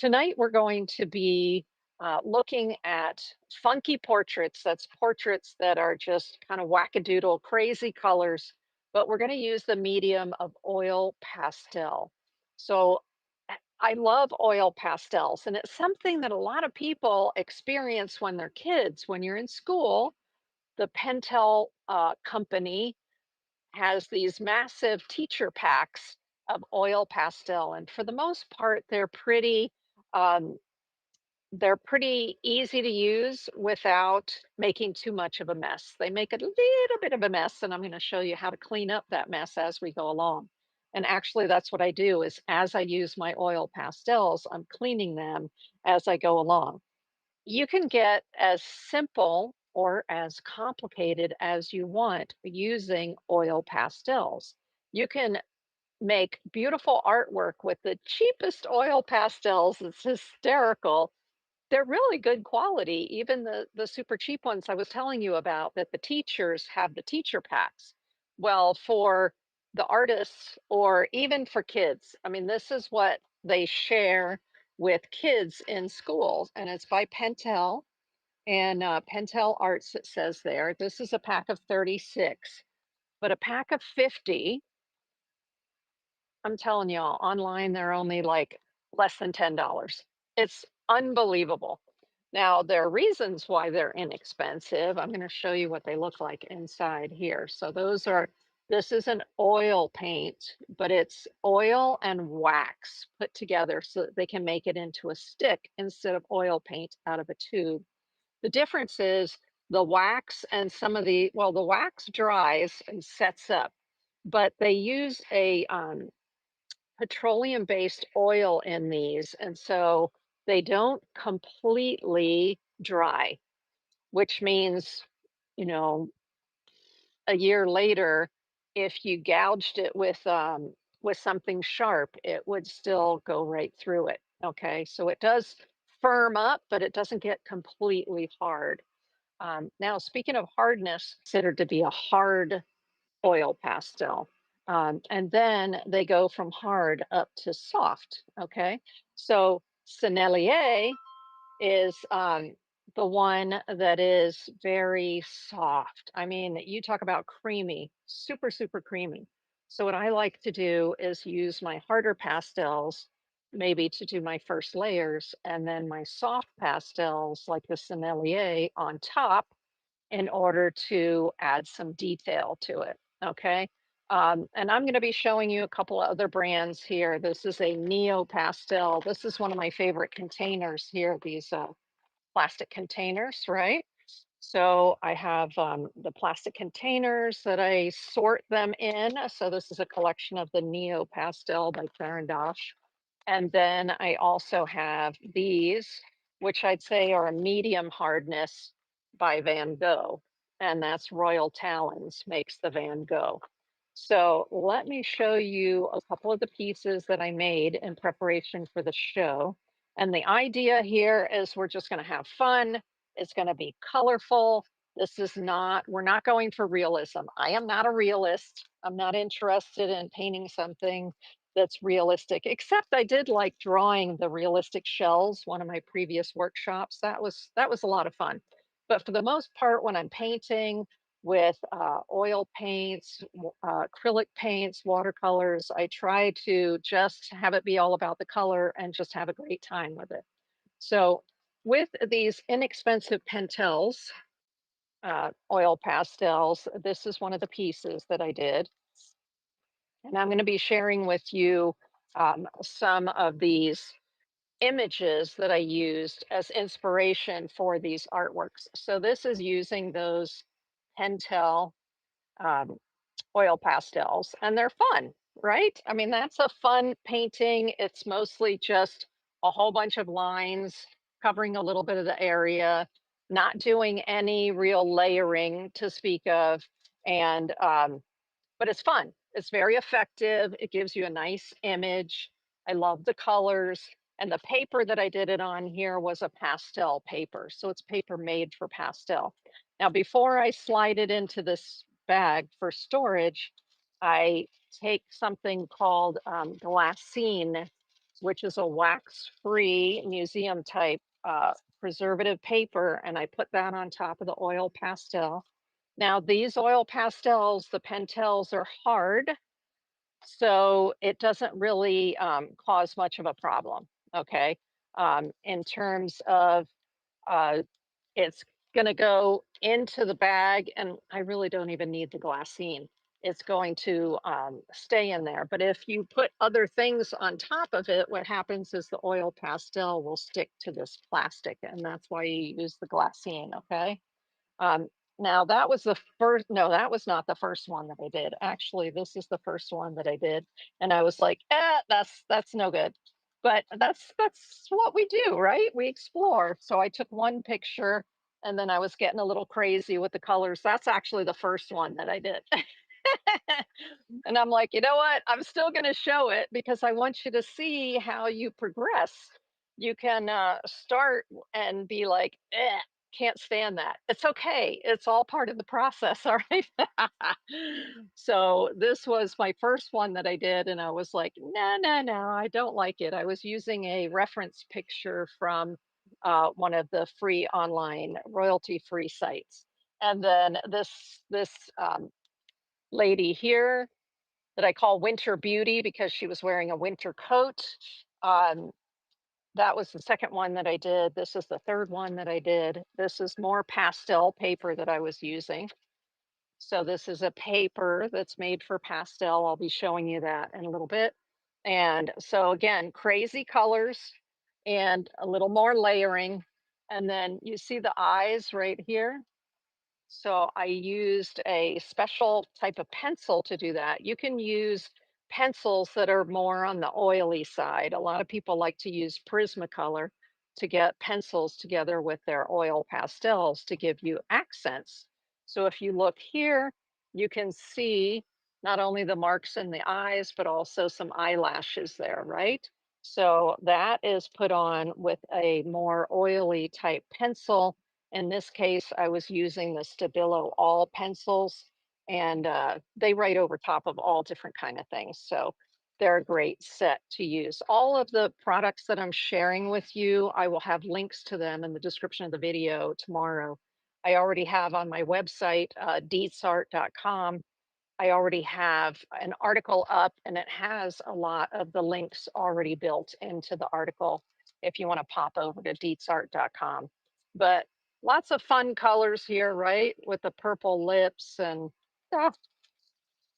Tonight, we're going to be looking at funky portraits. That's portraits that are just kind of wackadoodle, crazy colors, but we're going to use the medium of oil pastel. So I love oil pastels, and it's something that a lot of people experience when they're kids. When you're in school, the Pentel company has these massive teacher packs of oil pastel, and for the most part, um, they're pretty easy to use without making too much of a mess. They make a little bit of a mess, and I'm going to show you how to clean up that mess as we go along. And actually, that's what I do is as I use my oil pastels, I'm cleaning them as I go along. You can get as simple or as complicated as you want using oil pastels. You can make beautiful artwork with the cheapest oil pastels. It's hysterical. They're really good quality, even the super cheap ones I was telling you about that the teachers have the teacher packs. Well, for the artists or even for kids, I mean, this is what they share with kids in schools, and it's by Pentel and Pentel Arts, it says there. This is a pack of 36, but a pack of 50, I'm telling y'all, online, they're only like less than $10. It's unbelievable. Now, there are reasons why they're inexpensive. I'm going to show you what they look like inside here. So this is an oil paint, but it's oil and wax put together so that they can make it into a stick instead of oil paint out of a tube. The difference is the wax and the wax dries and sets up, but they use a petroleum-based oil in these, and so they don't completely dry, which means, you know, a year later, if you gouged it with something sharp, it would still go right through it. Okay, so it does firm up, but it doesn't get completely hard. Now, speaking of hardness, considered to be a hard oil pastel. And then they go from hard up to soft. Okay. So Sennelier is the one that is very soft. I mean, you talk about creamy, super, super creamy. So, what I like to do is use my harder pastels, maybe to do my first layers, and then my soft pastels, like the Sennelier, on top in order to add some detail to it, okay? And I'm gonna be showing you a couple of other brands here. This is a NeoPastel. This is one of my favorite containers here, these plastic containers, right? So I have the plastic containers that I sort them in. So this is a collection of the NeoPastel by Caran. And then I also have these, which I'd say are a medium hardness by Van Gogh, and that's Royal Talons makes the Van Gogh. So let me show you a couple of the pieces that I made in preparation for the show. And the idea here is we're just going to have fun. It's going to be colorful. We're not going for realism. I am not a realist. I'm not interested in painting something that's realistic, except I did like drawing the realistic shells, one of my previous workshops. That was a lot of fun. But for the most part, when I'm painting with oil paints, acrylic paints, watercolors, I try to just have it be all about the color and just have a great time with it. So with these inexpensive Pentels, oil pastels, this is one of the pieces that I did. And I'm going to be sharing with you some of these images that I used as inspiration for these artworks. So this is using those Pentel um, oil pastels, and they're fun, right? I mean, that's a fun painting. It's mostly just a whole bunch of lines covering a little bit of the area, not doing any real layering to speak of. And but it's fun. It's very effective. It gives you a nice image. I love the colors. And the paper that I did it on here was a pastel paper. So it's paper made for pastel. Now, before I slide it into this bag for storage, I take something called glassine which is a wax-free museum type preservative paper, and I put that on top of the oil pastel. Now, these oil pastels, the Pentels, are hard, so it doesn't really cause much of a problem. Okay. In terms of uh, it's going to go into the bag, and I really don't even need the glassine. It's going to stay in there. But if you put other things on top of it, what happens is the oil pastel will stick to this plastic, and that's why you use the glassine. Okay. Um, now that was the first, no, that was not the first one that I did. Actually, this is the first one that I did. And I was like, that's no good. But that's what we do, right? We explore. So I took one picture and then I was getting a little crazy with the colors. That's actually the first one that I did. And I'm like, you know what? I'm still going to show it because I want you to see how you progress. You can start and be like, can't stand that. It's okay. It's all part of the process. All right. So this was my first one that I did. And I was like, no, no, no, I don't like it. I was using a reference picture from one of the free online royalty free sites. And then this lady here that I call Winter Beauty because she was wearing a winter coat. Um, that was the second one that I did. This is the third one that I did. This is more pastel paper that I was using. So this is a paper that's made for pastel. I'll be showing you that in a little bit. And so again, crazy colors and a little more layering. And then you see the eyes right here. So I used a special type of pencil to do that. You can use pencils that are more on the oily side. A lot of people like to use Prismacolor to get pencils together with their oil pastels to give you accents. So if you look here, you can see not only the marks in the eyes, but also some eyelashes there, right? So that is put on with a more oily type pencil. In this case, I was using the Stabilo All Pencils, and they write over top of all different kind of things. So they're a great set to use. All of the products that I'm sharing with you, I will have links to them in the description of the video tomorrow. I already have on my website, deetsart.com. I already have an article up and it has a lot of the links already built into the article if you want to pop over to deetsart.com. But lots of fun colors here, right? With the purple lips and ah,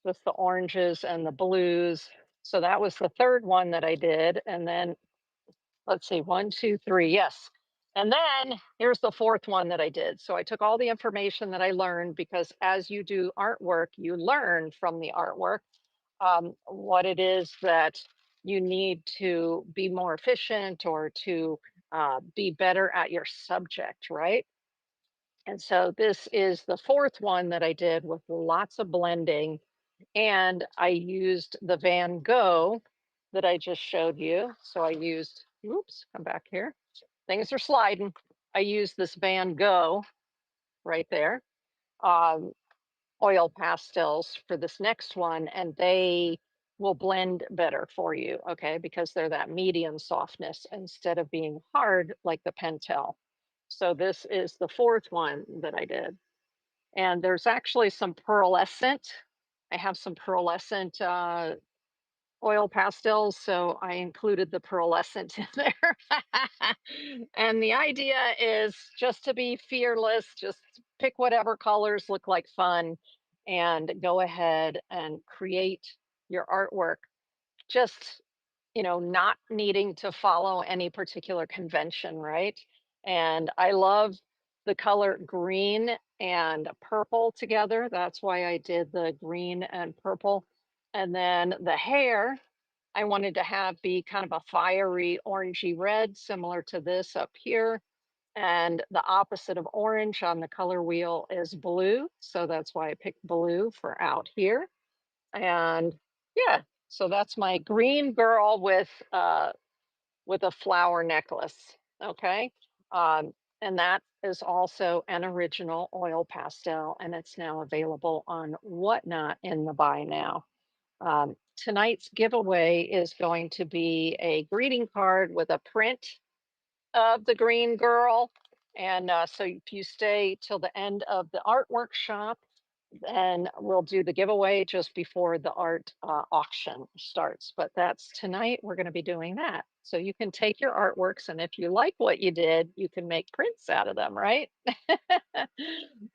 just the oranges and the blues. So that was the third one that I did. And then let's see, one, two, three, yes. And then here's the fourth one that I did. So I took all the information that I learned because as you do artwork, you learn from the artwork what it is that you need to be more efficient or to be better at your subject, right? And so this is the fourth one that I did with lots of blending. And I used the Van Gogh that I just showed you. So I used, oops, come back here. Things are sliding. I used this Van Gogh right there, um, oil pastels for this next one, and they will blend better for you, okay, because they're that medium softness instead of being hard like the Pentel. So this is the fourth one that I did. And there's actually some pearlescent. I have some pearlescent oil pastels, so I included the pearlescent in there. And the idea is just to be fearless, just pick whatever colors look like fun and go ahead and create your artwork. Just not needing to follow any particular convention, right? And I love the color green and purple together. That's why I did the green and purple. And then the hair, I wanted to have be kind of a fiery orangey red, similar to this up here. And the opposite of orange on the color wheel is blue. So that's why I picked blue for out here. And yeah, so that's my green girl with a flower necklace. Okay. And that is also an original oil pastel, and it's now available on Whatnot in the buy now. Tonight's giveaway is going to be a greeting card with a print of the green girl. And so if you stay till the end of the art workshop, then we'll do the giveaway just before the art auction starts. But that's tonight. We're going to be doing that. So you can take your artworks, and if you like what you did, you can make prints out of them, right?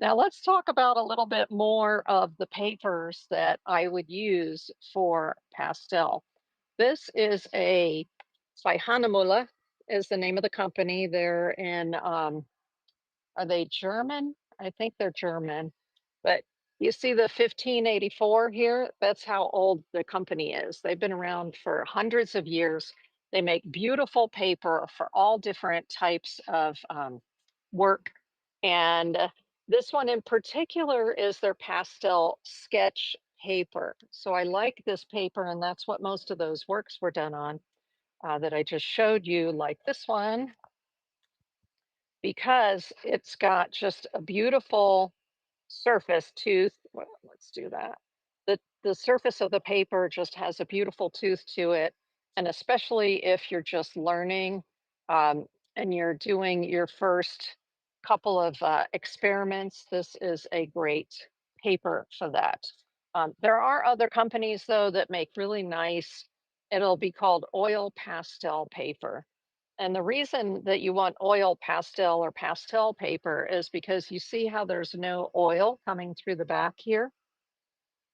Now let's talk about a little bit more of the papers that I would use for pastel. This is a by Hanemüller is the name of the company. They're in are they German? I think they're German. But you see the 1584 here? That's how old the company is. They've been around for hundreds of years. They make beautiful paper for all different types of work. And this one in particular is their pastel sketch paper. So I like this paper, and that's what most of those works were done on that I just showed you, like this one, because it's got just a beautiful surface tooth. Well, let's do that. The surface of the paper just has a beautiful tooth to it, and especially if you're just learning and you're doing your first couple of experiments, this is a great paper for that. There are other companies though that make really nice. It'll be called oil pastel paper. And the reason that you want oil pastel or pastel paper is because you see how there's no oil coming through the back here?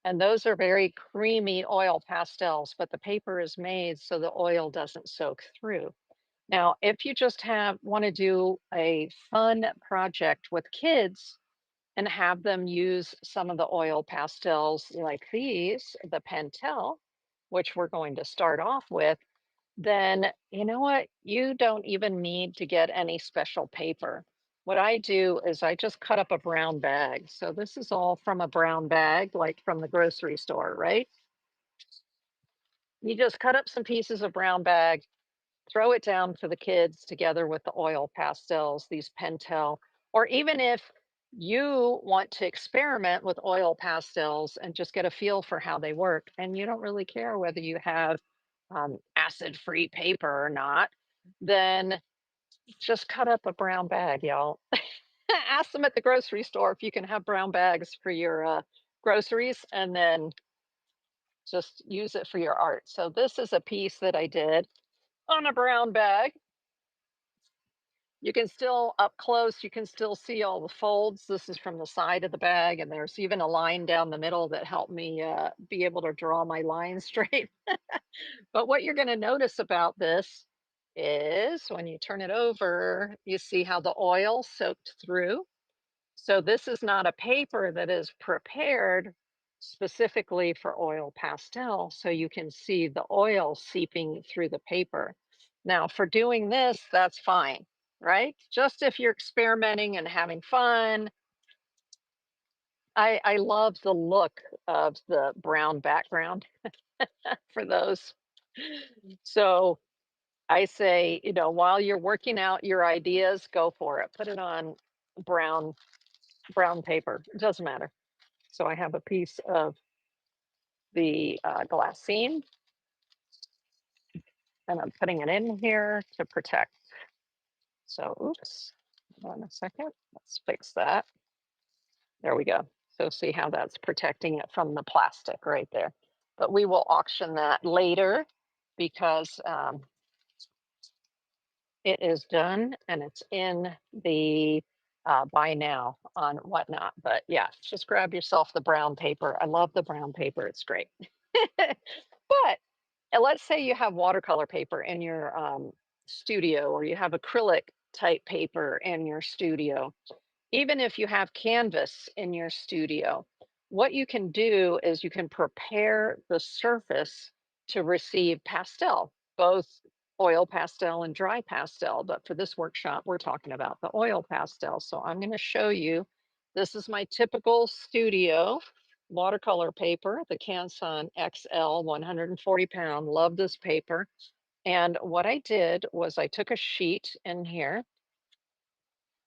And those are very creamy oil pastels, but the paper is made so the oil doesn't soak through. Now, if you just have want to do a fun project with kids and have them use some of the oil pastels like these, the Pentel, which we're going to start off with, then you know what? You don't even need to get any special paper. What I do is I just cut up a brown bag. So this is all from a brown bag, like from the grocery store, right? You just cut up some pieces of brown bag, throw it down for the kids together with the oil pastels, these Pentel, or even if you want to experiment with oil pastels and just get a feel for how they work, and you don't really care whether you have acid-free paper or not, then just cut up a brown bag, y'all. Ask them at the grocery store if you can have brown bags for your groceries, and then just use it for your art. So this is a piece that I did on a brown bag. You can still up close, you can still see all the folds. This is from the side of the bag, and there's even a line down the middle that helped me be able to draw my line straight. But what you're going to notice about this is when you turn it over, you see how the oil soaked through. So this is not a paper that is prepared specifically for oil pastel, so you can see the oil seeping through the paper. Now, for doing this, that's fine, right? Just if you're experimenting and having fun. I love the look of the brown background for those. So I say, while you're working out your ideas, go for it. Put it on brown brown paper. It doesn't matter. So I have a piece of the glassine, and I'm putting it in here to protect. So, oops, hold on a second. Let's fix that. There we go. So see how that's protecting it from the plastic right there. But we will auction that later because it is done and it's in the buy now on whatnot. But yeah, just grab yourself the brown paper. I love the brown paper. It's great. But let's say you have watercolor paper in your studio, or you have acrylic type paper in your studio. Even if you have canvas in your studio, what you can do is you can prepare the surface to receive pastel, both oil pastel and dry pastel. But for this workshop, we're talking about the oil pastel. So I'm going to show you. This is my typical studio watercolor paper, the Canson XL 140 pound. Love this paper. And what I did was I took a sheet in here.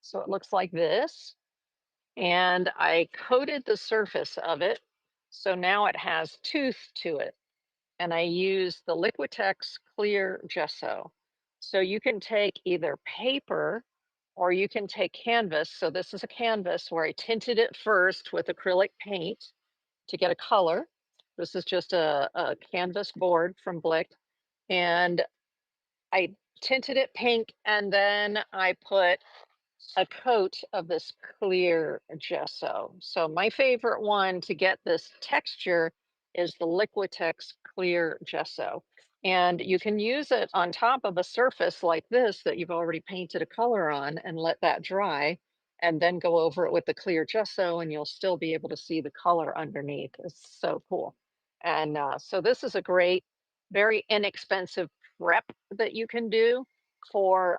So it looks like this, and I coated the surface of it So now it has tooth to it. And I use the Liquitex clear gesso. So you can take either paper or you can take canvas. So this is a canvas where I tinted it first with acrylic paint to get a color. This is just a canvas board from Blick. And I tinted it pink and then I put a coat of this clear gesso. So my favorite one to get this texture is the Liquitex clear gesso. And you can use it on top of a surface like this that you've already painted a color on and let that dry and then go over it with the clear gesso and you'll still be able to see the color underneath. It's so cool. And so this is a great, very inexpensive prep that you can do for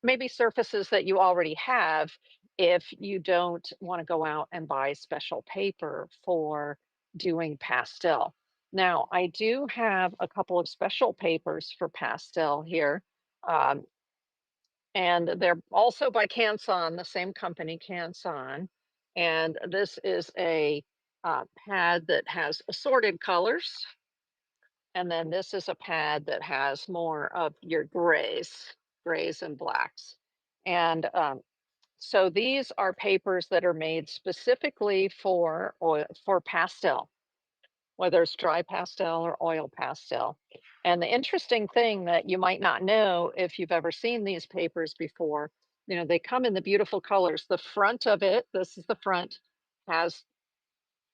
maybe surfaces that you already have if you don't want to go out and buy special paper for doing pastel. Now, I do have a couple of special papers for pastel here, um, and they're also by Canson, the same company, Canson. And this is a pad that has assorted colors. And then this is a pad that has more of your grays and blacks. And so these are papers that are made specifically for oil, for pastel, whether it's dry pastel or oil pastel. And the interesting thing that you might not know if you've ever seen these papers before, they come in the beautiful colors. The front of it, this is the front, has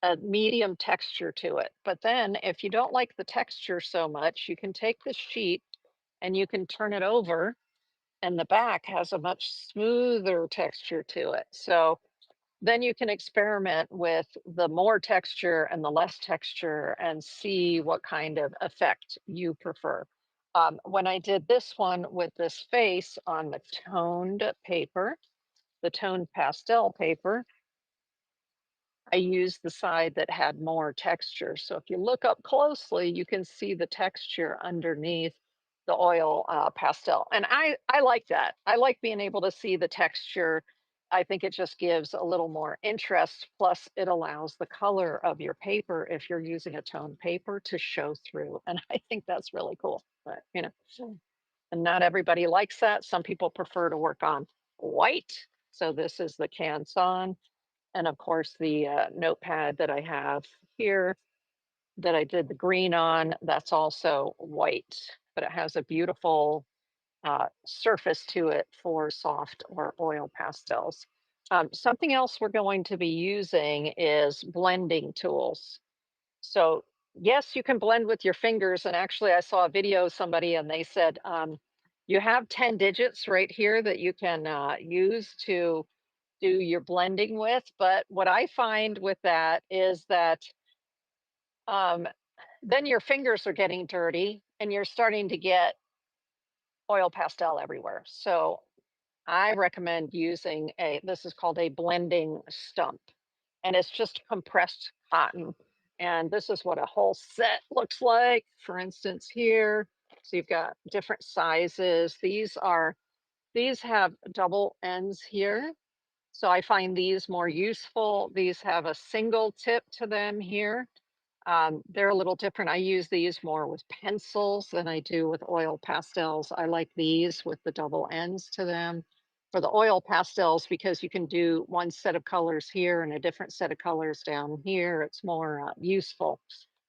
a medium texture to it. But then if you don't like the texture so much, you can take this sheet and you can turn it over and the back has a much smoother texture to it. So then you can experiment with the more texture and the less texture and see what kind of effect you prefer. When I did this one with this face on the toned paper, the toned pastel paper, I used the side that had more texture. So if you look up closely, you can see the texture underneath the oil pastel. And I like that. I like being able to see the texture. I think it just gives a little more interest. Plus, it allows the color of your paper, if you're using a toned paper, to show through. And I think that's really cool. But, and not everybody likes that. Some people prefer to work on white. So this is the Canson. And of course, the notepad that I have here that I did the green on, that's also white, but it has a beautiful surface to it for soft or oil pastels. Something else we're going to be using is blending tools. So yes, you can blend with your fingers. And actually, I saw a video of somebody and they said, you have 10 digits right here that you can use to do your blending with. But what I find with that is that um, then your fingers are getting dirty and you're starting to get oil pastel everywhere. So I recommend using this is called a blending stump, and it's just compressed cotton. And this is what a whole set looks like. For instance, here, so you've got different sizes. These have double ends here. So I find these more useful. These have a single tip to them here. They're a little different. I use these more with pencils than I do with oil pastels. I like these with the double ends to them. For the oil pastels, because you can do one set of colors here and a different set of colors down here, it's more useful.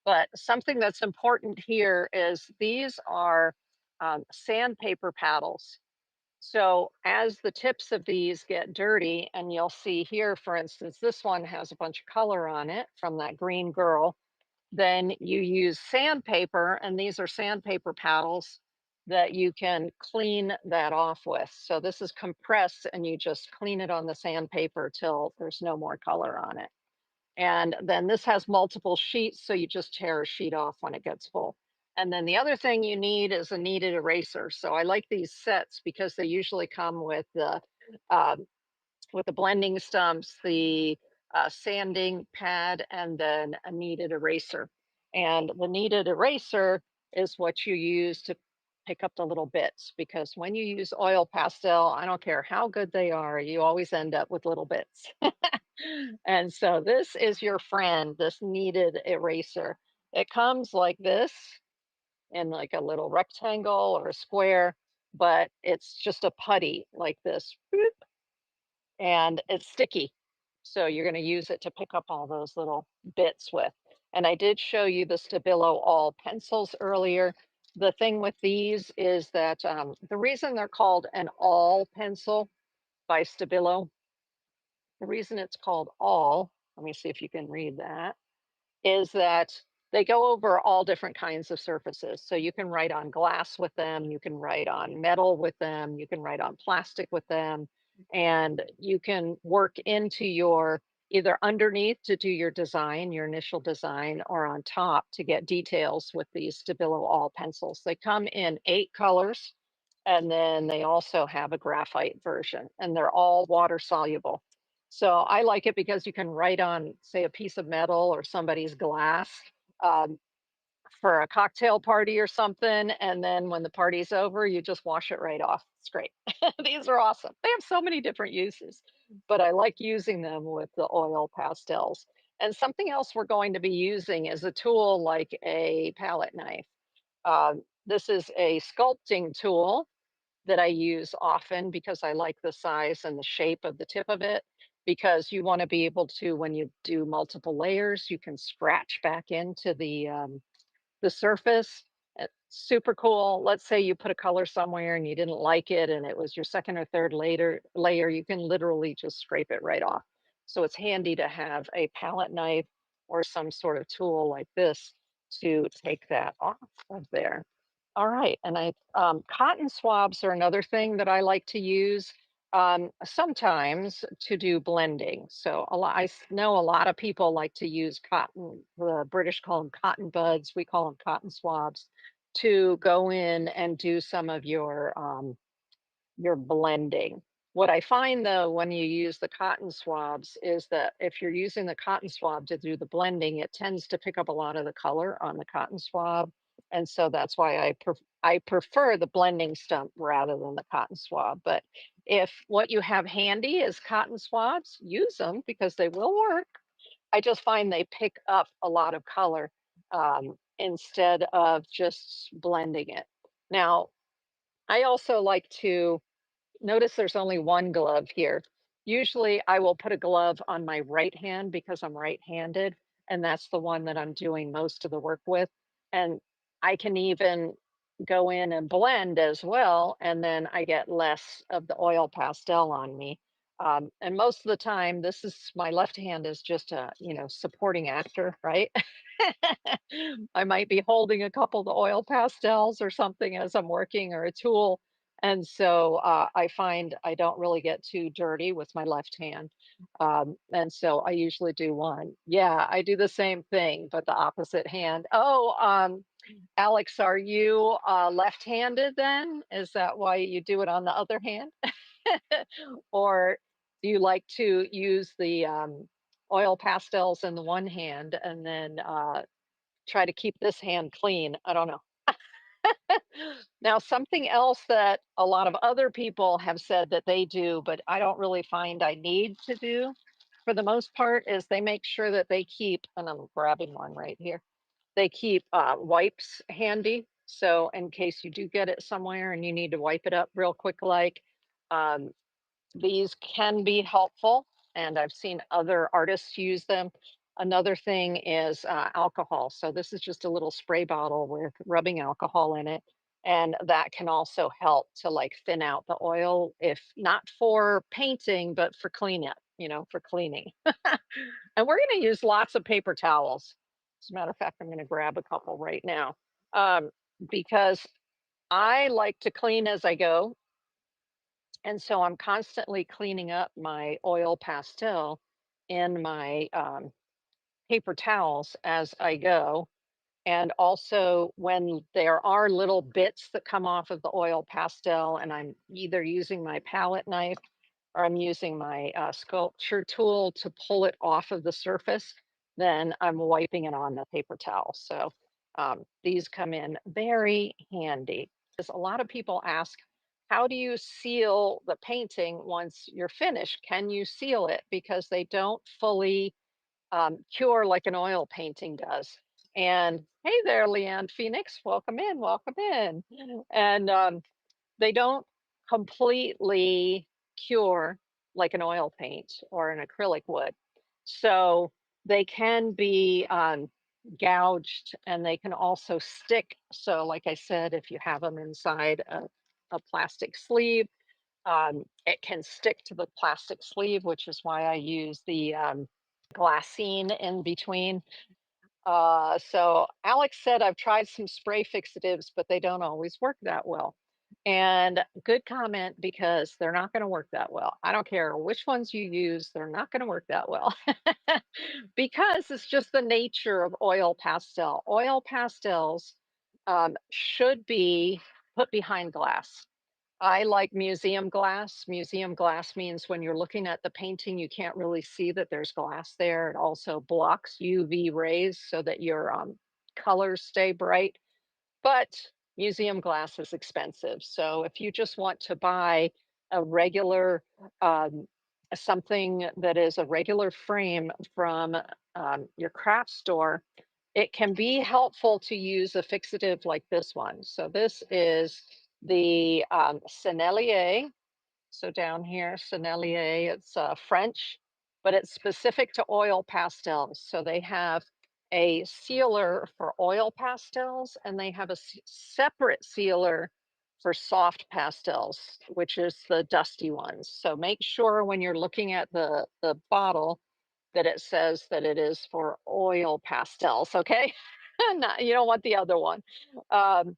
But something that's important here is these are sandpaper paddles. So as the tips of these get dirty, and you'll see here, for instance, this one has a bunch of color on it from that green girl, then you use sandpaper, and these are sandpaper paddles that you can clean that off with. So this is compressed, and you just clean it on the sandpaper till there's no more color on it. And then this has multiple sheets, so you just tear a sheet off when it gets full. And then the other thing you need is a kneaded eraser. So I like these sets because they usually come uh, with the blending stumps, the sanding pad, and then a kneaded eraser. And the kneaded eraser is what you use to pick up the little bits because when you use oil pastel, I don't care how good they are, you always end up with little bits. And so this is your friend, this kneaded eraser. It comes like this in like a little rectangle or a square, but it's just a putty like this, boop, and it's sticky. So you're going to use it to pick up all those little bits with. And I did show you the Stabilo All Pencils earlier. The thing with these is that the reason they're called an all pencil by Stabilo, the reason it's called all, let me see if you can read that, is that they go over all different kinds of surfaces. So you can write on glass with them, you can write on metal with them, you can write on plastic with them, and you can work into your either underneath to do your design, your initial design, or on top to get details with these Stabilo All pencils. They come in 8 colors, and then they also have a graphite version, and they're all water soluble. So I like it because you can write on, say, a piece of metal or somebody's glass um, for a cocktail party or something. And then when the party's over, you just wash it right off. It's great. These are awesome. They have so many different uses, but I like using them with the oil pastels. And something else we're going to be using is a tool like a palette knife. This is a sculpting tool that I use often because I like the size and the shape of the tip of it. Because you want to be able to, when you do multiple layers, you can scratch back into the surface. Super cool. Let's say you put a color somewhere and you didn't like it, and it was your second or third layer. You can literally just scrape it right off. So it's handy to have a palette knife or some sort of tool like this to take that off of there. All right, and cotton swabs are another thing that I like to use sometimes to do blending. So know a lot of people like to use cotton. The British call them cotton buds. We call them cotton swabs to go in and do some of your blending. What I find though, when you use the cotton swabs, is that if you're using the cotton swab to do the blending, it tends to pick up a lot of the color on the cotton swab. And so that's why I prefer the blending stump rather than the cotton swab. But if what you have handy is cotton swabs, use them because they will work. I just find they pick up a lot of color instead of just blending it. Now, I also like to notice there's only one glove here. Usually I will put a glove on my right hand because I'm right-handed, and that's the one that I'm doing most of the work with. And I can even go in and blend as well, and then I get less of the oil pastel on me. And most of the time, this is my left hand is just a, supporting actor, right? I might be holding a couple of the oil pastels or something as I'm working or a tool, and so I find I don't really get too dirty with my left hand. And so I usually do one. Yeah, I do the same thing, but the opposite hand. Oh, Alex, are you left-handed then? Is that why you do it on the other hand? Or do you like to use the oil pastels in the one hand and then try to keep this hand clean? I don't know. Now, something else that a lot of other people have said that they do, but I don't really find I need to do for the most part, is they make sure that they keep, and I'm grabbing one right here, they keep wipes handy. So, in case you do get it somewhere and you need to wipe it up real quick, like um, these can be helpful, and I've seen other artists use them. Another thing is alcohol. So this is just a little spray bottle with rubbing alcohol in it, and that can also help to like thin out the oil, if not for painting, but for cleanup, for cleaning. And we're going to use lots of paper towels. As a matter of fact, I'm going to grab a couple right now because I like to clean as I go, and so I'm constantly cleaning up my oil pastel in my paper towels as I go. And also, when there are little bits that come off of the oil pastel, and I'm either using my palette knife or I'm using my sculpture tool to pull it off of the surface, then I'm wiping it on the paper towel. So these come in very handy. a lot of people ask, how do you seal the painting once you're finished? Can you seal it? Because they don't fully cure like an oil painting does. And hey there, Leanne Phoenix, welcome in, welcome in. And they don't completely cure like an oil paint or an acrylic would. So they can be gouged and they can also stick. So, like I said, if you have them inside a plastic sleeve, it can stick to the plastic sleeve, which is why I use the glassine in between. So Alex said, I've tried some spray fixatives, but they don't always work that well. And good comment because they're not going to work that well. I don't care which ones you use, they're not going to work that well because it's just the nature of oil pastel. Oil pastels should be put behind glass. I like museum glass. Museum glass means when you're looking at the painting, you can't really see that there's glass there. It also blocks UV rays so that your colors stay bright. But museum glass is expensive. So if you just want to buy a regular, um, something that is a regular frame from your craft store, it can be helpful to use a fixative like this one. So this is the Sennelier. So down here, Sennelier, it's French, but it's specific to oil pastels. So they have a sealer for oil pastels, and they have a separate sealer for soft pastels, which is the dusty ones. So make sure when you're looking at the bottle that it says that it is for oil pastels, okay? Not, you don't want the other one. Um,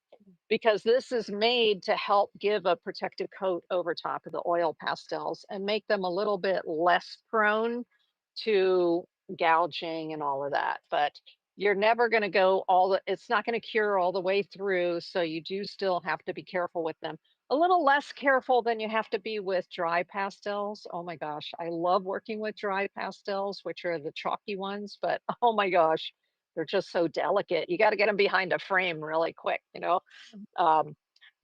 because this is made to help give a protective coat over top of the oil pastels and make them a little bit less prone to gouging and all of that. But you're never going to go all the, it's not going to cure all the way through. So you do still have to be careful with them. A little less careful than you have to be with dry pastels. Oh my gosh, I love working with dry pastels, which are the chalky ones, but oh my gosh, they're just so delicate. You got to get them behind a frame really quick, you know? Um,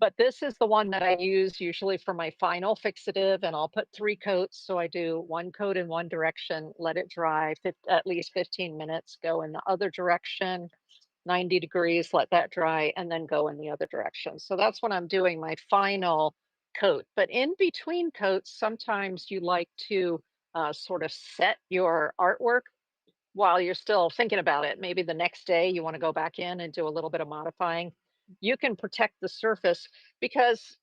but this is the one that I use usually for my final fixative, and I'll put 3 coats. So I do 1 coat in one direction, let it dry at least 15 minutes, go in the other direction, 90 degrees, let that dry, and then go in the other direction. So that's when I'm doing my final coat. But in between coats, sometimes you like to sort of set your artwork while you're still thinking about it. Maybe the next day you want to go back in and do a little bit of modifying. You can protect the surface because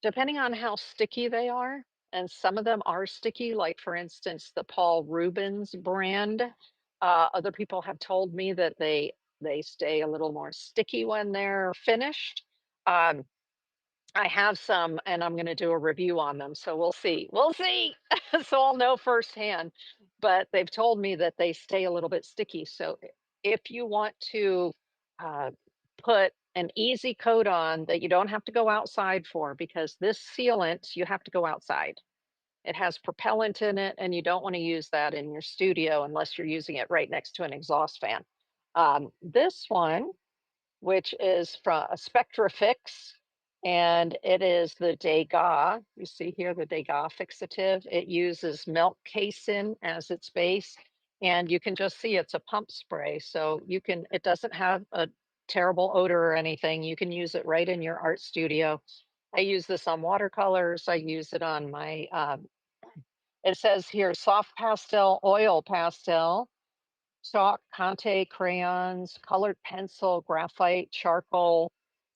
depending on how sticky they are, and some of them are sticky, like for instance, the Paul Rubens brand. Other people have told me that they stay a little more sticky when they're finished. Um, I have some, and I'm gonna do a review on them, so we'll see. We'll see. So I'll know firsthand. But they've told me that they stay a little bit sticky. So if you want to uh, put an easy coat on that you don't have to go outside for, because this sealant you have to go outside. It has propellant in it, and you don't want to use that in your studio unless you're using it right next to an exhaust fan. This one, which is from a Spectrafix, and it is the Degas. You see here the Degas fixative. It uses milk casein as its base, and you can just see it's a pump spray. So you can, it doesn't have a terrible odor or anything. You can use it right in your art studio. I use this on watercolors. I use it on my, it says here, soft pastel, oil pastel, chalk, Conte crayons, colored pencil, graphite, charcoal,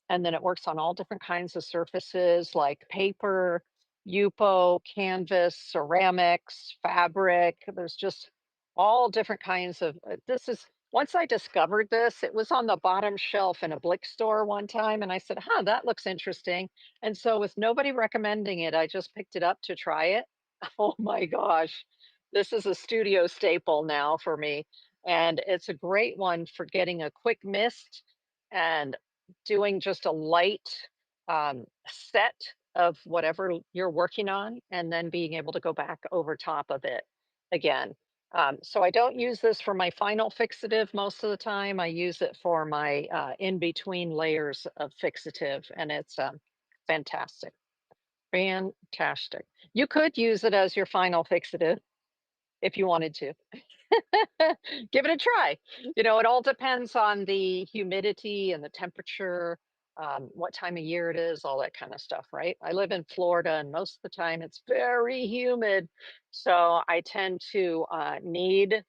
and then it works on all different kinds of surfaces like paper, Yupo, canvas, ceramics, fabric. There's just all different kinds of this is once I discovered this, it was on the bottom shelf in a Blick store one time, and I said, huh, that looks interesting. And so with nobody recommending it, I just picked it up to try it. Oh my gosh. This is a studio staple now for me. And it's a great one for getting a quick mist and doing just a light set of whatever you're working on, and then being able to go back over top of it again. So I don't use this for my final fixative most of the time. I use it for my in between layers of fixative, and it's fantastic. Fantastic. You could use it as your final fixative if you wanted to. Give it a try. You know, it all depends on the humidity and the temperature, what time of year it is, all that kind of stuff, right? I live in Florida, and most of the time it's very humid. So I tend to need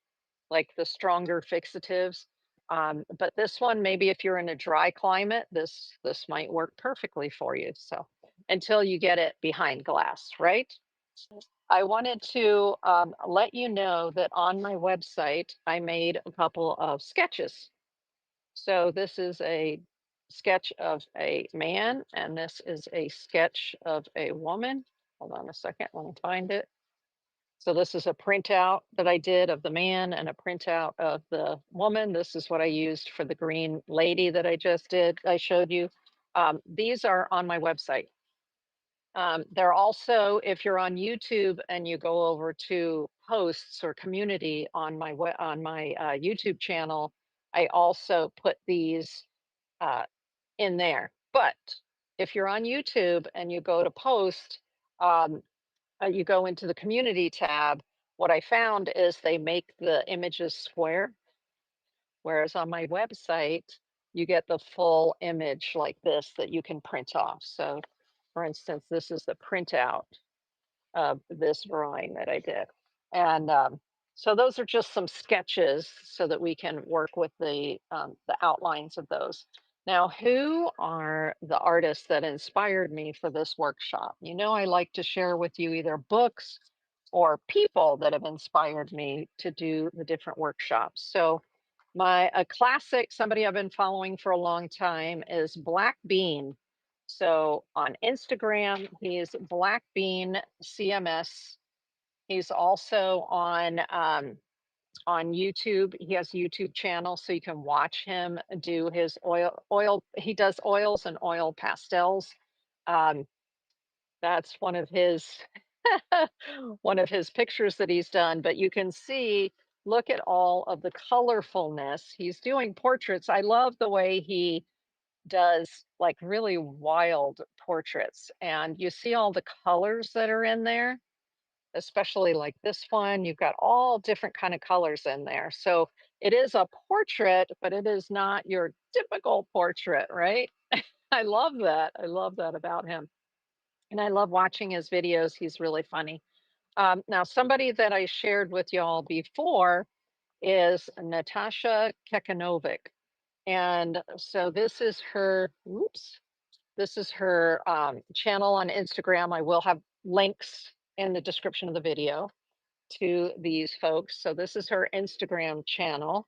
like the stronger fixatives. But this one, maybe if you're in a dry climate, this might work perfectly for you. So until you get it behind glass, right? I wanted to let you know that on my website, I made a couple of sketches. So this is a sketch of a man, and this is a sketch of a woman. Hold on a second, let me find it. So this is a printout that I did of the man and a printout of the woman. This is what I used for the green lady that I just did. I showed you. These are on my website. They're also, if you're on YouTube and you go over to posts or community on my YouTube channel, I also put these uh, in there. But if you're on YouTube and you go to post, um, you go into the community tab. What I found is they make the images square, whereas on my website, you get the full image like this that you can print off. So, for instance, this is the printout of this drawing that I did. And so those are just some sketches so that we can work with the outlines of those. Now, who are the artists that inspired me for this workshop? You know, I like to share with you either books or people that have inspired me to do the different workshops. So my a classic, somebody I've been following for a long time is Black Bean. So on Instagram, he's Black Bean CMS. He's also on YouTube. He has a YouTube channel, so you can watch him do his oil. He does oils and oil pastels. Um, that's one of his pictures that he's done. But you can see, look at all of the colorfulness. He's doing portraits. I love the way he does like really wild portraits, and you see all the colors that are in there, especially like this one. You've got all different kind of colors in there. So it is a portrait, but it is not your typical portrait, right? I love that. I love that about him. And I love watching his videos. He's really funny. Now, somebody that I shared with y'all before is Natasha Kekanovic. And so this is her, oops, this is her channel on Instagram. I will have links in the description of the video to these folks. So this is her Instagram channel.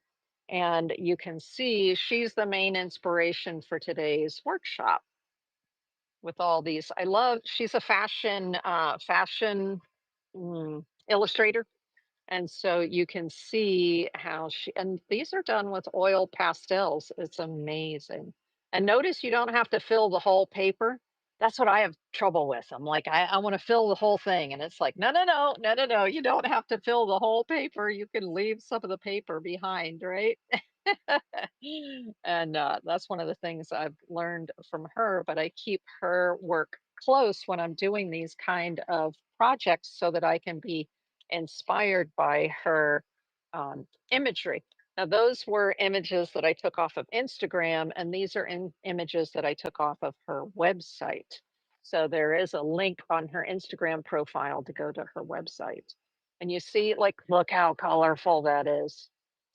And you can see she's the main inspiration for today's workshop with all these. I love, she's a fashion illustrator. And so you can see how and these are done with oil pastels. It's amazing. And notice you don't have to fill the whole paper. That's what I have trouble with. I'm like, I want to fill the whole thing. And it's like, no, no, no, no, no, no. You don't have to fill the whole paper. You can leave some of the paper behind, right? And that's one of the things I've learned from her, but I keep her work close when I'm doing these kind of projects so that I can be inspired by her imagery. Now, those were images that I took off of Instagram, and these are images that I took off of her website. So there is a link on her Instagram profile to go to her website. And you see, like, look how colorful that is.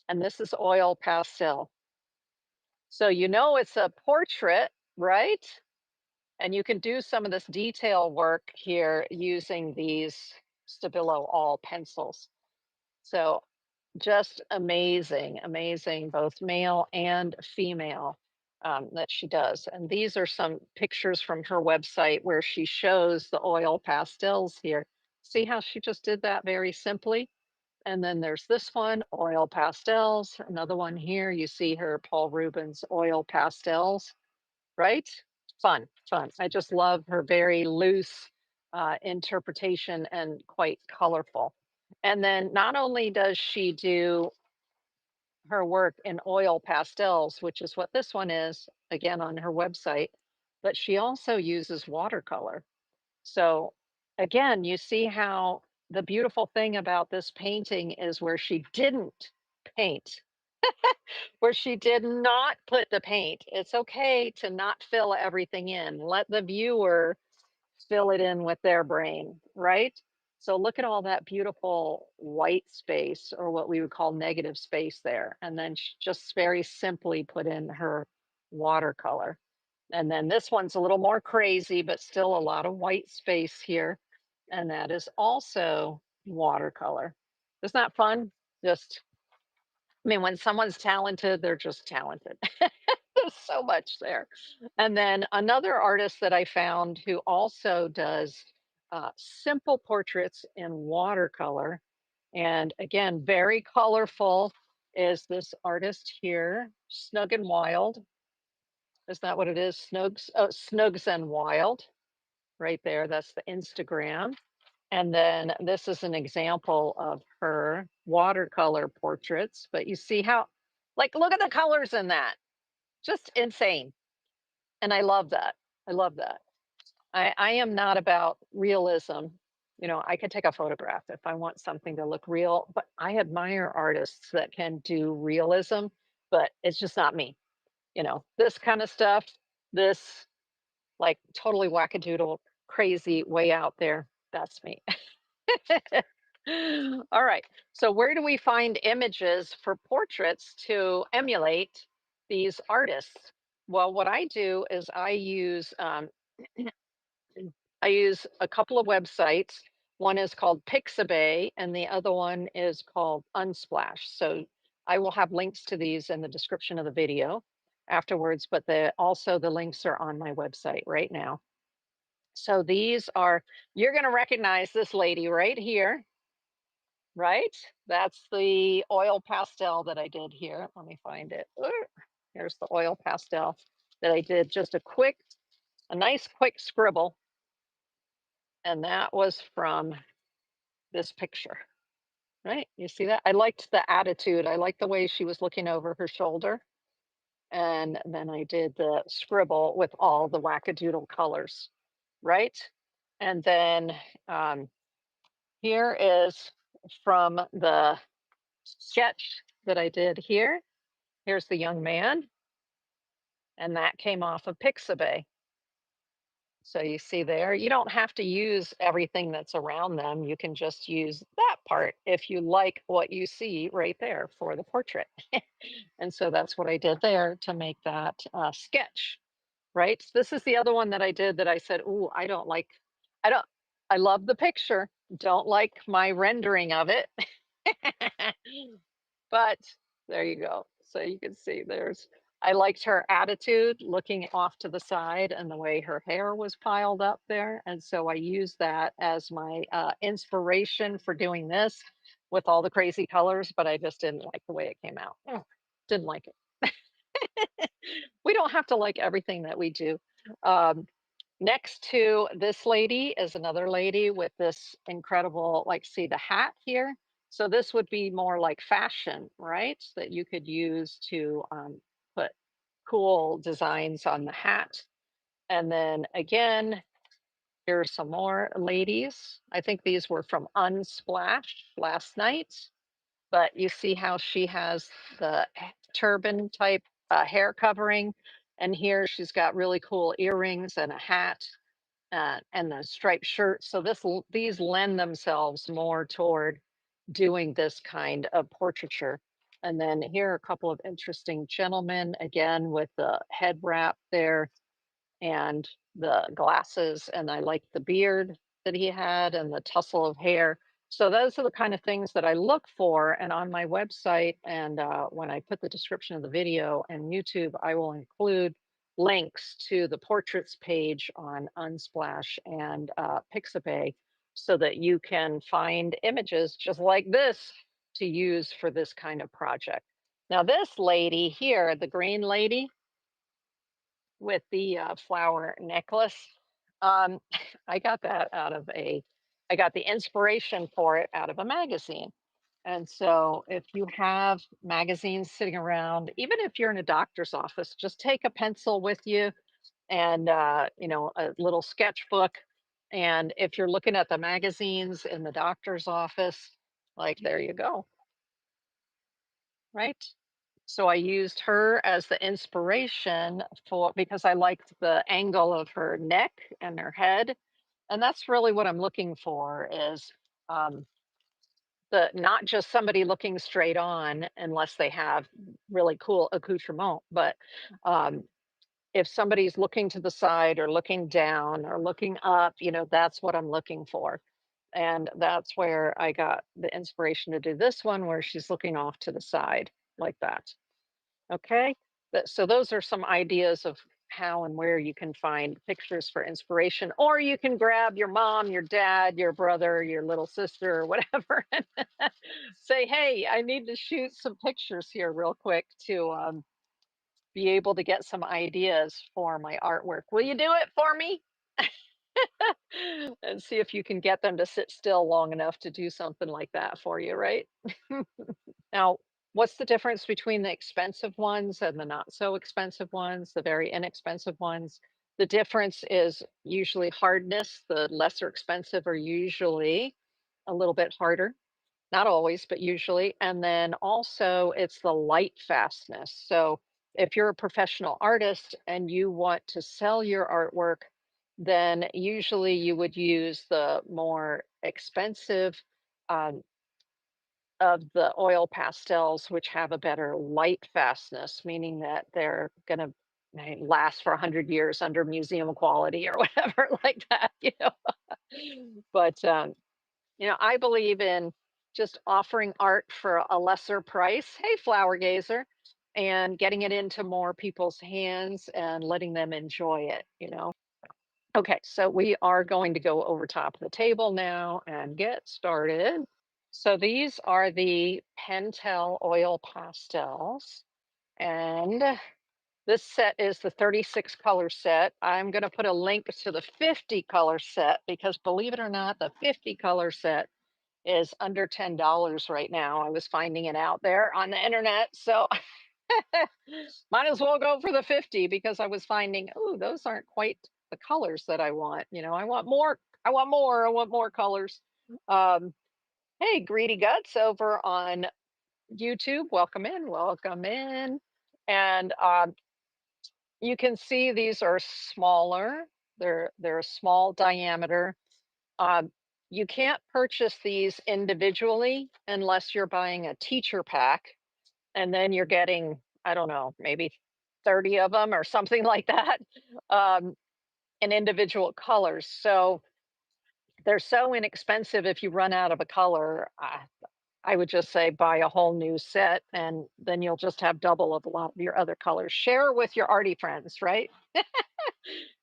And this is oil pastel. So you know it's a portrait, right? And you can do some of this detail work here using these Stabilo All Pencils. So just amazing, amazing, both male and female that she does. And these are some pictures from her website where she shows the oil pastels here. See how she just did that very simply? And then there's this one, oil pastels. Another one here, you see her Paul Rubens oil pastels, right? Fun, fun. I just love her very loose interpretation and quite colorful. And then not only does she do her work in oil pastels, which is what this one is, again on her website, but she also uses watercolor. So again, you see how the beautiful thing about this painting is where she didn't paint, where she did not put the paint. It's okay to not fill everything in. Let the viewer fill it in with their brain, right? So look at all that beautiful white space, or what we would call negative space there. And then just very simply put in her watercolor. And then this one's a little more crazy, but still a lot of white space here. And that is also watercolor. Isn't that fun? Just, I mean, when someone's talented, they're just talented. There's so much there. And then another artist that I found who also does simple portraits in watercolor, and again, very colorful, is this artist here, Snug and Wild. Is that what it is? Snugs and Wild, right there. That's the Instagram. And then this is an example of her watercolor portraits. But you see how, like, look at the colors in that. Just insane. And I love that. I love that. I am not about realism. You know, I could take a photograph if I want something to look real, but I admire artists that can do realism, but it's just not me. You know, this kind of stuff, this like totally wackadoodle, crazy, way out there, that's me. All right. So, where do we find images for portraits to emulate these artists? Well, what I do is I use a couple of websites. One is called Pixabay, and the other one is called Unsplash. So, I will have links to these in the description of the video afterwards, but also the links are on my website right now. So these are, you're going to recognize this lady right here, right? That's the oil pastel that I did here. Let me find it. Here's the oil pastel that I did, just a nice quick scribble. And that was from this picture, right? You see that? I liked the attitude. I liked the way she was looking over her shoulder. And then I did the scribble with all the wackadoodle colors, right? And then um, here is from the sketch that I did here. Here's the young man, and that came off of Pixabay. So you see there, you don't have to use everything that's around them. You can just use that part if you like what you see right there for the portrait. And so that's what I did there to make that sketch, right? This is the other one that I did that I said, "Ooh, I don't, I love the picture, don't like my rendering of it." But there you go. So you can see I liked her attitude looking off to the side and the way her hair was piled up there. And so I used that as my inspiration for doing this with all the crazy colors, but I just didn't like the way it came out. Didn't like it. We don't have to like everything that we do. Um, Next to this lady is another lady with this incredible, like, see the hat here? So this would be more like fashion, right? That you could use to put cool designs on the hat. And then again, here's some more ladies. I think these were from Unsplash last night, but you see how she has the turban type hair covering. And here she's got really cool earrings and a hat and the striped shirt. So these lend themselves more toward doing this kind of portraiture. And then here are a couple of interesting gentlemen, again with the head wrap there and the glasses, and I like the beard that he had and the tussle of hair. So those are the kind of things that I look for. And on my website, and when I put the description of the video and YouTube, I will include links to the portraits page on Unsplash and Pixabay so that you can find images just like this to use for this kind of project. Now, this lady here, the green lady, with the flower necklace. Um, I got that out of a I got the inspiration for it out of a magazine. And so if you have magazines sitting around, even if you're in a doctor's office, just take a pencil with you and a little sketchbook. And if you're looking at the magazines in the doctor's office, like there you go, right? So I used her as the inspiration for because I liked the angle of her neck and her head. And that's really what I'm looking for is um, the not just somebody looking straight on unless they have really cool accoutrement, but um, if somebody's looking to the side or looking down or looking up, that's what I'm looking for. And that's where I got the inspiration to do this one, where she's looking off to the side like that. Okay. So those are some ideas of how and where you can find pictures for inspiration, or you can grab your mom, your dad, your brother, your little sister, or whatever, and say, "Hey, I need to shoot some pictures here real quick to be able to get some ideas for my artwork. Will you do it for me?" And see if you can get them to sit still long enough to do something like that for you, right? Now, what's the difference between the expensive ones and the not so expensive ones, the very inexpensive ones? The difference is usually hardness. The lesser expensive are usually a little bit harder. Not always, but usually. And then also it's the light fastness. So if you're a professional artist and you want to sell your artwork, then usually you would use the more expensive um, of the oil pastels, which have a better light fastness, meaning that they're going to last for 100 years under museum quality or whatever like that. But I believe in just offering art for a lesser price. Hey, flower gazer, and getting it into more people's hands and letting them enjoy it. Okay, so we are going to go over top of the table now and get started. So these are the Pentel oil pastels. And this set is the 36 color set. I'm going to put a link to the 50 color set because believe it or not, the 50 color set is under $10 right now. I was finding it out there on the internet. So might as well go for the 50 because I was finding, oh, those aren't quite the colors that I want. I want more. I want more. I want more colors. Um, hey, Greedy Guts over on YouTube. Welcome in. Welcome in. And you can see these are smaller. They're a small diameter. Um, you can't purchase these individually unless you're buying a teacher pack, and then you're getting, I don't know, maybe 30 of them or something like that, um, in individual colors. So they're so inexpensive if you run out of a color. I would just say buy a whole new set, and then you'll just have double of a lot of your other colors. Share with your arty friends, right?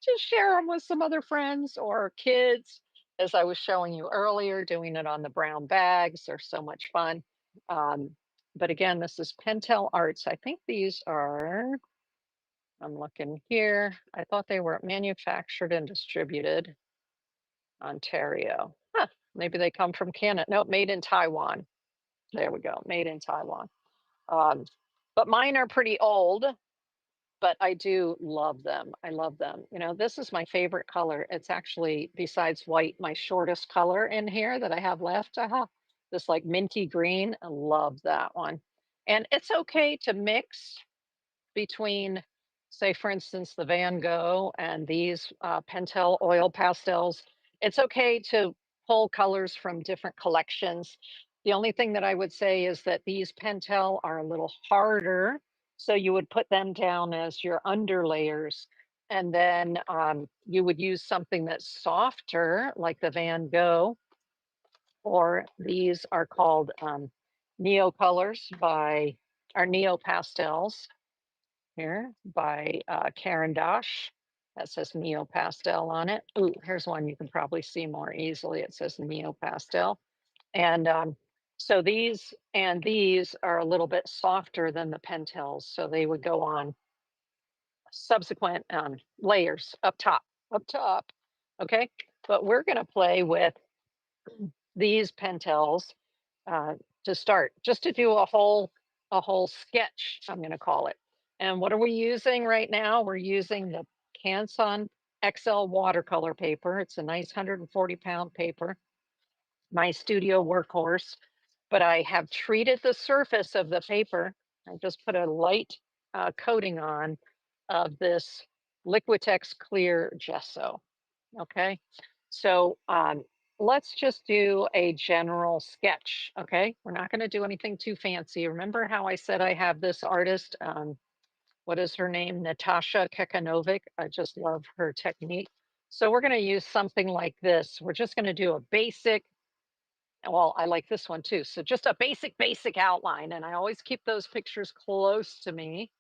Just share them with some other friends or kids. As I was showing you earlier, doing it on the brown bags. They're so much fun. Um, but again, this is Pentel Arts. I think these are, I'm looking here. I thought they were manufactured and distributed Ontario. Huh, maybe they come from Canada. Nope, made in Taiwan. There we go, made in Taiwan. Um, but mine are pretty old, but I do love them. I love them. This is my favorite color. It's actually, besides white, my shortest color in here that I have left. This like minty green. I love that one. And it's okay to mix between, say, for instance, the Van Gogh and these Pentel oil pastels. It's okay to pull colors from different collections. The only thing that I would say is that these Pentel are a little harder, so you would put them down as your underlayers. And then you would use something that's softer, like the Van Gogh, or these are called Neo Colors by, or Neo Pastels here by Caran. That says NeoPastel on it. Ooh, here's one you can probably see more easily. It says NeoPastel. And so these and these are a little bit softer than the Pentels. So they would go on subsequent layers up top, up top. Okay. But we're going to play with these Pentels uh, to start, just to do a whole sketch, I'm going to call it. And what are we using right now? We're using the Canson XL watercolor paper. It's a nice 140-pound paper, my studio workhorse. But I have treated the surface of the paper. I just put a light coating on of this Liquitex clear gesso. Okay, so let's just do a general sketch. Okay, we're not going to do anything too fancy. Remember how I said I have this artist? What is her name? Natasha Kekanovic. I just love her technique. So we're going to use something like this. We're just going to do a basic. Well, I like this one too. So just a basic outline. And I always keep those pictures close to me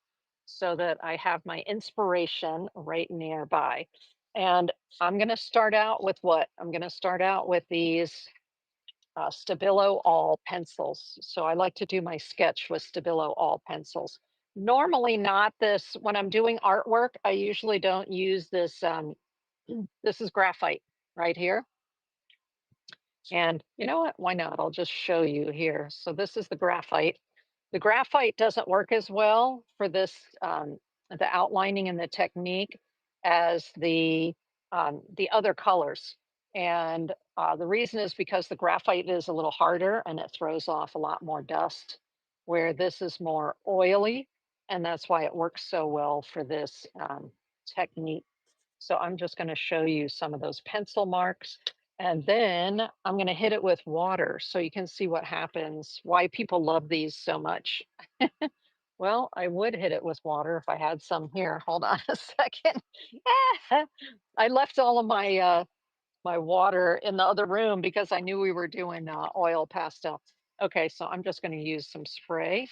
so that I have my inspiration right nearby. And I'm going to start out with what? I'm going to start out with these Stabilo All Pencils. So I like to do my sketch with Stabilo All Pencils. Normally not this, when I'm doing artwork, I usually don't use this. This is graphite right here. And you know what? Why not? I'll just show you here. So this is the graphite. The graphite doesn't work as well for this, the outlining and the technique as the other colors. And the reason is because the graphite is a little harder and it throws off a lot more dust, where this is more oily. And that's why it works so well for this technique. So I'm just going to show you some of those pencil marks. And then I'm going to hit it with water so you can see what happens, why people love these so much. Well, I would hit it with water if I had some here. Hold on a second. I left all of my water in the other room because I knew we were doing oil pastel. Okay, so I'm just going to use some spray.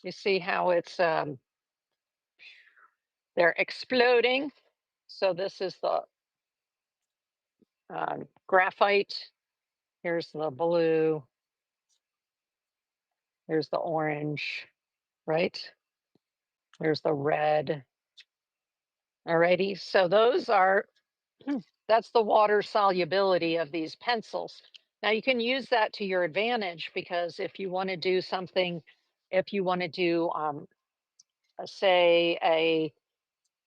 You see how it's they're exploding. So this is the graphite. Here's the blue. Here's the orange, right? There's the red. Alrighty. So those are, that's the water solubility of these pencils. Now you can use that to your advantage because if you want to do something, if you want to do, say,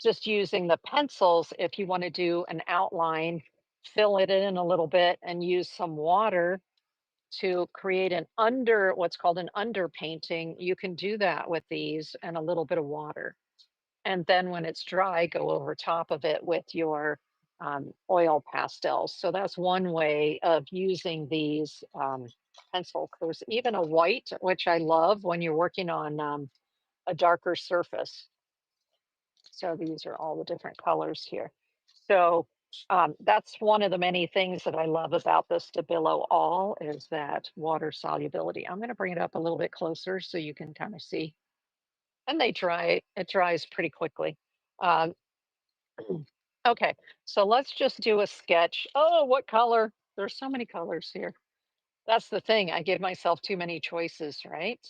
just using the pencils, if you want to do an outline, fill it in a little bit and use some water to create what's called an underpainting, you can do that with these and a little bit of water. And then when it's dry, go over top of it with your oil pastels. So that's one way of using these pencil. There's even a white, which I love when you're working on a darker surface. So these are all the different colors here. So that's one of the many things that I love about the Stabilo All is that water solubility. I'm going to bring it up a little bit closer so you can kind of see. And it dries pretty quickly. Um, okay, so let's just do a sketch. Oh, what color? There's so many colors here. That's the thing. I give myself too many choices, right?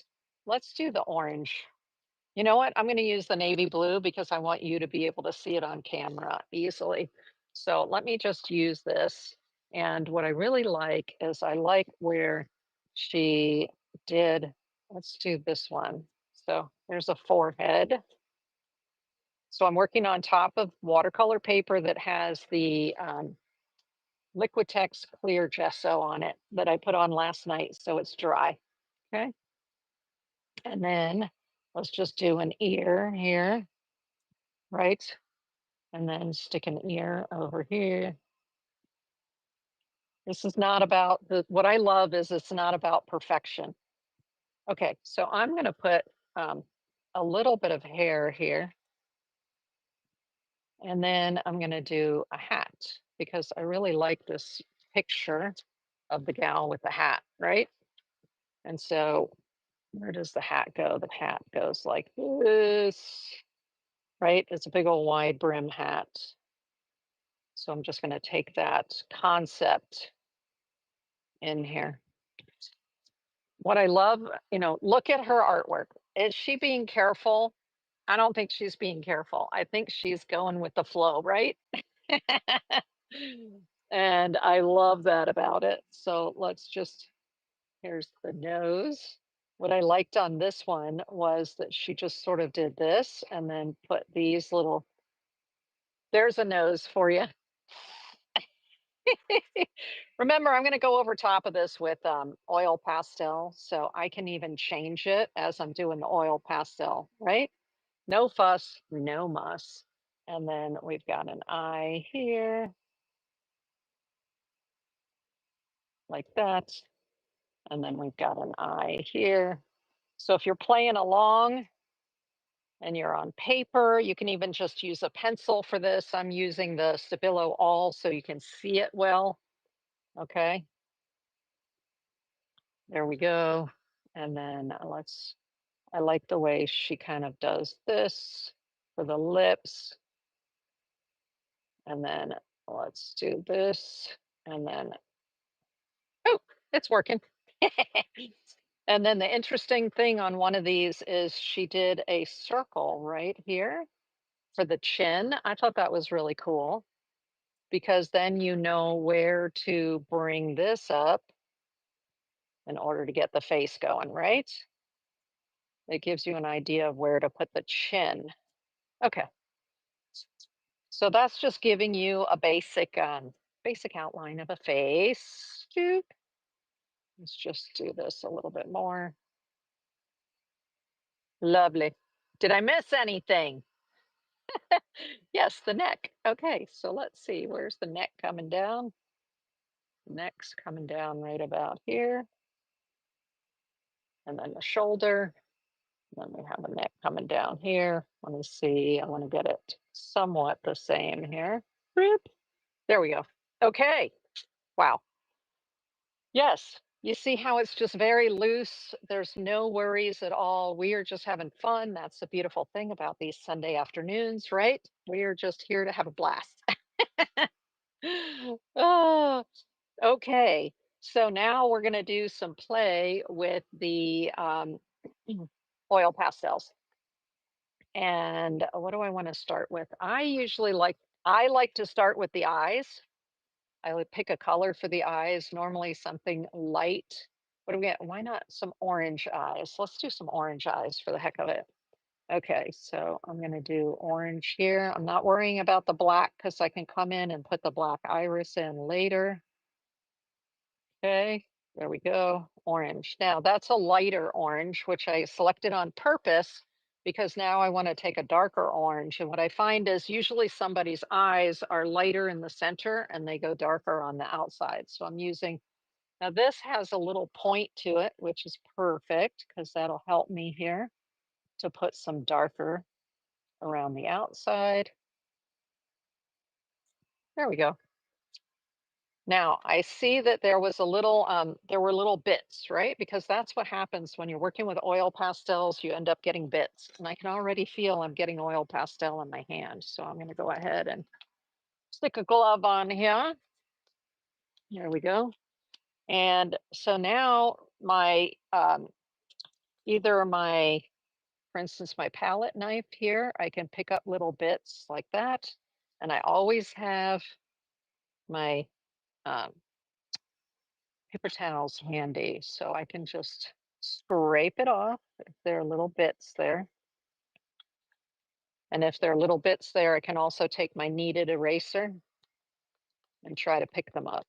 Let's do the orange. You know what? I'm going to use the navy blue because I want you to be able to see it on camera easily. So let me just use this. And what I really like is I like where she did, let's do this one. So there's a forehead. So I'm working on top of watercolor paper that has the Liquitex clear gesso on it that I put on last night so it's dry. Okay. And then let's just do an ear here, right? And then stick an ear over here. This is not about what I love is it's not about perfection. Okay, so I'm going to put a little bit of hair here. And then I'm going to do a hat because I really like this picture of the gal with the hat, right? And so where does the hat go? The hat goes like this, right? It's a big old wide brim hat. So I'm just going to take that concept in here. What I love, look at her artwork. Is she being careful? I don't think she's being careful. I think she's going with the flow, right? And I love that about it. So let's just, here's the nose. What I liked on this one was that she just sort of did this and then put these little, there's a nose for you. Remember, I'm going to go over top of this with oil pastel, so I can even change it as I'm doing the oil pastel, right? No fuss, no muss. And then we've got an eye here, like that. And then we've got an eye here. So if you're playing along and you're on paper, you can even just use a pencil for this. I'm using the Stabilo All so you can see it well. Okay, there we go. And then I like the way she kind of does this for the lips. And then let's do this. And then, oh, it's working. And then the interesting thing on one of these is she did a circle right here for the chin. I thought that was really cool because then you know where to bring this up in order to get the face going, right? It gives you an idea of where to put the chin. Okay, so that's just giving you a basic outline of a face. Doop. Let's just do this a little bit more. Lovely. Did I miss anything? Yes, the neck. Okay, so let's see. Where's the neck coming down? Neck's coming down right about here. And then the shoulder. Then we have a neck coming down here. Let me see. I want to get it somewhat the same here. Boop. There we go. Okay. Wow. Yes. You see how it's just very loose. There's no worries at all. We are just having fun. That's the beautiful thing about these Sunday afternoons, right? We are just here to have a blast. Oh, okay. So now we're going to do some play with the oil pastels. And what do I want to start with? I like to start with the eyes. I would pick a color for the eyes, normally something light. What do we get? Why not some orange eyes? Let's do some orange eyes for the heck of it. Okay, so I'm going to do orange here. I'm not worrying about the black because I can come in and put the black iris in later. Okay, there we go. Orange. Now that's a lighter orange, which I selected on purpose because now I want to take a darker orange. And what I find is usually somebody's eyes are lighter in the center and they go darker on the outside. So I'm using, now this has a little point to it, which is perfect because that'll help me here to put some darker around the outside. There we go. Now, I see that there were little bits, right? Because that's what happens when you're working with oil pastels, you end up getting bits. And I can already feel I'm getting oil pastel in my hand. So I'm going to go ahead and stick a glove on here. There we go. And so now either my, for instance, my palette knife here, I can pick up little bits like that. And I always have my um, paper towels handy so I can just scrape it off if there are little bits there. And if there are little bits there, I can also take my kneaded eraser and try to pick them up.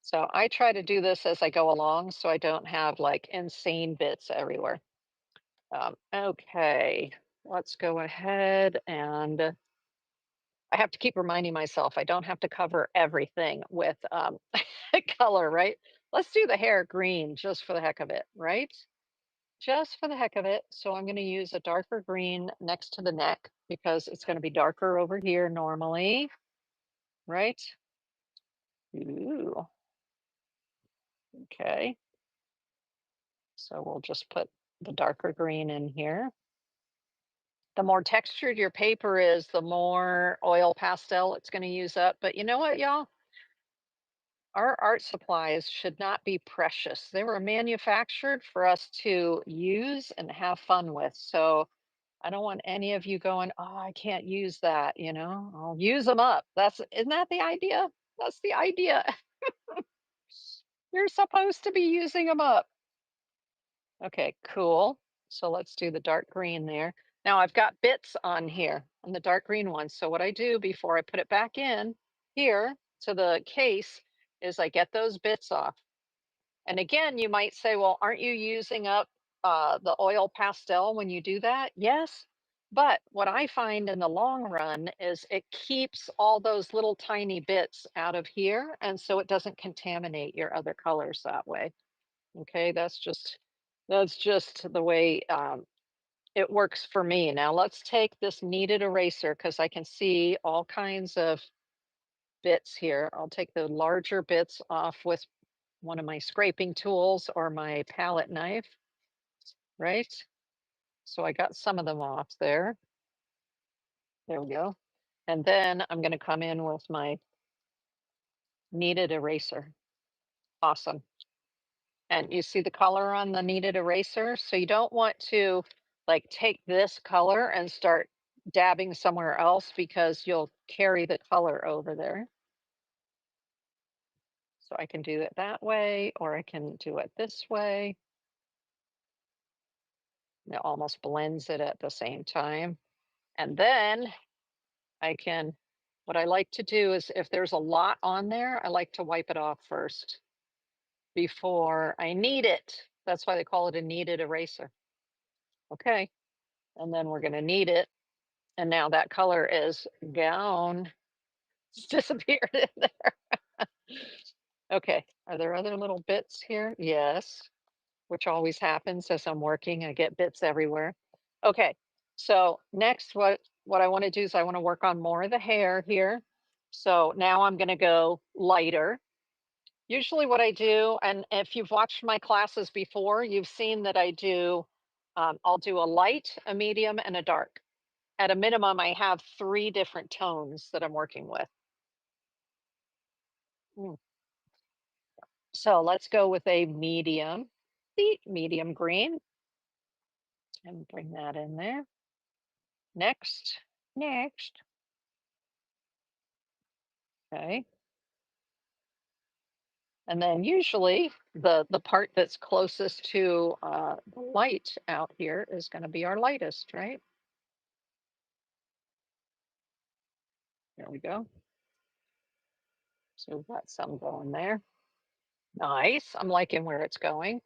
So I try to do this as I go along so I don't have like insane bits everywhere. Okay, let's go ahead and I have to keep reminding myself I don't have to cover everything with color, right? Let's do the hair green just for the heck of it, right? Just for the heck of it. So I'm going to use a darker green next to the neck because it's going to be darker over here normally, right? Ooh, okay. So we'll just put the darker green in here. The more textured your paper is, the more oil pastel it's going to use up. But you know what, y'all? Our art supplies should not be precious. They were manufactured for us to use and have fun with. So I don't want any of you going, "Oh, I can't use that," you know? I'll use them up. Isn't that the idea? That's the idea. You're supposed to be using them up. Okay, cool. So let's do the dark green there. Now I've got bits on here on the dark green one. So what I do before I put it back in here to the case is I get those bits off. And again, you might say, well, aren't you using up the oil pastel when you do that? Yes. But what I find in the long run is it keeps all those little tiny bits out of here. And so it doesn't contaminate your other colors that way. Okay, that's just the way it works for me. Now let's take this kneaded eraser because I can see all kinds of bits here. I'll take the larger bits off with one of my scraping tools or my palette knife, right? So I got some of them off there. There we go. And then I'm going to come in with my kneaded eraser. Awesome. And you see the color on the kneaded eraser? So you don't want to like take this color and start dabbing somewhere else because you'll carry the color over there. So I can do it that way, or I can do it this way. It almost blends it at the same time. And then what I like to do is if there's a lot on there, I like to wipe it off first before I knead it. That's why they call it a kneaded eraser. Okay. And then we're going to knead it. And now that color is gone. It's disappeared in there. Okay. Are there other little bits here? Yes, which always happens as I'm working. I get bits everywhere. Okay. So next, what I want to do is I want to work on more of the hair here. So now I'm going to go lighter. Usually what I do, and if you've watched my classes before, you've seen that I'll do a light, a medium, and a dark. At a minimum, I have 3 different tones that I'm working with. Mm. So let's go with a medium, medium green, and bring that in there. Next, next. Okay. And then usually the part that's closest to the light out here is going to be our lightest, right? There we go. So we've got some going there. Nice. I'm liking where it's going.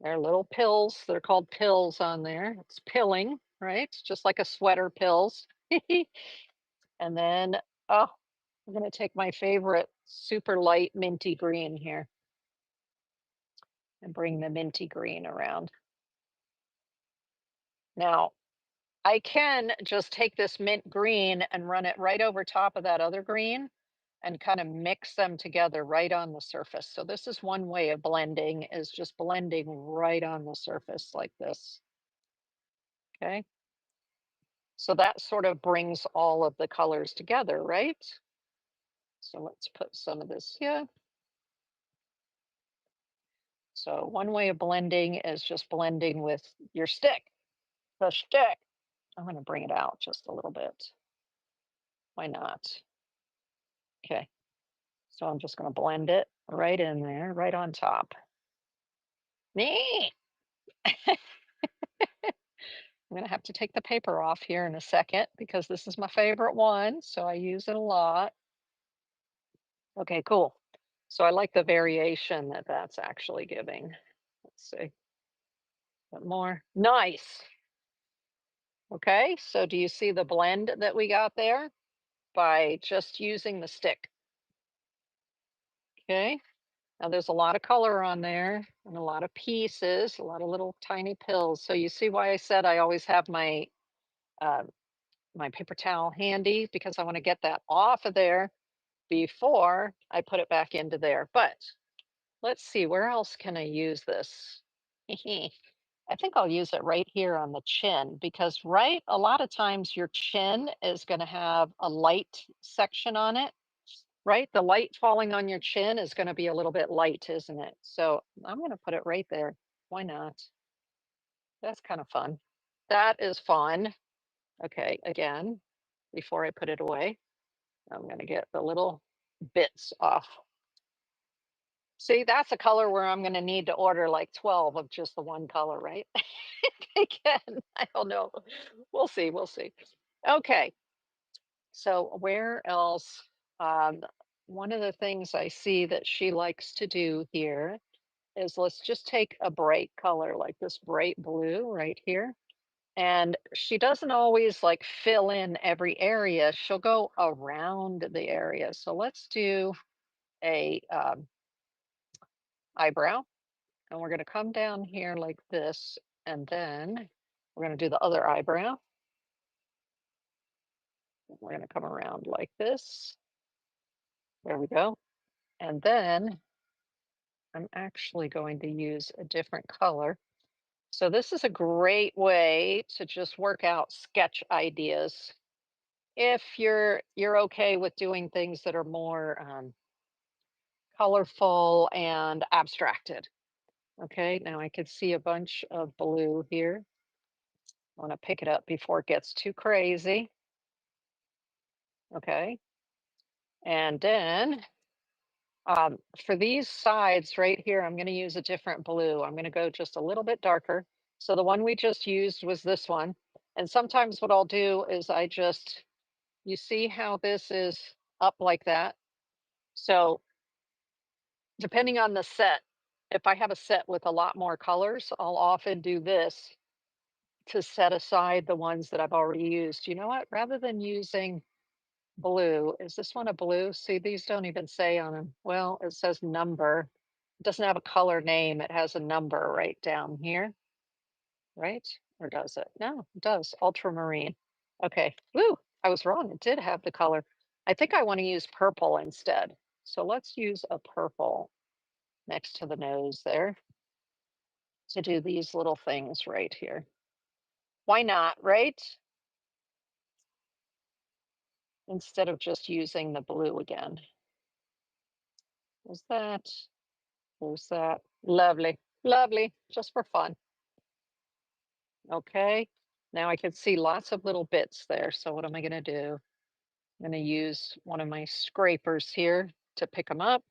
There are little pills. They're called pills on there. It's pilling, right? Just like a sweater pills. And then, oh, I'm going to take my favorite super light minty green here and bring the minty green around. Now, I can just take this mint green and run it right over top of that other green and kind of mix them together right on the surface. So this is one way of blending, is just blending right on the surface like this. Okay. So that sort of brings all of the colors together, right? So let's put some of this here. So one way of blending is just blending with your stick, the stick. I'm going to bring it out just a little bit. Why not? Okay. So I'm just going to blend it right in there, right on top. Nee. I'm going to have to take the paper off here in a second because this is my favorite one. So I use it a lot. Okay, cool. So I like the variation that that's actually giving. Let's see. Bit more. Nice. Okay, so do you see the blend that we got there by just using the stick? Okay, now there's a lot of color on there and a lot of pieces, a lot of little tiny pills. So you see why I said I always have uh, my paper towel handy because I want to get that off of there before I put it back into there. But let's see, where else can I use this? I think I'll use it right here on the chin because, right, a lot of times your chin is going to have a light section on it, right? The light falling on your chin is going to be a little bit light, isn't it? So I'm going to put it right there. Why not? That's kind of fun. That is fun. Okay, again, before I put it away, I'm gonna get the little bits off. See, that's a color where I'm gonna need to order like 12 of just the one color, right? Again, I don't know. We'll see, we'll see. Okay, so where else? Um, one of the things I see that she likes to do here is let's just take a bright color like this bright blue right here. And she doesn't always like fill in every area. She'll go around the area. So let's do a eyebrow, and we're going to come down here like this, and then we're going to do the other eyebrow. We're going to come around like this. There we go. And then I'm actually going to use a different color. So this is a great way to just work out sketch ideas if you're okay with doing things that are more colorful and abstracted. Okay, now I could see a bunch of blue here. I want to pick it up before it gets too crazy. Okay, and then for these sides right here, I'm going to use a different blue. I'm going to go just a little bit darker. So the one we just used was this one. And sometimes what I'll do is you see how this is up like that? So depending on the set, if I have a set with a lot more colors, I'll often do this to set aside the ones that I've already used. You know what? Rather than using blue, is this one a blue? See, these don't even say on them. Well, it says number. It doesn't have a color name. It has a number right down here, right? Or does it? No, it does. Ultramarine. Okay. Woo, I was wrong. It did have the color. I think I want to use purple instead. So let's use a purple next to the nose there to do these little things right here. Why not, right? Instead of just using the blue again. Is that, there's that. Lovely, lovely, just for fun. Okay, now I can see lots of little bits there. So what am I gonna do? I'm gonna use one of my scrapers here to pick them up.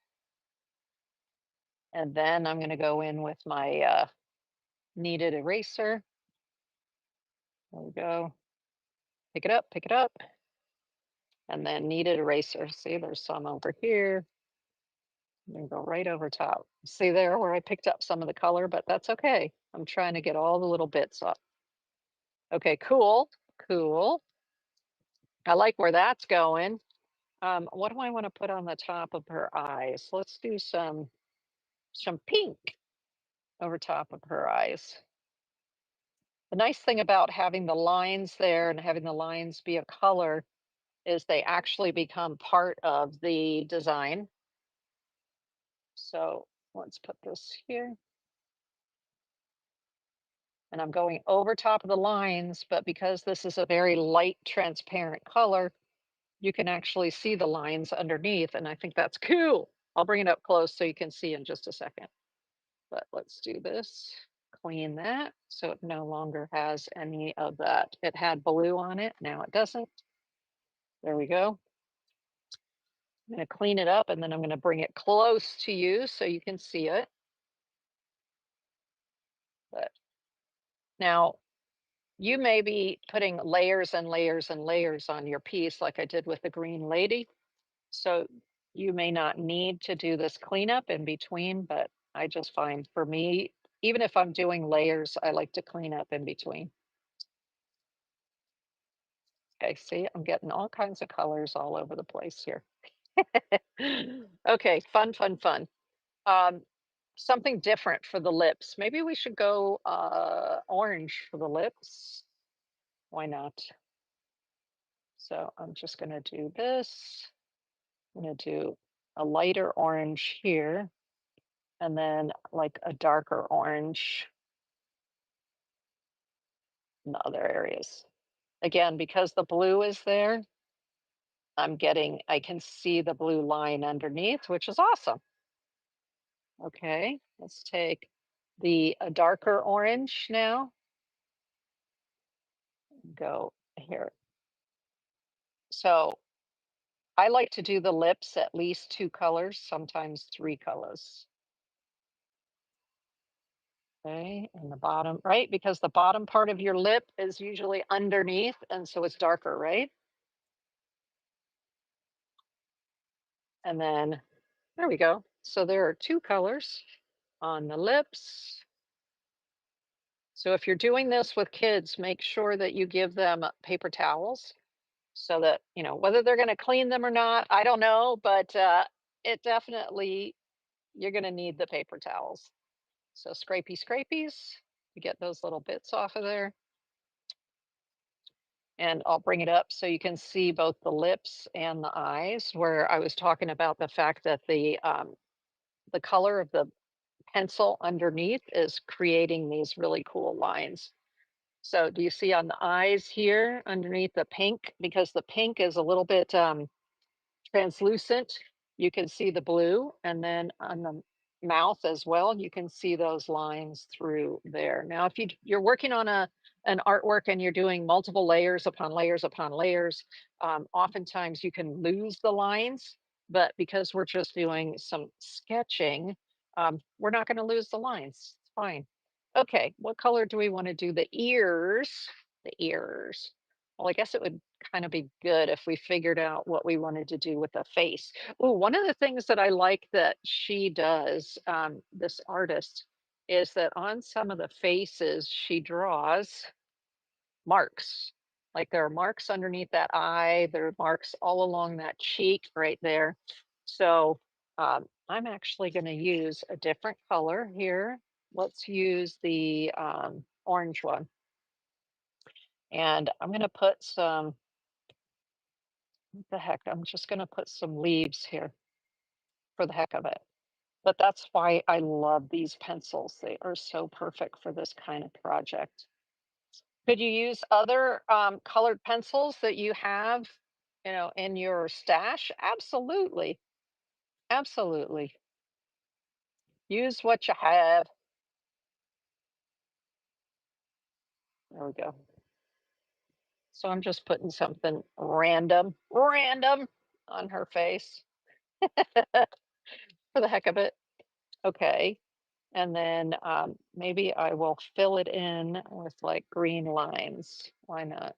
And then I'm gonna go in with my kneaded eraser. There we go. Pick it up, pick it up. And then kneaded eraser. See, there's some over here. I'm gonna go right over top. See there where I picked up some of the color, but that's okay. I'm trying to get all the little bits up. Okay, cool, cool. I like where that's going. What do I want to put on the top of her eyes? Let's do some pink over top of her eyes. The nice thing about having the lines there and having the lines be a color is they actually become part of the design. So let's put this here. And I'm going over top of the lines, but because this is a very light, transparent color, you can actually see the lines underneath, and I think that's cool. I'll bring it up close so you can see in just a second. But let's do this, clean that, so it no longer has any of that. It had blue on it, now it doesn't. There we go. I'm gonna clean it up, and then I'm gonna bring it close to you so you can see it. But now, you may be putting layers and layers and layers on your piece like I did with the green lady. So you may not need to do this cleanup in between, but I just find for me, even if I'm doing layers, I like to clean up in between. Okay, see, I'm getting all kinds of colors all over the place here. Okay, fun, fun, fun. Um, Something different for the lips. Maybe we should go orange for the lips. Why not? So I'm just gonna do this. I'm gonna do a lighter orange here, and then like a darker orange in the other areas. Again, because the blue is there, I can see the blue line underneath, which is awesome. Okay, let's take the a darker orange now. Go here. So I like to do the lips at least 2 colors, sometimes 3 colors. Okay, and the bottom, right? Because the bottom part of your lip is usually underneath, and so it's darker, right? And then there we go. So there are 2 colors on the lips. So if you're doing this with kids, make sure that you give them paper towels so that, whether they're going to clean them or not, I don't know, but it definitely, you're going to need the paper towels. So scrapey scrapies to get those little bits off of there. And I'll bring it up so you can see both the lips and the eyes, where I was talking about the fact that the color of the pencil underneath is creating these really cool lines. So do you see on the eyes here underneath the pink? Because the pink is a little bit translucent, you can see the blue, and then on the mouth as well, you can see those lines through there. Now, if you're working on an artwork and you're doing multiple layers upon layers upon layers, oftentimes you can lose the lines, but because we're just doing some sketching, we're not going to lose the lines. It's fine. Okay, what color do we want to do the ears? The ears. Well, I guess it would kind of be good if we figured out what we wanted to do with the face. Oh, one of the things that I like that she does, this artist, is that on some of the faces she draws marks. Like there are marks underneath that eye, there are marks all along that cheek right there. So I'm actually going to use a different color here. Let's use the orange one. And I'm going to put some, what the heck, I'm just going to put some leaves here for the heck of it. But that's why I love these pencils. They are so perfect for this kind of project. Could you use other colored pencils that you have, in your stash? Absolutely. Absolutely. Use what you have. There we go. So I'm just putting something random on her face for the heck of it. Okay. And then maybe I will fill it in with like green lines. Why not?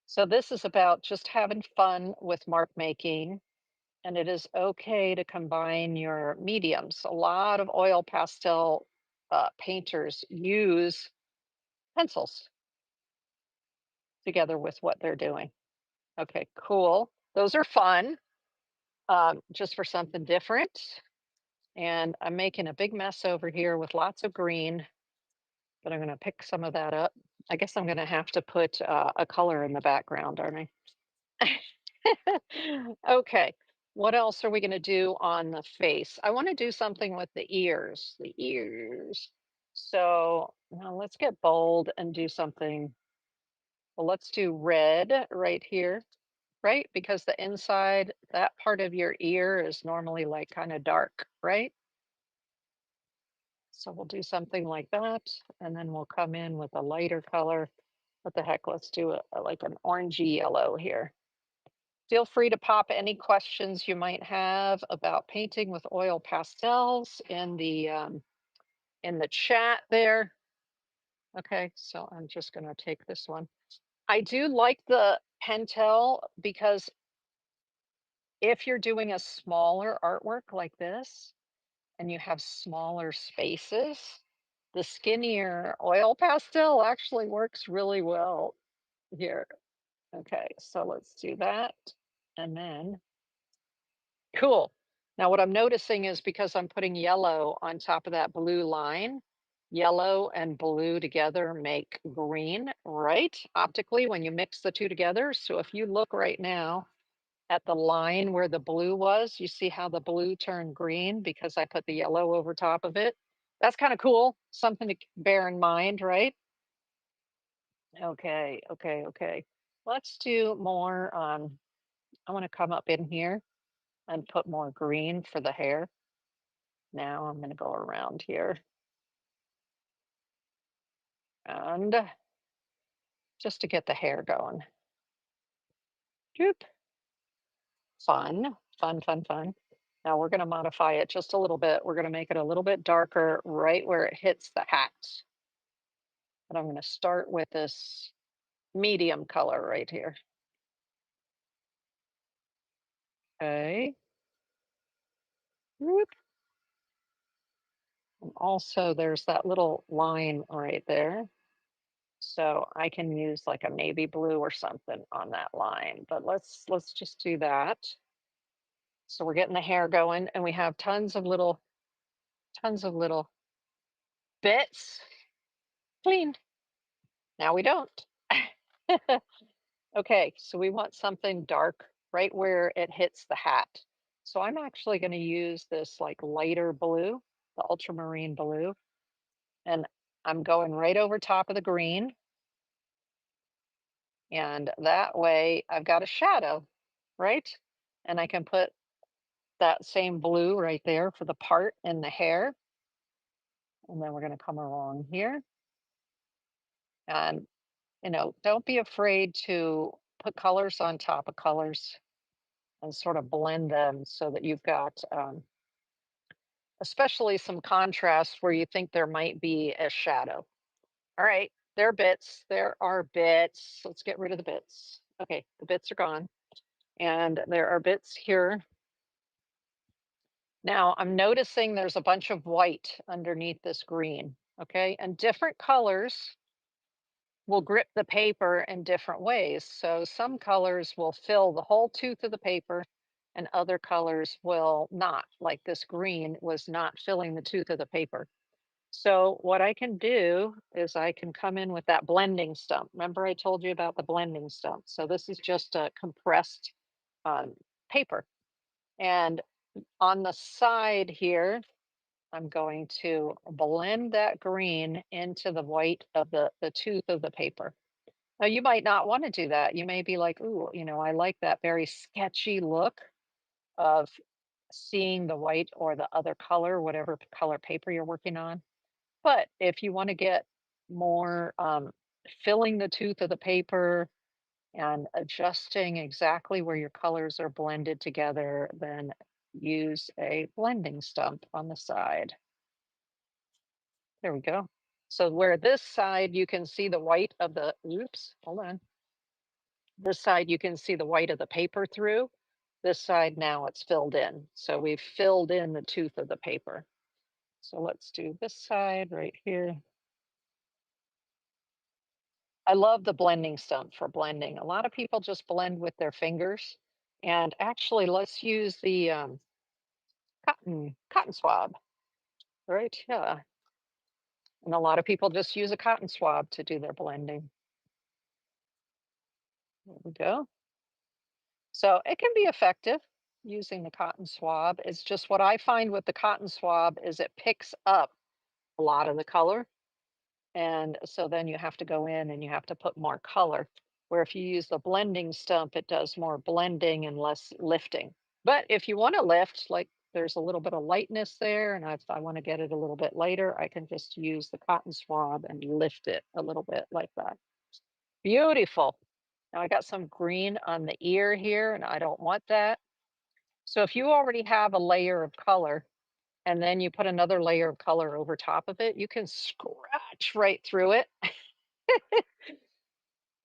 So this is about just having fun with mark making, and it is okay to combine your mediums. A lot of oil pastel painters use pencils together with what they're doing. Okay, cool. Those are fun, just for something different. And I'm making a big mess over here with lots of green, but I'm going to pick some of that up. I guess I'm going to have to put a color in the background, aren't I? Okay, what else are we going to do on the face? I want to do something with the ears. The ears. So now let's get bold and do something. Well, let's do red right here, right? Because the inside, that part of your ear is normally like kind of dark, right? So we'll do something like that, and then we'll come in with a lighter color. What the heck, let's do like an orangey yellow here. Feel free to pop any questions you might have about painting with oil pastels in the chat there. Okay, so I'm just going to take this one. I do like the Pentel because if you're doing a smaller artwork like this and you have smaller spaces, the skinnier oil pastel actually works really well here. Okay, so let's do that. And then, cool. Now what I'm noticing is because I'm putting yellow on top of that blue line, yellow and blue together make green, right? Optically, when you mix the two together. So if you look right now at the line where the blue was, you see how the blue turned green because I put the yellow over top of it. That's kind of cool. Something to bear in mind, right? Okay. Let's do more. I want to come up in here and put more green for the hair. Now I'm going to go around here and just to get the hair going. Doop. Fun, fun, fun, fun. Now we're going to modify it just a little bit. We're going to make it a little bit darker right where it hits the hat. But I'm going to start with this medium color right here. Okay. Whoop. And also there's that little line right there. So I can use like a navy blue or something on that line. But let's just do that. So we're getting the hair going and we have tons of little bits. Clean. Now we don't. Okay, so we want something dark right where it hits the hat. So I'm actually going to use this like lighter blue, the ultramarine blue, and I'm going right over top of the green. And that way I've got a shadow, right? And I can put that same blue right there for the part in the hair. And then we're going to come along here. And, don't be afraid to put colors on top of colors and sort of blend them so that you've got especially some contrast where you think there might be a shadow. All right, there are bits. There are bits. Let's get rid of the bits. Okay, the bits are gone. And there are bits here. Now I'm noticing there's a bunch of white underneath this green. Okay, and different colors will grip the paper in different ways. So some colors will fill the whole tooth of the paper and other colors will not, like this green was not filling the tooth of the paper. So what I can do is I can come in with that blending stump. Remember I told you about the blending stump. So this is just a compressed um, paper. And on the side here, I'm going to blend that green into the white of the tooth of the paper. Now, you might not want to do that. You may be like, ooh, I like that very sketchy look of seeing the white or the other color, whatever color paper you're working on. But if you want to get more filling the tooth of the paper and adjusting exactly where your colors are blended together, then use a blending stump on the side. There we go. So where this side you can see the white of the, oops, hold on. This side you can see the white of the paper through. This side now it's filled in. So we've filled in the tooth of the paper. So let's do this side right here. I love the blending stump for blending. A lot of people just blend with their fingers. And actually, let's use the cotton swab, right? Yeah. And a lot of people just use a cotton swab to do their blending. There we go. So it can be effective using the cotton swab. It's just what I find with the cotton swab is it picks up a lot of the color. And so then you have to go in and you have to put more color. Where if you use the blending stump, it does more blending and less lifting. But if you want to lift, like there's a little bit of lightness there, and if I want to get it a little bit later, I can just use the cotton swab and lift it a little bit like that. Beautiful. Now I got some green on the ear here, and I don't want that. So if you already have a layer of color, and then you put another layer of color over top of it, you can scratch right through it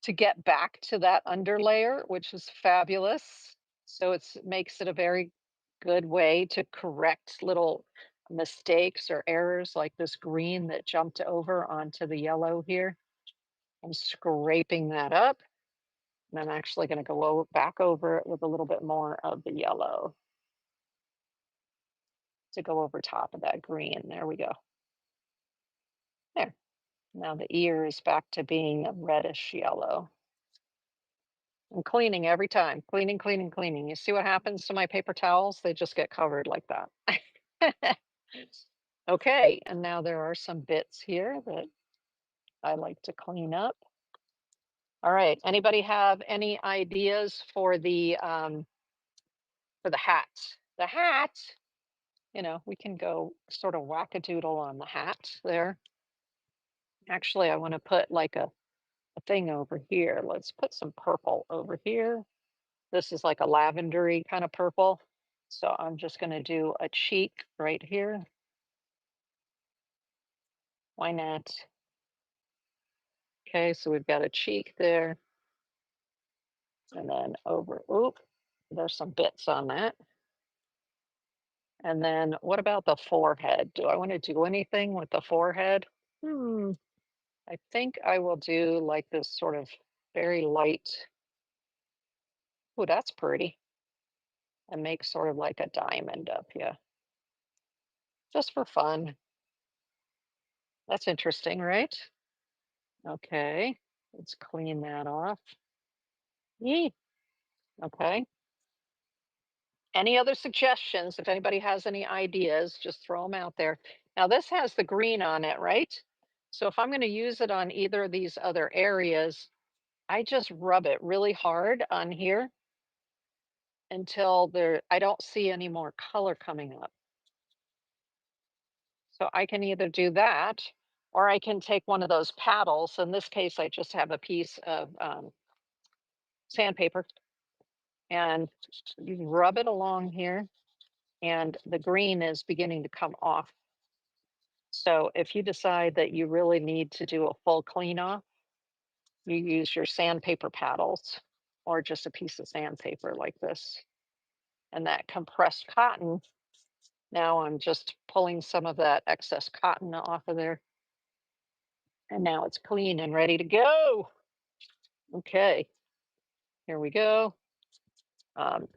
to get back to that underlayer, which is fabulous. So it makes it a very good way to correct little mistakes or errors like this green that jumped over onto the yellow here. I'm scraping that up. And I'm actually going to go back over it with a little bit more of the yellow to go over top of that green. There we go. There. Now the ear is back to being a reddish yellow. I'm cleaning every time. Cleaning, cleaning, cleaning. You see what happens to my paper towels? They just get covered like that. Okay, and now there are some bits here that I like to clean up. All right. Anybody have any ideas for the hat? The hat, we can go sort of wackadoodle on the hat there. Actually, I want to put like a a thing over here. Let's put some purple over here. This is like a lavendery kind of purple. So I'm just going to do a cheek right here. Why not? Okay, so we've got a cheek there. And then over, oop, there's some bits on that. And then what about the forehead? Do I want to do anything with the forehead? I think I will do like this sort of very light. Oh, that's pretty. And make sort of like a diamond up here, just for fun. That's interesting, right? Okay, let's clean that off. Yee. Okay. Any other suggestions? If anybody has any ideas, just throw them out there. Now, this has the green on it, right? So if I'm going to use it on either of these other areas, I just rub it really hard on here until I don't see any more color coming up. So I can either do that, or I can take one of those paddles. In this case, I just have a piece of sandpaper, and you rub it along here, and the green is beginning to come off. So if you decide that you really need to do a full clean off, you use your sandpaper paddles or just a piece of sandpaper like this. And that compressed cotton, now I'm just pulling some of that excess cotton off of there. And now it's clean and ready to go. Okay, here we go. Um,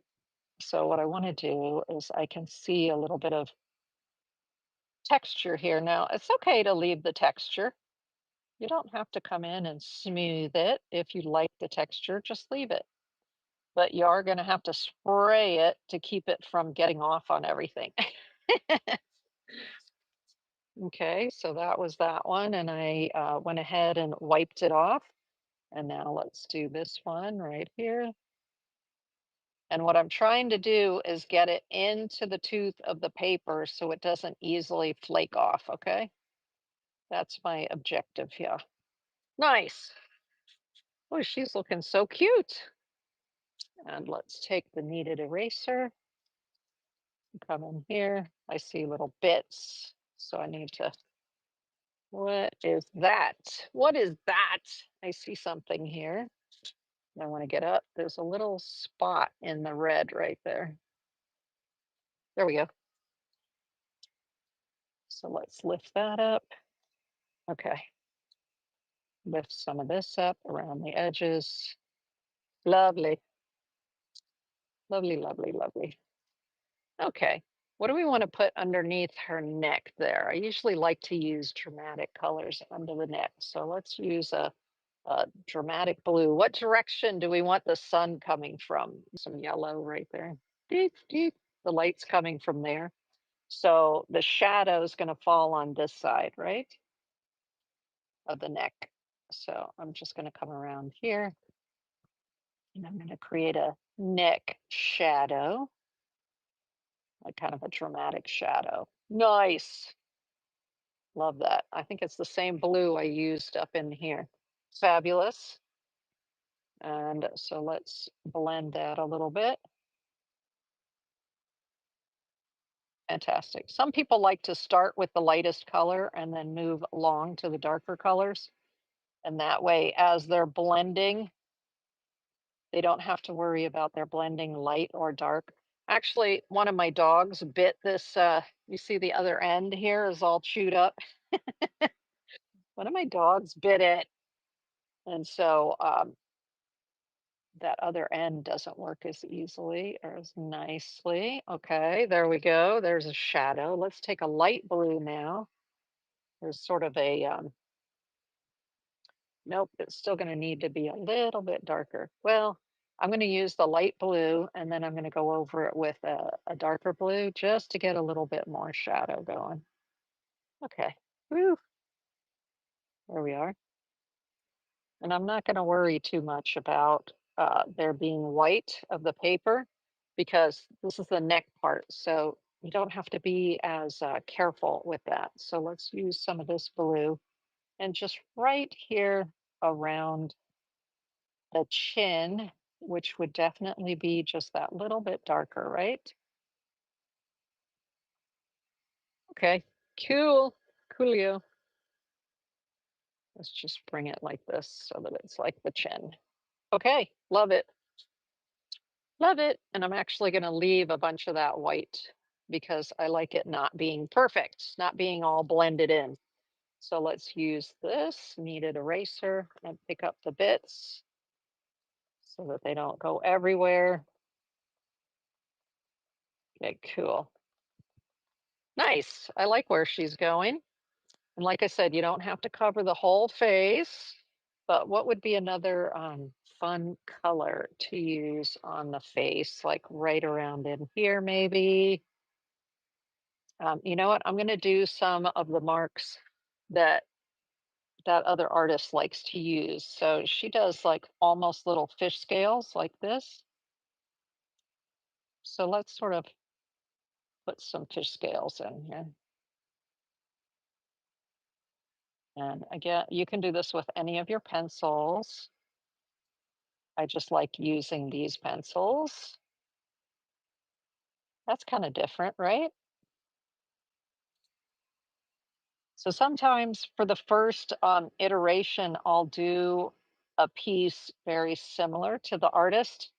so what I want to do is I can see a little bit of texture here. Now, it's okay to leave the texture. You don't have to come in and smooth it. If you like the texture, just leave it. But you are going to have to spray it to keep it from getting off on everything. Okay, so that was that one. And I went ahead and wiped it off. And now let's do this one right here. And what I'm trying to do is get it into the tooth of the paper so it doesn't easily flake off, okay? That's my objective here. Nice. Oh, she's looking so cute. And let's take the kneaded eraser, come in here. I see little bits, so I need to, what is that? What is that? I see something here. I want to get up. There's a little spot in the red right there. There we go. So let's lift that up. Okay. Lift some of this up around the edges. Lovely. Lovely, lovely, lovely. Okay. What do we want to put underneath her neck there? I usually like to use dramatic colors under the neck. So let's use a dramatic blue. What direction do we want the sun coming from? Some yellow right there. Deep, deep. The light's coming from there. So the shadow is going to fall on this side, right? Of the neck. So I'm just going to come around here and I'm going to create a neck shadow, like kind of a dramatic shadow. Nice. Love that. I think it's the same blue I used up in here. Fabulous. And so let's blend that a little bit. Fantastic. Some people like to start with the lightest color and then move along to the darker colors. And that way, as they're blending, they don't have to worry about their blending light or dark. Actually, one of my dogs bit this. You see the other end here is all chewed up. One of my dogs bit it. And so that other end doesn't work as easily or as nicely. Okay, there we go. There's a shadow. Let's take a light blue now. There's sort of a, nope, it's still going to need to be a little bit darker. Well, I'm going to use the light blue and then I'm going to go over it with a darker blue just to get a little bit more shadow going. Okay, woo, there we are. And I'm not going to worry too much about there being white of the paper because this is the neck part. So you don't have to be as careful with that. So let's use some of this blue and just right here around the chin, which would definitely be just that little bit darker, right? Okay, cool, coolio. Let's just bring it like this so that it's like the chin. Okay, love it. Love it. And I'm actually going to leave a bunch of that white because I like it not being perfect, not being all blended in. So let's use this kneaded eraser and pick up the bits so that they don't go everywhere. Okay, cool. Nice. I like where she's going. And like I said, you don't have to cover the whole face, but what would be another fun color to use on the face, like right around in here, maybe? You know what? I'm going to do some of the marks that that other artist likes to use. So she does like almost little fish scales like this. So let's sort of put some fish scales in here. And again, you can do this with any of your pencils. I just like using these pencils. That's kind of different, right? So sometimes for the first iteration, I'll do a piece very similar to the artist.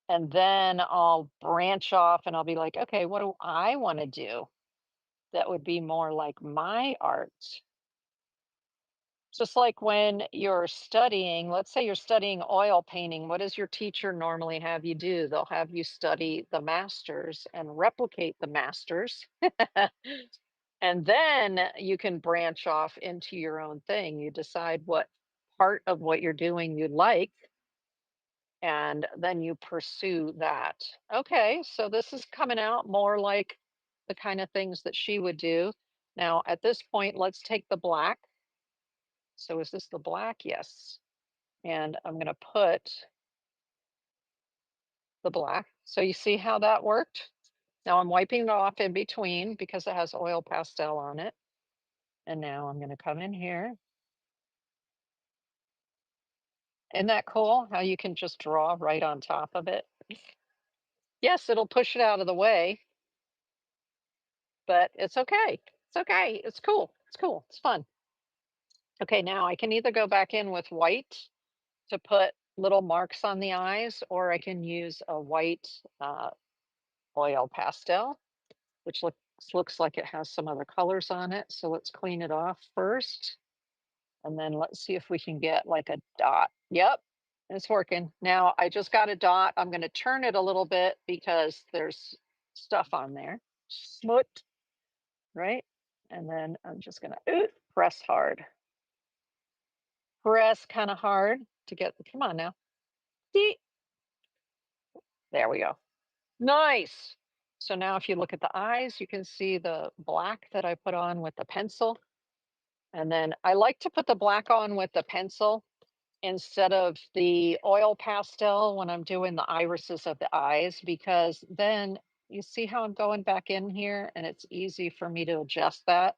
And then I'll branch off and I'll be like, okay, what do I want to do that would be more like my art? Just like when you're studying, let's say you're studying oil painting, what does your teacher normally have you do? They'll have you study the masters and replicate the masters. And then you can branch off into your own thing. You decide what part of what you're doing you like, and then you pursue that. Okay, so this is coming out more like the kind of things that she would do. Now, at this point, let's take the black. So is this the black? Yes. And I'm going to put the black. So you see how that worked? Now I'm wiping it off in between because it has oil pastel on it. And now I'm going to come in here. Isn't that cool how you can just draw right on top of it? Yes, it'll push it out of the way, but it's okay. It's okay. It's cool. It's cool. It's fun. Okay, now I can either go back in with white to put little marks on the eyes, or I can use a white oil pastel, which looks like it has some other colors on it. So let's clean it off first. And then let's see if we can get like a dot. Yep, it's working. Now I just got a dot. I'm going to turn it a little bit because there's stuff on there. Smoot, right? And then I'm just going to press hard. Press kind of hard to get the, come on now. See? There we go. Nice. So now if you look at the eyes, you can see the black that I put on with the pencil. And then I like to put the black on with the pencil instead of the oil pastel when I'm doing the irises of the eyes, because then you see how I'm going back in here and it's easy for me to adjust that.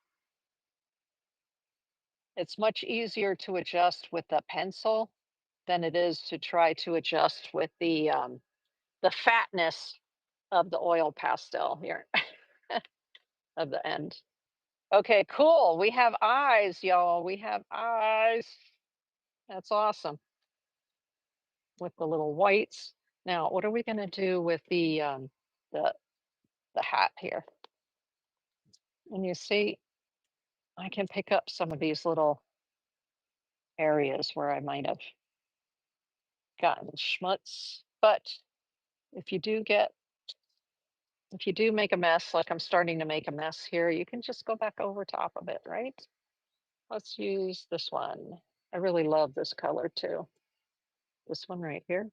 It's much easier to adjust with the pencil than it is to try to adjust with the fatness of the oil pastel here of the end. Okay, cool. We have eyes, y'all. We have eyes. That's awesome. With the little whites. Now, what are we going to do with the the hat here? And you see, I can pick up some of these little areas where I might have gotten schmutz. But if you do get, if you do make a mess, like I'm starting to make a mess here, you can just go back over top of it, right? Let's use this one. I really love this color too. This one right here.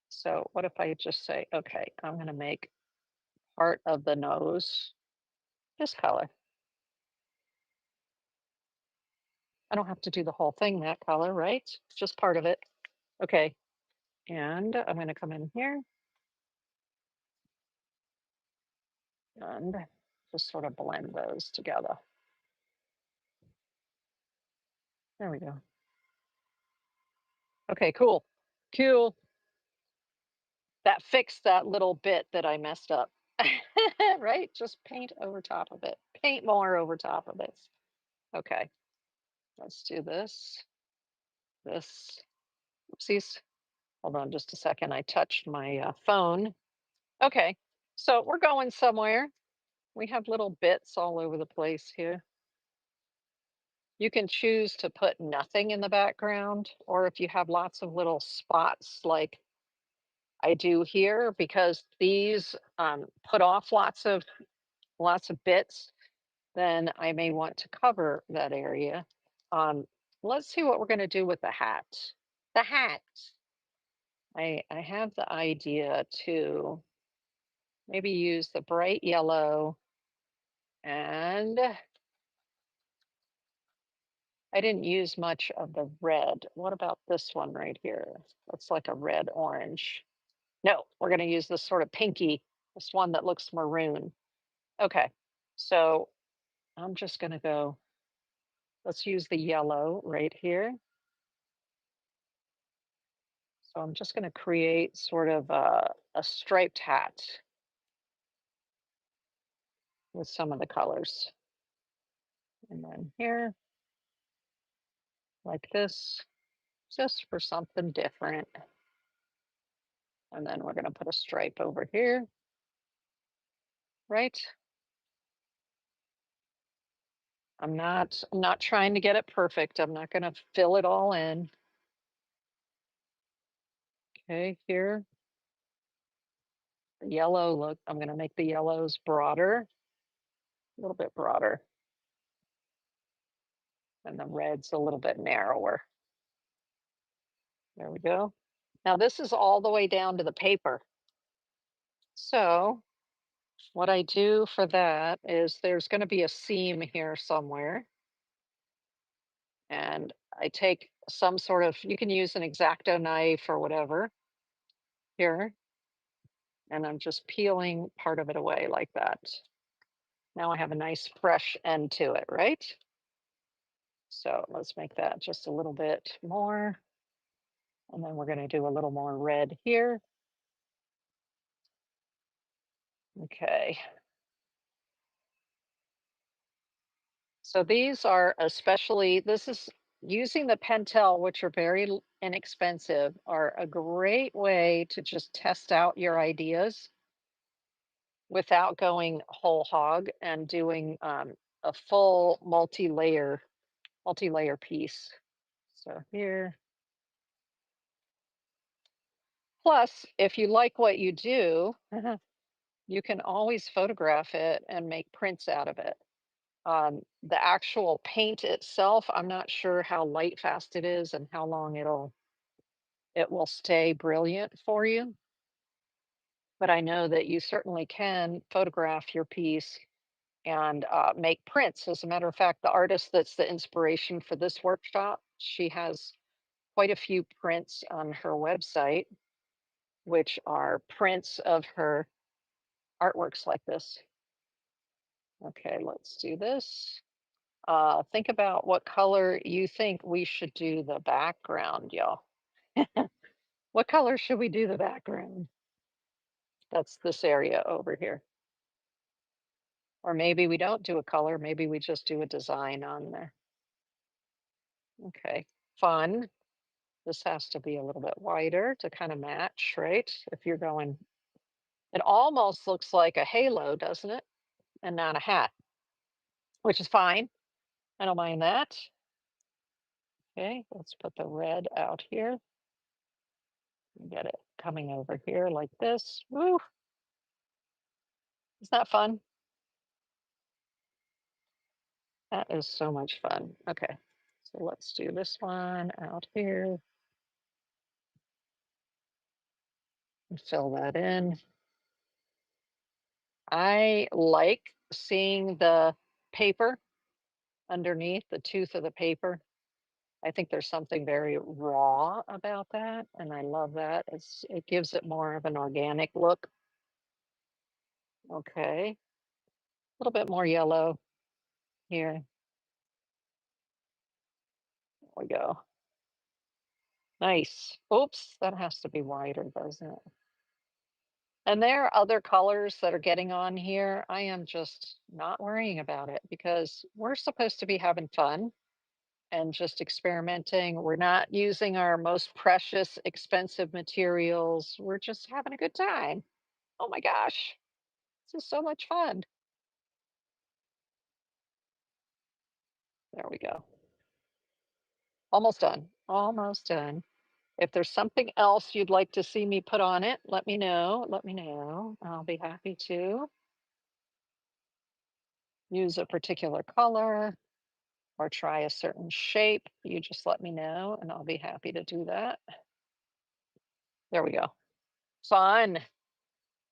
So what if I just say, okay, I'm going to make part of the nose this color. I don't have to do the whole thing that color, right? Just part of it. Okay. And I'm going to come in here and just sort of blend those together. There we go. Okay, cool. Cool. That fixed that little bit that I messed up. Right? Just paint over top of it. Paint more over top of it. Okay, let's do this. This. Oopsies. Hold on just a second. I touched my phone. Okay, so we're going somewhere. We have little bits all over the place here. You can choose to put nothing in the background, or if you have lots of little spots like I do here, because these put off lots of bits, then I may want to cover that area. Um, let's see what we're going to do with the hat. The hat. I have the idea to maybe use the bright yellow, and I didn't use much of the red. What about this one right here? Looks like a red orange. No, we're going to use this sort of pinky, this one that looks maroon. Okay, so I'm just going to go, let's use the yellow right here. So I'm just going to create sort of a striped hat with some of the colors. And then here, like this, just for something different. And then we're going to put a stripe over here, right? I'm not trying to get it perfect. I'm not going to fill it all in. Okay, here, the yellow, look, I'm going to make the yellows broader, a little bit broader. And the red's a little bit narrower. There we go. Now this is all the way down to the paper. So what I do for that is there's going to be a seam here somewhere. And I take some sort of, you can use an X-Acto knife or whatever here. And I'm just peeling part of it away like that. Now I have a nice fresh end to it, right? So let's make that just a little bit more. And then we're going to do a little more red here. Okay. So these are especially, this is using the Pentel, which are very inexpensive, are a great way to just test out your ideas without going whole hog and doing a full multi-layer piece. So here, plus, if you like what you do, you can always photograph it and make prints out of it. The actual paint itself, I'm not sure how light fast it is and how long it will stay brilliant for you. But I know that you certainly can photograph your piece and make prints. As a matter of fact, the artist that's the inspiration for this workshop, she has quite a few prints on her website, which are prints of her artworks like this. Okay, let's do this. Think about what color you think we should do the background, y'all. What color should we do the background? That's this area over here. Or maybe we don't do a color, maybe we just do a design on there. Okay, fun. This has to be a little bit wider to kind of match, right? If you're going, it almost looks like a halo, doesn't it? And not a hat, which is fine. I don't mind that. Okay, let's put the red out here. Get it coming over here like this. Woo! Isn't that fun? That is so much fun. Okay, so let's do this one out here and fill that in. I like seeing the paper underneath, the tooth of the paper. I think there's something very raw about that, and I love that. It gives it more of an organic look. Okay, a little bit more yellow here. There we go. Nice. Oops, that has to be wider, doesn't it? And there are other colors that are getting on here. I am just not worrying about it because we're supposed to be having fun and just experimenting. We're not using our most precious, expensive materials. We're just having a good time. Oh my gosh, this is so much fun. There we go. Almost done. Almost done. If there's something else you'd like to see me put on it, let me know. Let me know. I'll be happy to use a particular color or try a certain shape. You just let me know and I'll be happy to do that. There we go. Fun.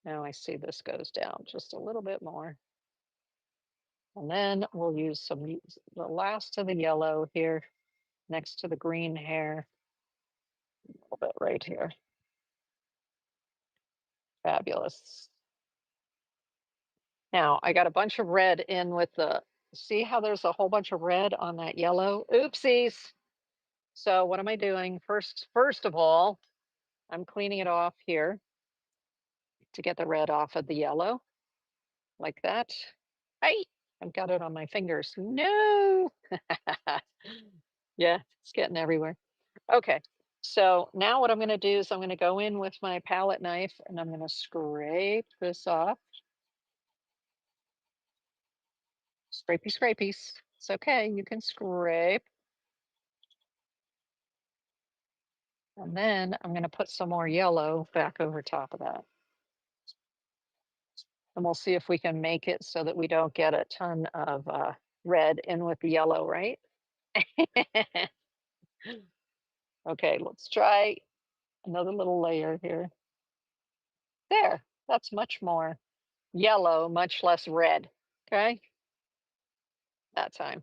Now I see this goes down just a little bit more. And then we'll use the last of the yellow here next to the green hair, a little bit right here. Fabulous. Now I got a bunch of red in with see how there's a whole bunch of red on that yellow? Oopsies. So what am I doing? First of all, I'm cleaning it off here to get the red off of the yellow like that. Hey, I've got it on my fingers. No. Yeah, it's getting everywhere. Okay. So now what I'm going to do is I'm going to go in with my palette knife and I'm going to scrape this off. Scrapey, scrapies. It's okay. You can scrape. And then I'm going to put some more yellow back over top of that. And we'll see if we can make it so that we don't get a ton of red in with the yellow, right? Okay, let's try another little layer here. There, that's much more yellow, much less red. Okay, that time.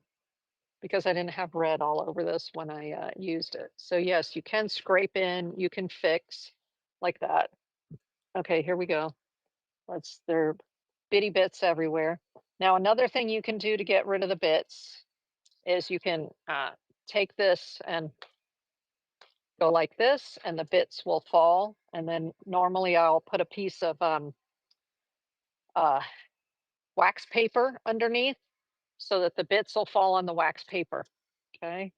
Because I didn't have red all over this when I used it. So yes, you can scrape in, you can fix like that. Okay, here we go. There are bitty bits everywhere. Now, another thing you can do to get rid of the bits is you can take this and go like this, and the bits will fall. And then normally I'll put a piece of uh, wax paper underneath so that the bits will fall on the wax paper. Okay.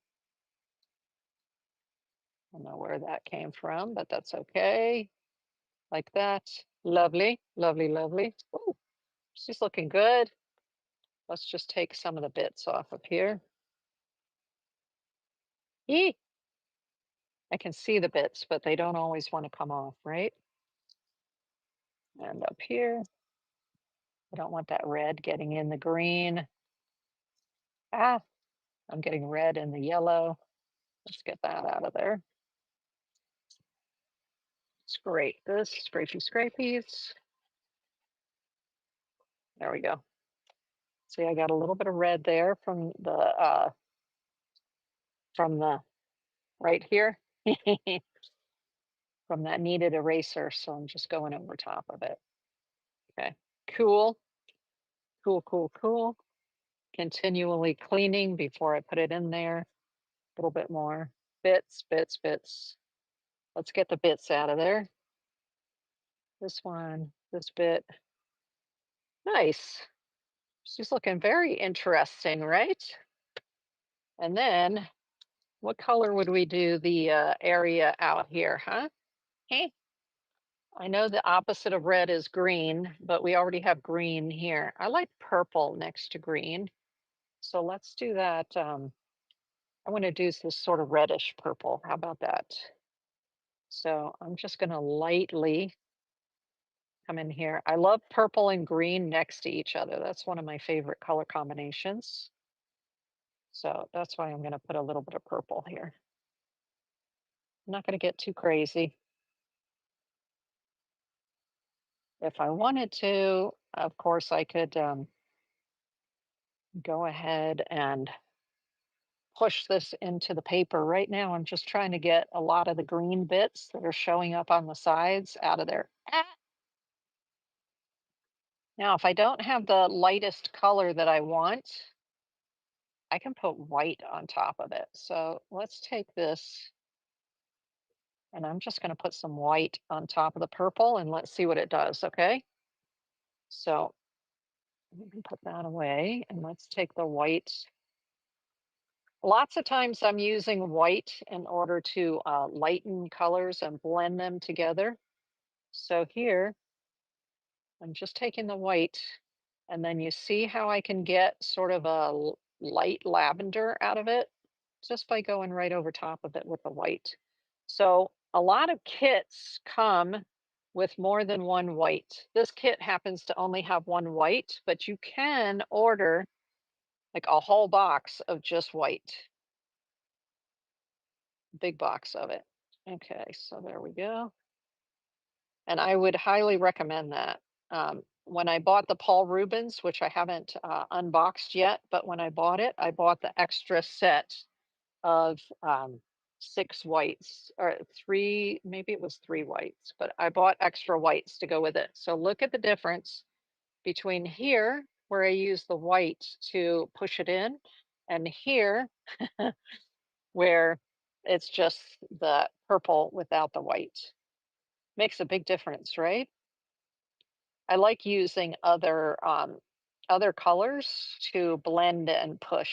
I don't know where that came from, but that's okay. Like that. Lovely, lovely, lovely. Ooh, she's looking good. Let's just take some of the bits off of here. Eee, I can see the bits, but they don't always want to come off, right? And up here, I don't want that red getting in the green. Ah, I'm getting red in the yellow. Let's get that out of there. Scrape this, scrapey scrapies. There we go. See, I got a little bit of red there from the right here from that kneaded eraser. So I'm just going over top of it. Okay, cool, cool, cool, cool. Continually cleaning before I put it in there. A little bit more. Bits, bits, bits. Let's get the bits out of there. This one, this bit. Nice. She's looking very interesting, right? And then what color would we do the area out here, huh? Hey, I know the opposite of red is green, but we already have green here. I like purple next to green. So let's do that. I want to do this sort of reddish purple. How about that? So I'm just going to lightly come in here. I love purple and green next to each other. That's one of my favorite color combinations. So that's why I'm going to put a little bit of purple here. I'm not going to get too crazy. If I wanted to, of course, I could go ahead and push this into the paper. Right now, I'm just trying to get a lot of the green bits that are showing up on the sides out of there. Ah! Now, if I don't have the lightest color that I want, I can put white on top of it. So let's take this And I'm just going to put some white on top of the purple and let's see what it does, okay? So we can put that away and let's take the white. Lots of times I'm using white in order to lighten colors and blend them together. So here, I'm just taking the white, and then you see how I can get sort of a light lavender out of it just by going right over top of it with the white. So a lot of kits come with more than one white. This kit happens to only have one white, but you can order like a whole box of just white, big box of it. Okay, so there we go. And I would highly recommend that. When I bought the Paul Rubens, which I haven't unboxed yet, but when I bought it, I bought the extra set of 6 whites or three, maybe it was 3 whites, but I bought extra whites to go with it. So look at the difference between here, where I use the white to push it in, and here, where it's just the purple without the white. Makes a big difference, right? I like using other colors to blend and push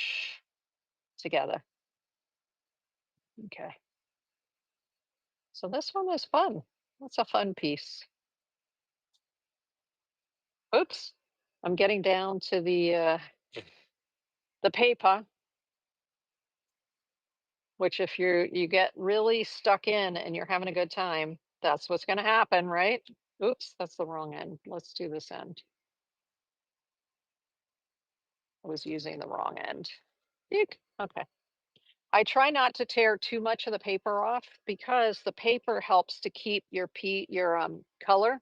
together. Okay. So this one is fun. That's a fun piece. Oops. I'm getting down to the paper, which if you get really stuck in and you're having a good time, that's what's going to happen, right? Oops, that's the wrong end. Let's do this end. I was using the wrong end. Eek. Okay. I try not to tear too much of the paper off because the paper helps to keep your color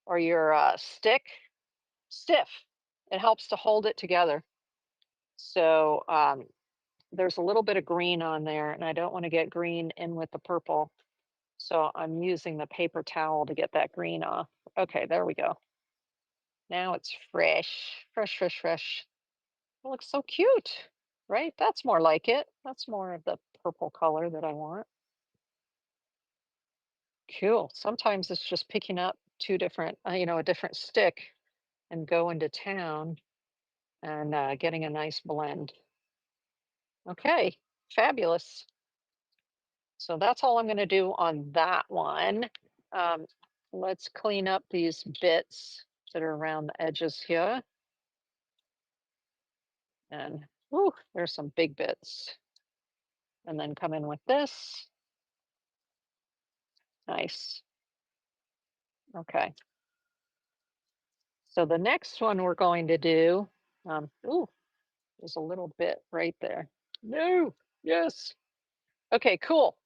or your stick stiff. It helps to hold it together. So there's a little bit of green on there, and I don't want to get green in with the purple. So I'm using the paper towel to get that green off. Okay, there we go. Now it's fresh, fresh, fresh, fresh. It looks so cute, right? That's more like it. That's more of the purple color that I want. Cool. Sometimes it's just picking up two different, a different stick and going to town and getting a nice blend. Okay, fabulous. So that's all I'm going to do on that one. Um, let's clean up these bits that are around the edges here. And whew, there's some big bits. And then come in with this. Nice. Okay. So the next one we're going to do, ooh, there's a little bit right there. No, yes. Okay, cool.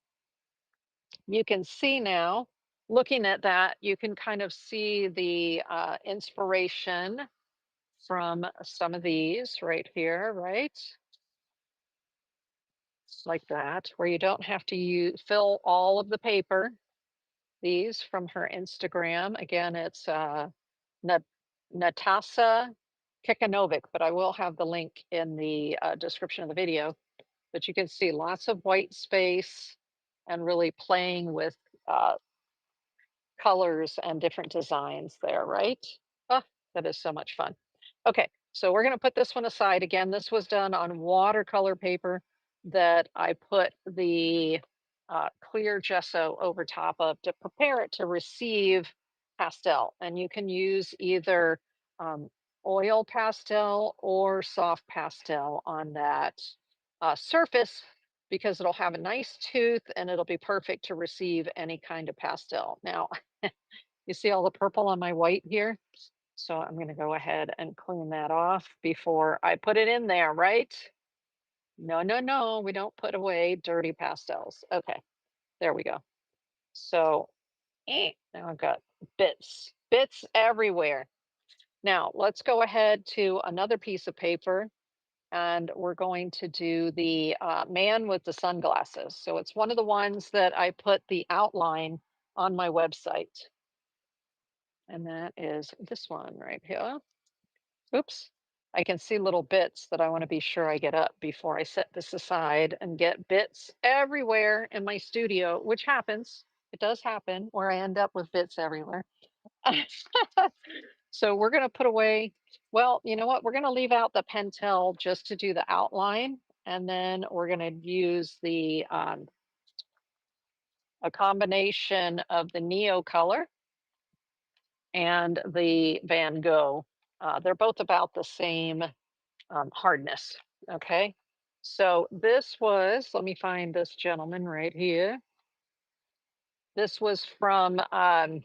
You can see now, looking at that, you can kind of see the inspiration from some of these right here, right? Like that, where you don't have to fill all of the paper. These from her Instagram. Again, it's Nat Natasa Kikanovic, but I will have the link in the description of the video. But you can see lots of white space and really playing with uh, colors and different designs there, right? Ah, that is so much fun. Okay, so we're going to put this one aside. Again, this was done on watercolor paper that I put the clear gesso over top of to prepare it to receive pastel. And you can use either um, oil pastel or soft pastel on that surface because it'll have a nice tooth and it'll be perfect to receive any kind of pastel. Now, you see all the purple on my white here? So I'm going to go ahead and clean that off before I put it in there, right? No, no, no, we don't put away dirty pastels. Okay, there we go. So now I've got bits everywhere. Now let's go ahead to another piece of paper and we're going to do the man with the sunglasses. So it's one of the ones that I put the outline on my website. And that is this one right here. Oops. I can see little bits that I want to be sure I get up before I set this aside and get bits everywhere in my studio, which happens. It does happen where I end up with bits everywhere. So we're going to put away, well, you know what? We're going to leave out the Pentel just to do the outline. And then we're going to use a combination of the Neo color and the Van Gogh. They're both about the same hardness. Okay. So this was, let me find this gentleman right here. This was from, what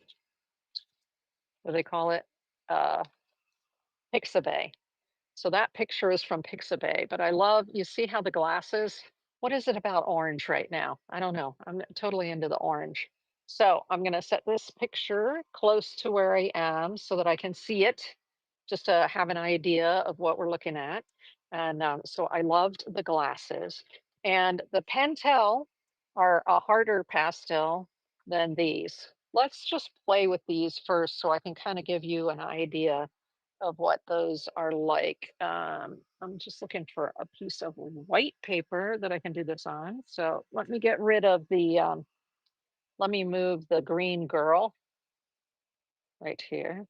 do they call it? Uh, Pixabay. So that picture is from Pixabay, but I love, you see how the glasses, what is it about orange right now? I don't know. I'm totally into the orange. So I'm going to set this picture close to where I am so that I can see it, just to have an idea of what we're looking at. And so I loved the glasses. And the Pentel are a harder pastel than these. Let's just play with these first so I can kind of give you an idea of what those are like. I'm just looking for a piece of white paper that I can do this on. So let me get rid of let me move the green girl right here.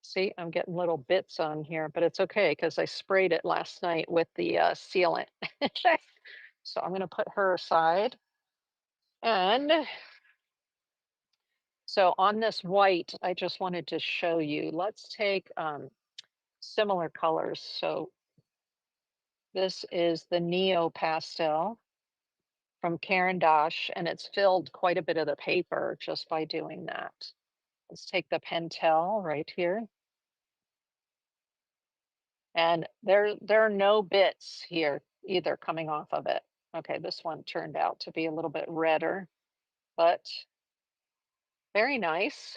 See, I'm getting little bits on here, but it's okay because I sprayed it last night with the sealant. So I'm going to put her aside. And so on this white, I just wanted to show you, let's take similar colors. So this is the NeoPastel from Caran, and it's filled quite a bit of the paper just by doing that. Let's take the Pentel right here. And there are no bits here either coming off of it. Okay, this one turned out to be a little bit redder, but very nice.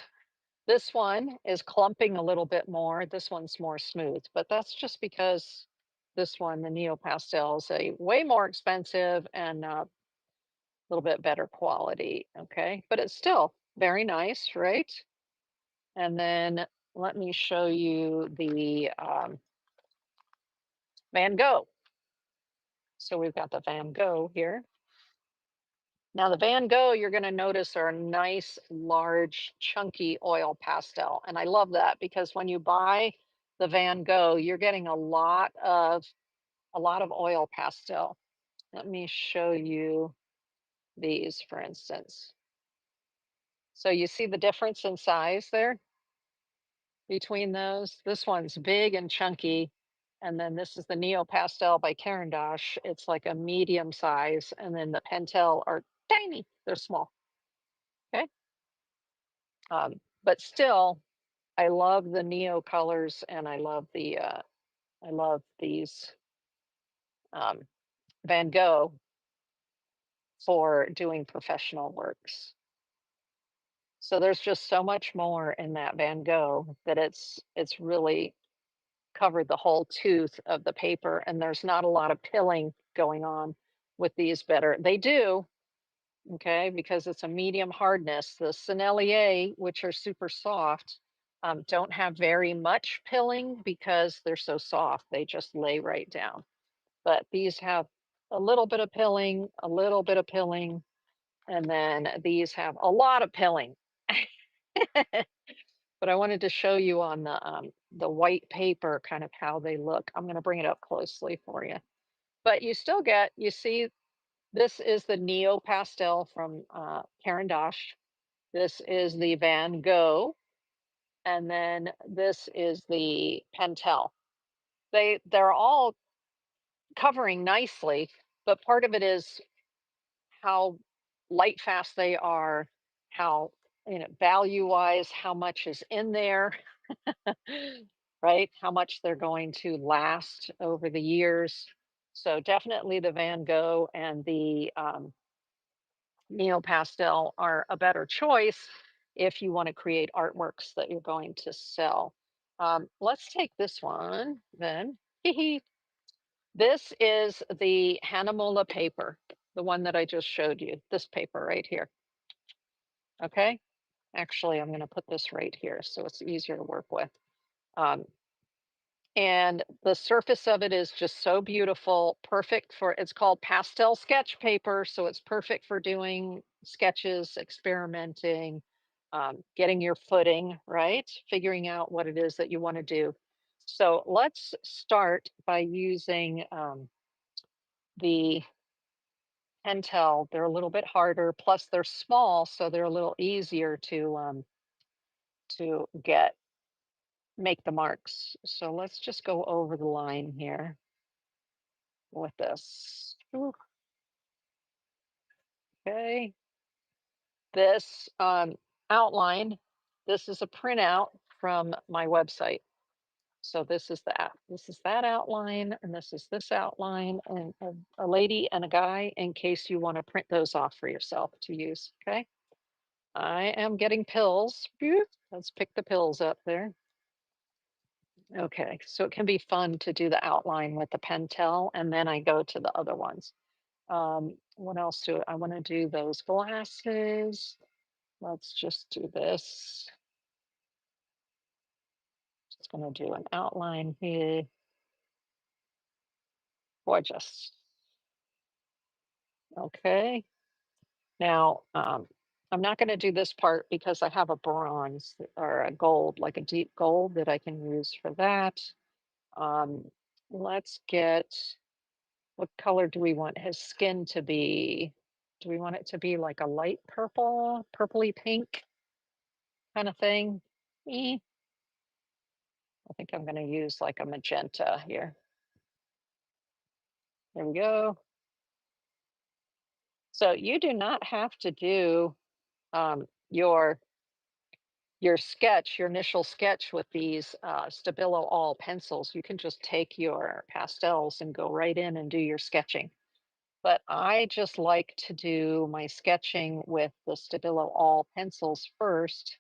This one is clumping a little bit more. This one's more smooth, but that's just because this one, the NeoPastel, is a way more expensive and little bit better quality, okay? But it's still very nice, right? And then let me show you the Van Gogh. So we've got the Van Gogh here. Now the Van Gogh, you're gonna notice are a nice, large, chunky oil pastel. And I love that because when you buy the Van Gogh, you're getting a lot of oil pastel. Let me show you these, for instance. So you see the difference in size there between those? This one's big and chunky. And then this is the NeoPastel by Caran. It's like a medium size. And then the Pentel are tiny. They're small. Okay. But still, I love the Neo colors and I love these um, Van Gogh for doing professional works. So there's just so much more in that Van Gogh that it's really covered the whole tooth of the paper, and there's not a lot of pilling going on with these better. They do, okay, because it's a medium hardness. The Sennelier, which are super soft, don't have very much pilling because they're so soft. They just lay right down. But these have a little bit of pilling, a little bit of pilling, and then these have a lot of pilling. But I wanted to show you on the white paper kind of how they look. I'm going to bring it up closely for you. But you still get, you see, this is the Neo Pastel from Caran. This is the Van Gogh, and then this is the Pentel. They're all covering nicely, but part of it is how light fast they are, how, you know, value wise, how much is in there. Right? How much they're going to last over the years. So definitely the Van Gogh and the NeoPastel are a better choice if you want to create artworks that you're going to sell. Let's take this one then. This is the Hanamola paper, the one that I just showed you, this paper right here. Okay. Actually, I'm going to put this right here so it's easier to work with. Um, and the surface of it is just so beautiful, perfect for, it's called pastel sketch paper, so it's perfect for doing sketches, experimenting, getting your footing, right? Figuring out what it is that you want to do. So let's start by using the Pentel. They're a little bit harder, plus they're small, so they're a little easier to make the marks. So let's just go over the line here with this. Ooh, okay. This outline, this is a printout from my website. So this is this is that outline, and this is this outline, and a lady and a guy in case you want to print those off for yourself to use. Okay. I am getting pills. Phew. Let's pick the pills up there. Okay, so it can be fun to do the outline with the Pentel, and then I go to the other ones. What else do I want to do? Those glasses. Let's just do this. Just going to do an outline here. Gorgeous. Okay. Now, I'm not going to do this part because I have a bronze or a gold, like a deep gold that I can use for that. Um, let's get, what color do we want his skin to be? Do we want it to be like a light purple, purpley pink kind of thing? I think I'm going to use like a magenta here. There we go. So you do not have to do um, your sketch, your initial sketch with these Stabilo All Pencils. You can just take your pastels and go right in and do your sketching. But I just like to do my sketching with the Stabilo All Pencils first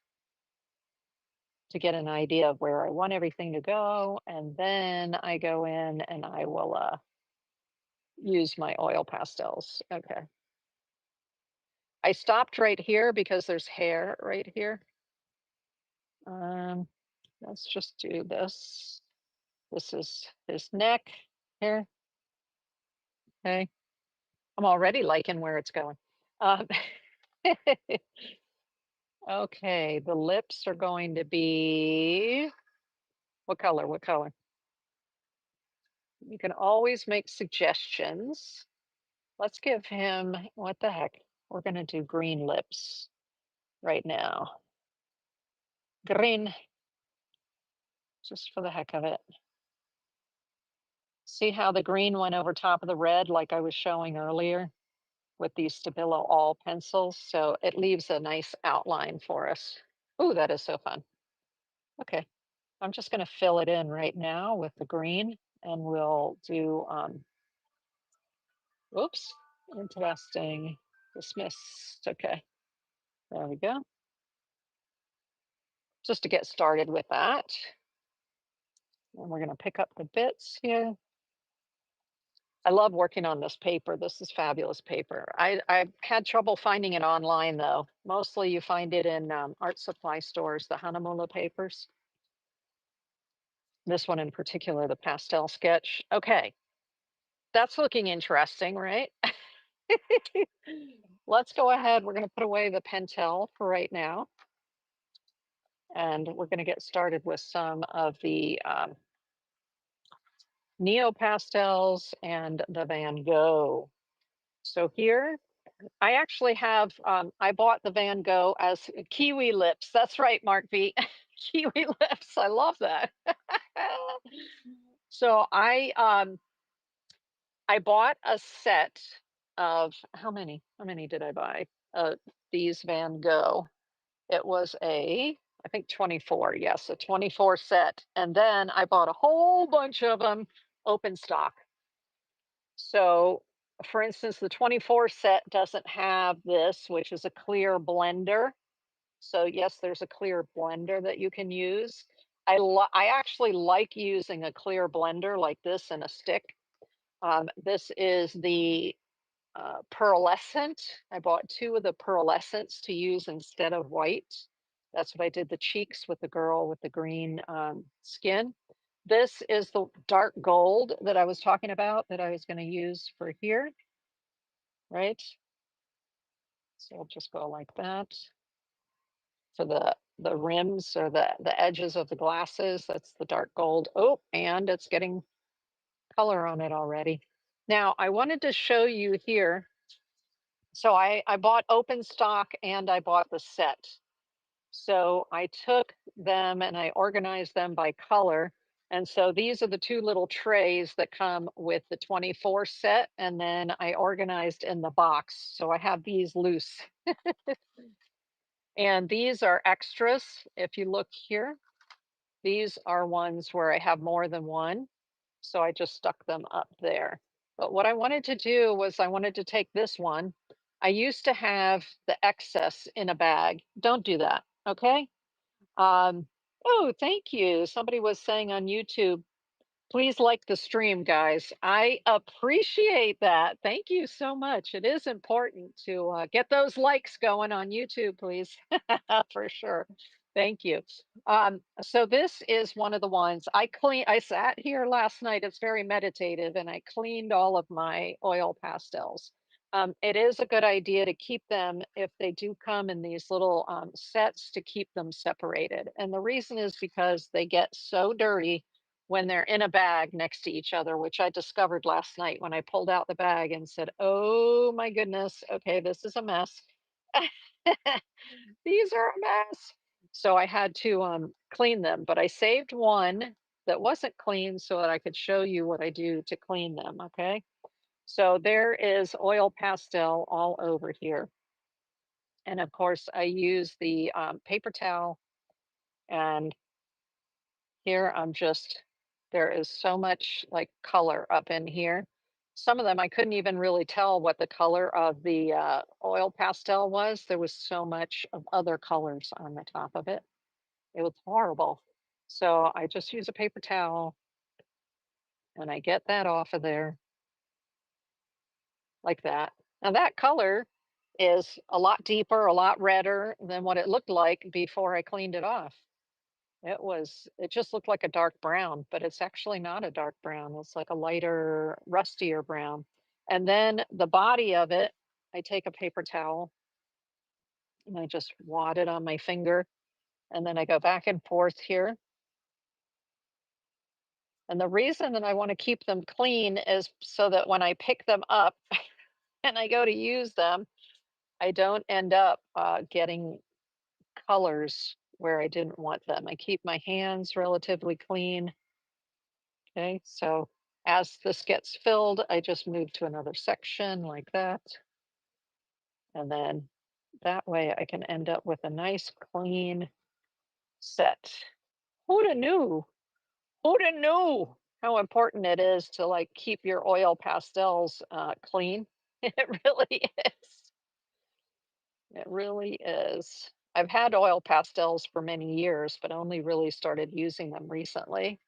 to get an idea of where I want everything to go. And then I go in and I will use my oil pastels. Okay. I stopped right here because there's hair right here. Um, let's just do this. This is his neck here. Okay. I'm already liking where it's going. Um, okay, the lips are going to be what color? What color? You can always make suggestions. Let's give him, what the heck? We're going to do green lips right now. Green, just for the heck of it. See how the green went over top of the red like I was showing earlier with these Stabilo All pencils? So it leaves a nice outline for us. Oh, that is so fun. Okay, I'm just going to fill it in right now with the green, and we'll do, oops, interesting, dismissed. Okay, there we go. Just to get started with that. And we're going to pick up the bits here. I love working on this paper. This is fabulous paper. I've had trouble finding it online though. Mostly you find it in art supply stores, the Hanamula papers. This one in particular, the pastel sketch. Okay, that's looking interesting, right? Let's go ahead. We're going to put away the Pentel for right now. And we're going to get started with some of the NeoPastels and the Van Gogh. So here, I actually have, I bought the Van Gogh as kiwi lips. That's right, Mark V. Kiwi lips. I love that. So I bought a set of how many? How many did I buy? These Van Gogh. It was I think 24. Yes, a 24 set. And then I bought a whole bunch of them open stock. So, for instance, the 24 set doesn't have this, which is a clear blender. So, yes, there's a clear blender that you can use. I actually like using a clear blender like this in a stick. This is the pearlescent. I bought two of the pearlescents to use instead of white. That's what I did the cheeks with the girl with the green skin. This is the dark gold that I was talking about that I was going to use for here, right? So I'll just go like that for the rims or the edges of the glasses. That's the dark gold. Oh, and it's getting color on it already. Now I wanted to show you here. So I bought open stock and I bought the set. So I took them and I organized them by color. And so these are the two little trays that come with the 24 set. And then I organized in the box. So I have these loose. And these are extras. If you look here, these are ones where I have more than one. So I just stuck them up there. But what I wanted to do was I wanted to take this one. I used to have the excess in a bag. Don't do that. Okay. Oh, thank you. Somebody was saying on YouTube, please like the stream, guys. I appreciate that. Thank you so much. It is important to get those likes going on YouTube, please. For sure. Thank you. So this is one of the ones I sat here last night. It's very meditative, and I cleaned all of my oil pastels. It is a good idea to keep them if they do come in these little sets to keep them separated. And the reason is because they get so dirty when they're in a bag next to each other, which I discovered last night when I pulled out the bag and said, oh my goodness, okay, this is a mess. These are a mess. So I had to clean them, but I saved one that wasn't clean so that I could show you what I do to clean them. Okay. So there is oil pastel all over here. And of course, I use the paper towel. And here I'm just, there is so much like color up in here. Some of them I couldn't even really tell what the color of the oil pastel was. There was so much of other colors on the top of it. It was horrible. So I just use a paper towel and I get that off of there like that. Now that color is a lot deeper, a lot redder than what it looked like before I cleaned it off. It just looked like a dark brown, but it's actually not a dark brown. It's like a lighter, rustier brown. And then the body of it, I take a paper towel and I just wad it on my finger. And then I go back and forth here. And the reason that I want to keep them clean is so that when I pick them up and I go to use them, I don't end up getting colors where I didn't want them. I keep my hands relatively clean. Okay, so as this gets filled, I just move to another section like that. And then that way I can end up with a nice clean set. Who'da knew? Who'da knew how important it is to like keep your oil pastels clean? It really is. It really is. I've had oil pastels for many years, but only really started using them recently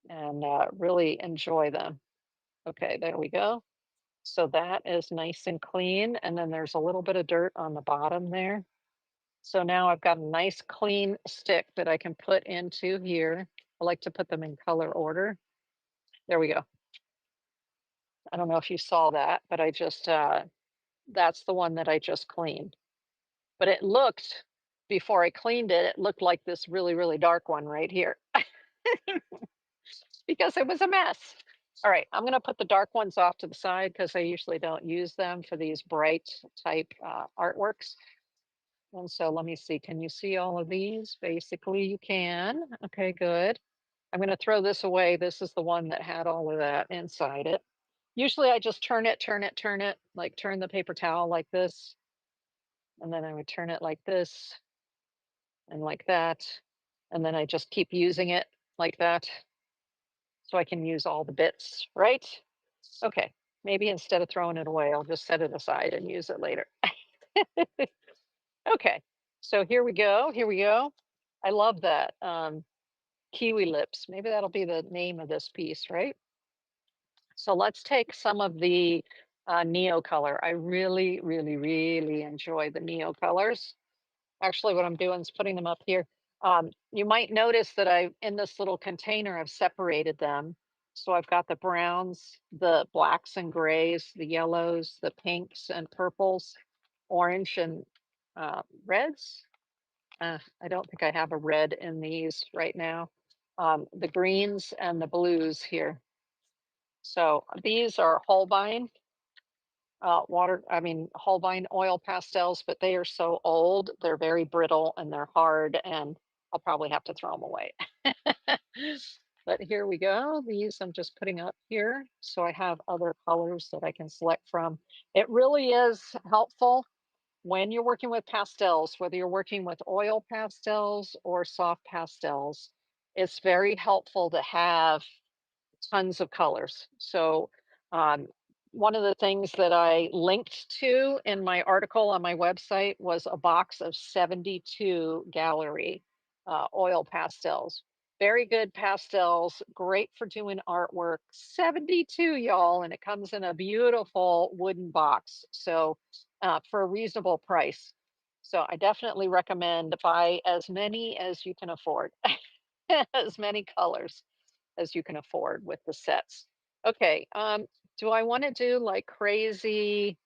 and really enjoy them. Okay, there we go. So that is nice and clean. And then there's a little bit of dirt on the bottom there. So now I've got a nice clean stick that I can put into here. I like to put them in color order. There we go. I don't know if you saw that, but I just, that's the one that I just cleaned. But it looked, before I cleaned it, it looked like this really, really dark one right here because it was a mess. All right, I'm going to put the dark ones off to the side because I usually don't use them for these bright type artworks. And so let me see, can you see all of these? Basically, you can. Okay, good. I'm going to throw this away. This is the one that had all of that inside it. Usually I just turn it, like turn the paper towel like this. And then I would turn it like this and like that. And then I just keep using it like that. So I can use all the bits, right? Okay, maybe instead of throwing it away, I'll just set it aside and use it later. Okay, so here we go. Here we go. I love that. Kiwi lips. Maybe that'll be the name of this piece, right? So let's take some of the Neo color. I really, really, really enjoy the Neo colors. Actually, what I'm doing is putting them up here. You might notice that in this little container, I've separated them. So I've got the browns, the blacks and grays, the yellows, the pinks and purples. orange and reds. I don't think I have a red in these right now. The greens and the blues here. So these are Holbein Holbein oil pastels, but they are so old, they're very brittle and they're hard, and I'll probably have to throw them away. But here we go. These I'm just putting up here. So I have other colors that I can select from. It really is helpful when you're working with pastels, whether you're working with oil pastels or soft pastels. It's very helpful to have tons of colors. So, um, one of the things that I linked to in my article on my website was a box of 72 gallery oil pastels. Very good pastels, great for doing artwork. 72, y'all, and it comes in a beautiful wooden box. So, for a reasonable price. So, I definitely recommend buy as many as you can afford, as many colors as you can afford with the sets. Okay, do I want to do like crazy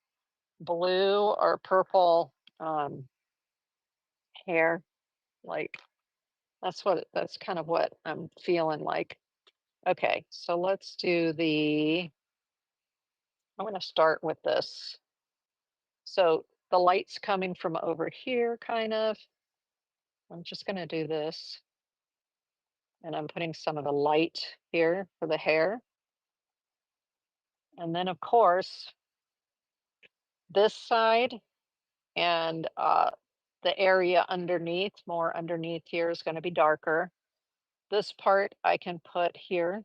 blue or purple hair? Like that's kind of what I'm feeling like. Okay, so let's do I'm going to start with this. So the light's coming from over here, kind of. I'm just going to do this. And I'm putting some of the light here for the hair. And then, of course, this side and the area underneath, more underneath here is going to be darker. This part I can put here.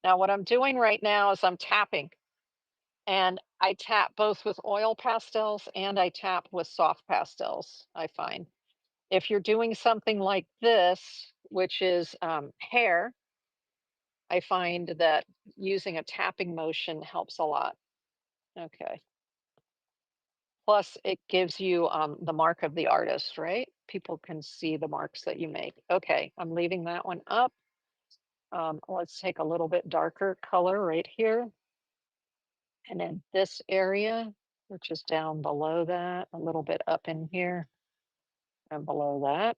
Now, what I'm doing right now is I'm tapping, and I tap both with oil pastels and I tap with soft pastels, I find. If you're doing something like this, which is hair, I find that using a tapping motion helps a lot. Okay. Plus, it gives you the mark of the artist, right? People can see the marks that you make. Okay, I'm leaving that one up. Let's take a little bit darker color right here. And in this area, which is down below that, a little bit up in here and below that.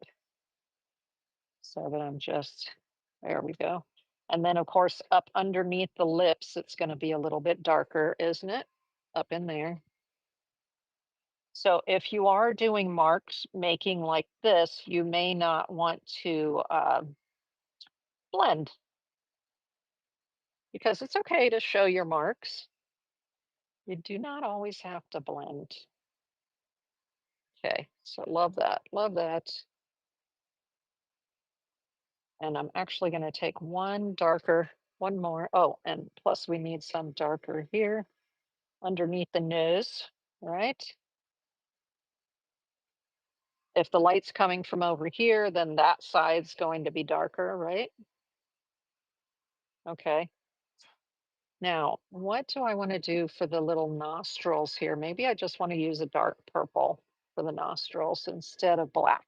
So that I'm just, there we go. And then, of course, up underneath the lips, it's going to be a little bit darker, isn't it? Up in there. So if you are doing marks making like this, you may not want to blend, because it's okay to show your marks. You do not always have to blend. Okay, so love that, love that. And I'm actually going to take one darker, one more. Oh, and plus we need some darker here underneath the nose, right? If the light's coming from over here, then that side's going to be darker, right? Okay. Now, what do I want to do for the little nostrils here? Maybe I just want to use a dark purple for the nostrils instead of black.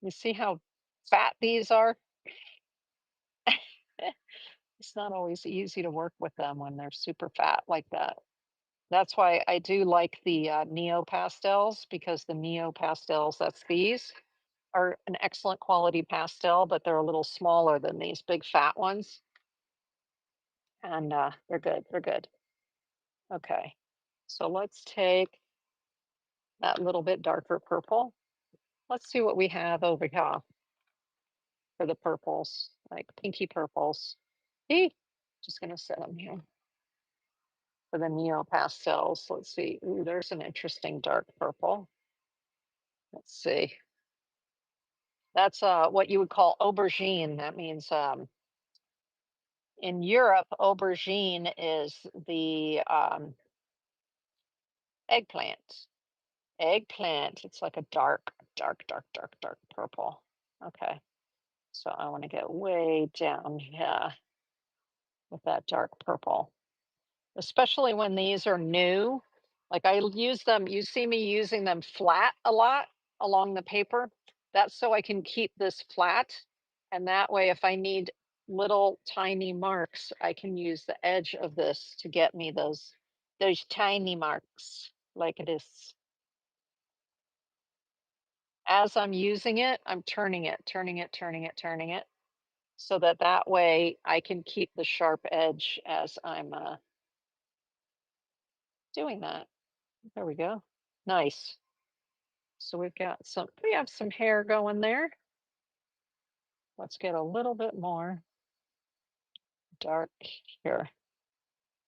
You see how fat these are? It's not always easy to work with them when they're super fat like that. That's why I do like the NeoPastels, because the NeoPastels, that's these, are an excellent quality pastel, but they're a little smaller than these big fat ones. And they're good. They're good. Okay. So let's take that little bit darker purple. Let's see what we have over here for the purples, like pinky purples. Hey, just gonna set them here for the Neo pastels. Let's see. Ooh, there's an interesting dark purple. Let's see. That's what you would call aubergine. That means in Europe, aubergine is the eggplant. Eggplant. It's like a dark, dark, dark, dark, dark purple. Okay. So I want to get way down here with that dark purple, especially when these are new. Like I use them, you see me using them flat a lot along the paper. That's so I can keep this flat. And that way, if I need little tiny marks, I can use the edge of this to get me those tiny marks. like it is. As I'm using it, I'm turning it, turning it, turning it, turning it, so that that way I can keep the sharp edge as I'm doing that. There we go. Nice. So we have some hair going there. Let's get a little bit more dark here,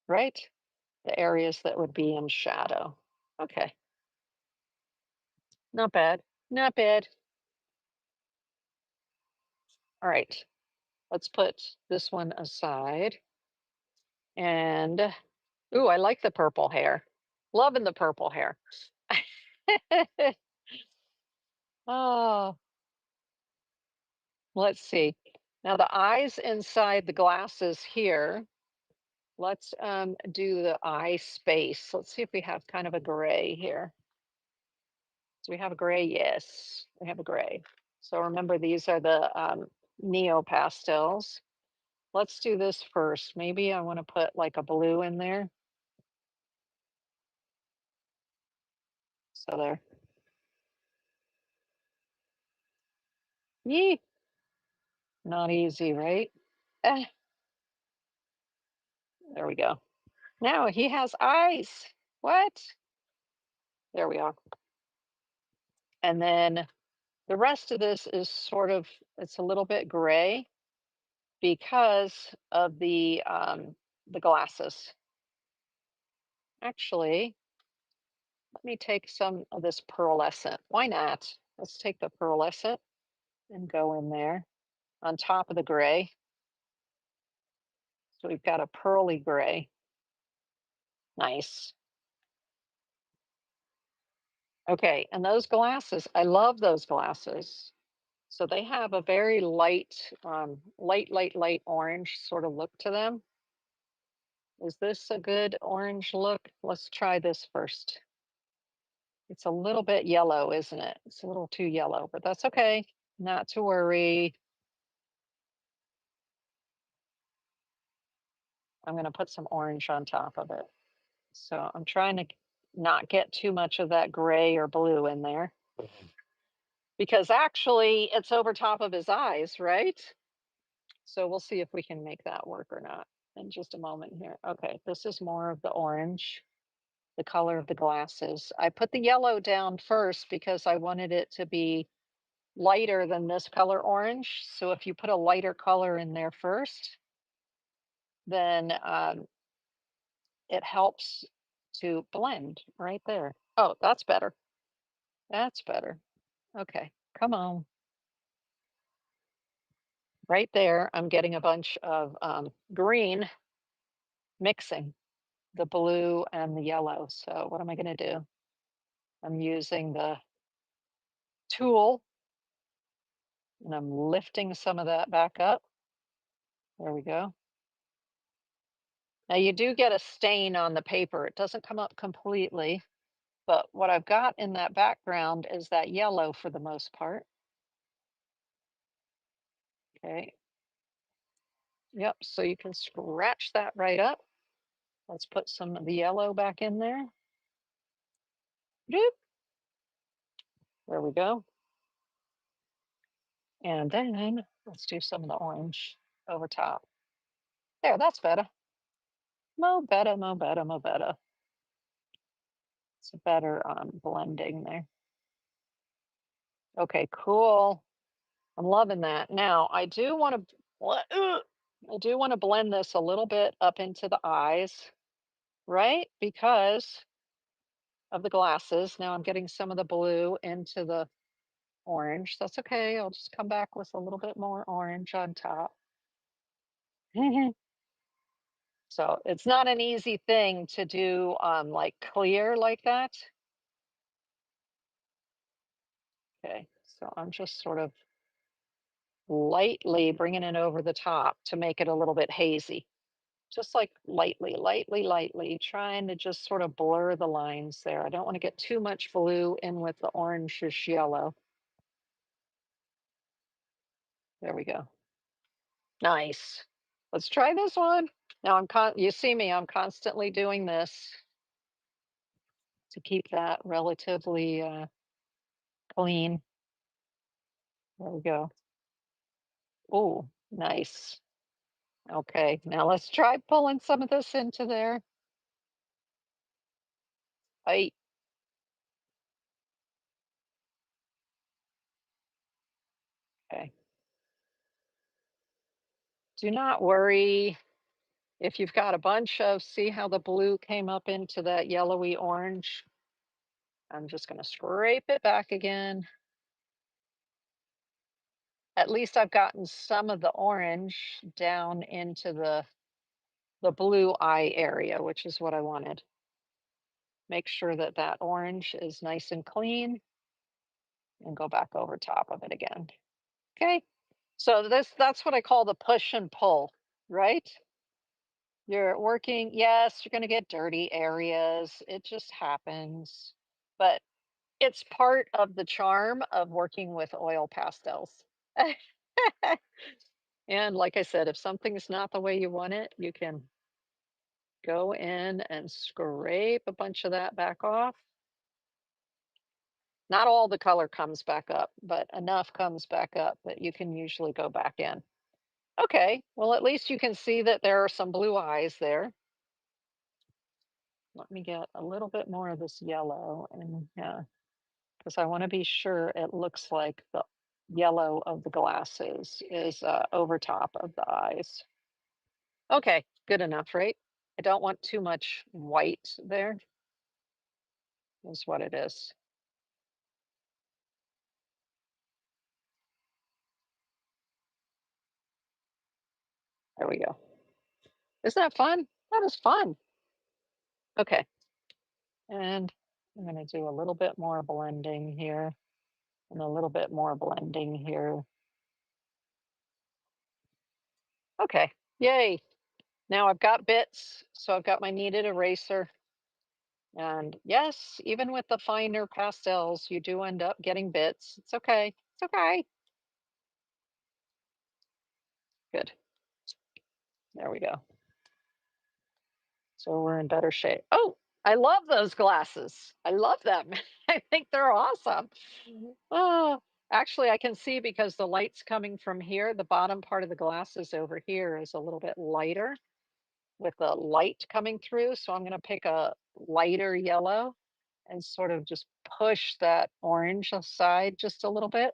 right? The areas that would be in shadow. Okay, not bad, not bad. All right, let's put this one aside. And ooh, I like the purple hair. Loving the purple hair. Oh, let's see. Now the eyes inside the glasses here. Let's do the eye space. Let's see if we have kind of a gray here. Do we have a gray? Yes, we have a gray. So remember, these are the NeoPastels. Let's do this first. Maybe I want to put like a blue in there. So there. Yee, not easy, right? Eh, there we go. Now he has eyes. What? There we are. And then the rest of this is sort of, it's a little bit gray because of the glasses. Actually, let me take some of this pearlescent. Why not? Let's take the pearlescent and go in there on top of the gray. So we've got a pearly gray. Nice. Okay, and those glasses, I love those glasses. So they have a very light, light orange sort of look to them. Is this a good orange look? Let's try this first. It's a little bit yellow, isn't it? It's a little too yellow, but that's okay. Not to worry. I'm going to put some orange on top of it. So I'm trying to not get too much of that gray or blue in there because actually it's over top of his eyes, right? So we'll see if we can make that work or not in just a moment here. Okay, this is more of the orange, the color of the glasses. I put the yellow down first because I wanted it to be lighter than this color orange. So if you put a lighter color in there first, then it helps to blend right there. Oh, that's better. That's better. Okay, come on. Right there, I'm getting a bunch of green mixing the blue and the yellow. So what am I going to do? I'm using the tool and I'm lifting some of that back up. There we go. Now you do get a stain on the paper. It doesn't come up completely, but what I've got in that background is that yellow for the most part. Okay. Yep. So you can scratch that right up. Let's put some of the yellow back in there. Doop. There we go. And then let's do some of the orange over top. There, that's better. Mo better, mo better, mo better. It's a better blending there. Okay, cool. I'm loving that. Now I do want to blend this a little bit up into the eyes, right? Because of the glasses. Now I'm getting some of the blue into the orange. That's okay. I'll just come back with a little bit more orange on top. So it's not an easy thing to do like clear like that. Okay, so I'm just sort of lightly bringing it over the top to make it a little bit hazy. Just like lightly, lightly, lightly, trying to just sort of blur the lines there. I don't want to get too much blue in with the orangish yellow. There we go. Nice. Let's try this one. Now you see me, I'm constantly doing this to keep that relatively clean. There we go. Oh, nice. Okay, now let's try pulling some of this into there. I Okay. Do not worry if you've got a bunch of, see how the blue came up into that yellowy orange? I'm just going to scrape it back again. At least I've gotten some of the orange down into the blue eye area, which is what I wanted. Make sure that that orange is nice and clean and go back over top of it again. Okay. So that's what I call the push and pull, right? You're working, yes, you're going to get dirty areas. It just happens. But it's part of the charm of working with oil pastels. And like I said, if something's not the way you want it, you can go in and scrape a bunch of that back off. Not all the color comes back up, but enough comes back up that you can usually go back in. Okay, well, at least you can see that there are some blue eyes there. Let me get a little bit more of this yellow, and because I want to be sure it looks like the yellow of the glasses is over top of the eyes. Okay, good enough, right? I don't want too much white there, is what it is. There we go. Isn't that fun? That is fun. Okay, and I'm going to do a little bit more blending here and a little bit more blending here. Okay, yay. Now I've got bits, so I've got my kneaded eraser. And yes, even with the finer pastels, you do end up getting bits. It's okay. It's okay. Good. There we go. So we're in better shape. Oh, I love those glasses. I love them. I think they're awesome. Oh, actually, I can see because the light's coming from here. The bottom part of the glasses over here is a little bit lighter with the light coming through. So I'm going to pick a lighter yellow and sort of just push that orange aside just a little bit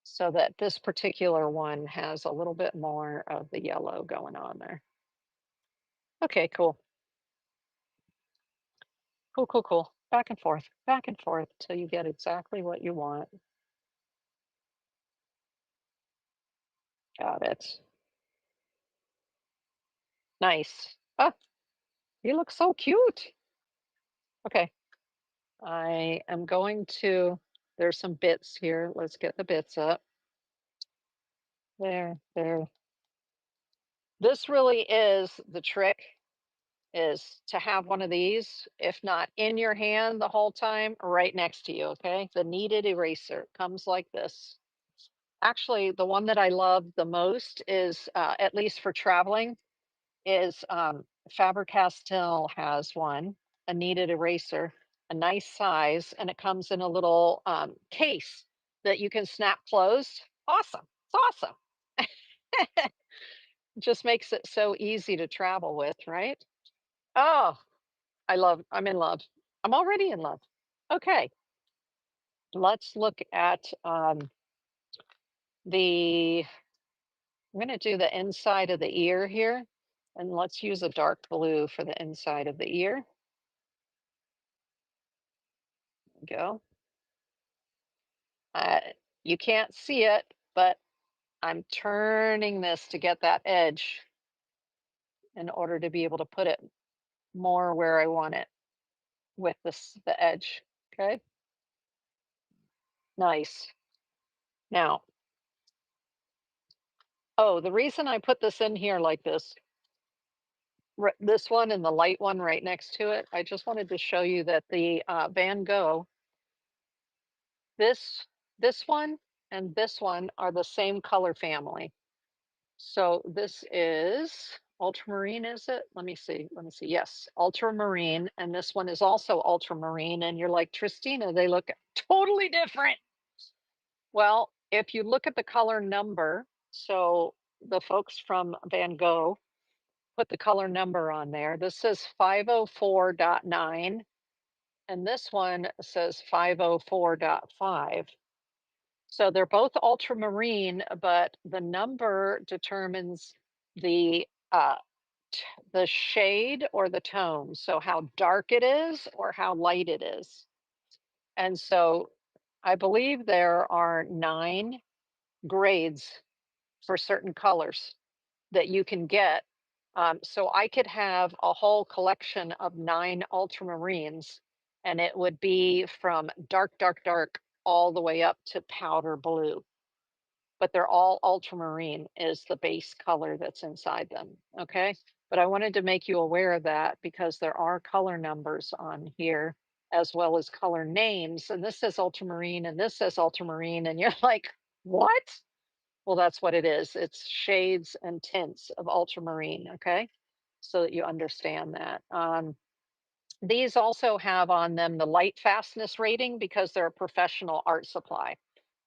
so that this particular one has a little bit more of the yellow going on there. Okay, cool. Cool, cool, cool. Back and forth till you get exactly what you want. Got it. Nice. Ah, you look so cute. Okay, I am going to, there's some bits here. Let's get the bits up. There, there. This really is the trick, is to have one of these, if not in your hand the whole time, right next to you, okay? The kneaded eraser comes like this. Actually, the one that I love the most is, at least for traveling, is Faber-Castell has one, a kneaded eraser, a nice size, and it comes in a little case that you can snap closed. Awesome. It's awesome. It just makes it so easy to travel with, right? Oh, I'm in love. I'm already in love. Okay, let's look at the, I'm going to do the inside of the ear here. And let's use a dark blue for the inside of the ear. Go. Uh, you can't see it, but I'm turning this to get that edge in order to be able to put it more where I want it with the edge. Okay, nice. Now, oh, the reason I put this in here like this, this one and the light one right next to it, I just wanted to show you that the Van Gogh, this this one and this one are the same color family. So this is ultramarine, is it? Let me see. Let me see. Yes, ultramarine. And this one is also ultramarine. And you're like, Tristina, they look totally different. Well, if you look at the color number, so the folks from Van Gogh put the color number on there. This says 504.9, and this one says 504.5. So they're both ultramarine, but the number determines the uh, the shade or the tone. So how dark it is or how light it is. And so I believe there are 9 grades for certain colors that you can get. So I could have a whole collection of 9 ultramarines, and it would be from dark, dark, dark all the way up to powder blue. But they're all ultramarine is the base color that's inside them. Okay. But I wanted to make you aware of that because there are color numbers on here as well as color names. And this says ultramarine and this says ultramarine. And you're like, what? Well, that's what it is. It's shades and tints of ultramarine, okay? So that you understand that. These also have on them the light fastness rating because they're a professional art supply.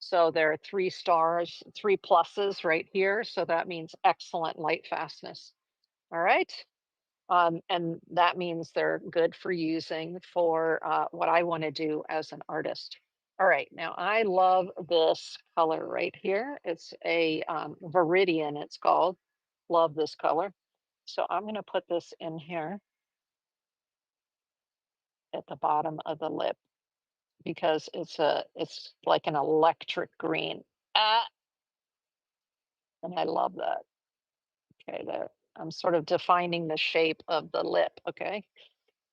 So they're 3 stars, 3 pluses right here. So that means excellent light fastness. All right. And that means they're good for using for what I want to do as an artist. All right, now I love this color right here. It's a Viridian, it's called. Love this color. So I'm going to put this in here at the bottom of the lip because it's like an electric green. Ah, and I love that. Okay, there. I'm sort of defining the shape of the lip. Okay.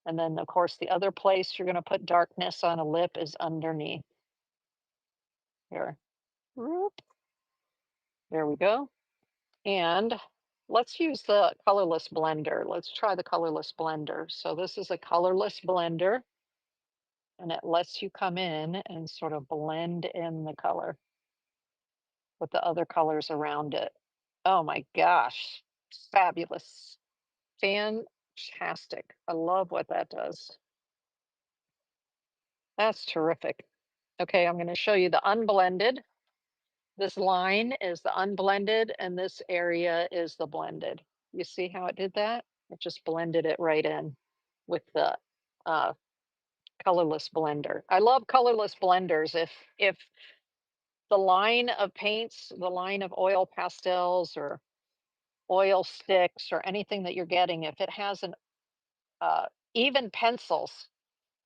And then, of course, the other place you're going to put darkness on a lip is underneath here. Whoop. There we go. And let's use the colorless blender. Let's try the colorless blender. So this is a colorless blender, and it lets you come in and sort of blend in the color with the other colors around it. Oh my gosh, fabulous. Fantastic. I love what that does. That's terrific. Okay, I'm going to show you the unblended. This line is the unblended and this area is the blended. You see how it did that? It just blended it right in with the uh, colorless blender. I love colorless blenders. If the line of paints, the line of oil pastels or oil sticks or anything that you're getting, if it has an uh, even pencils,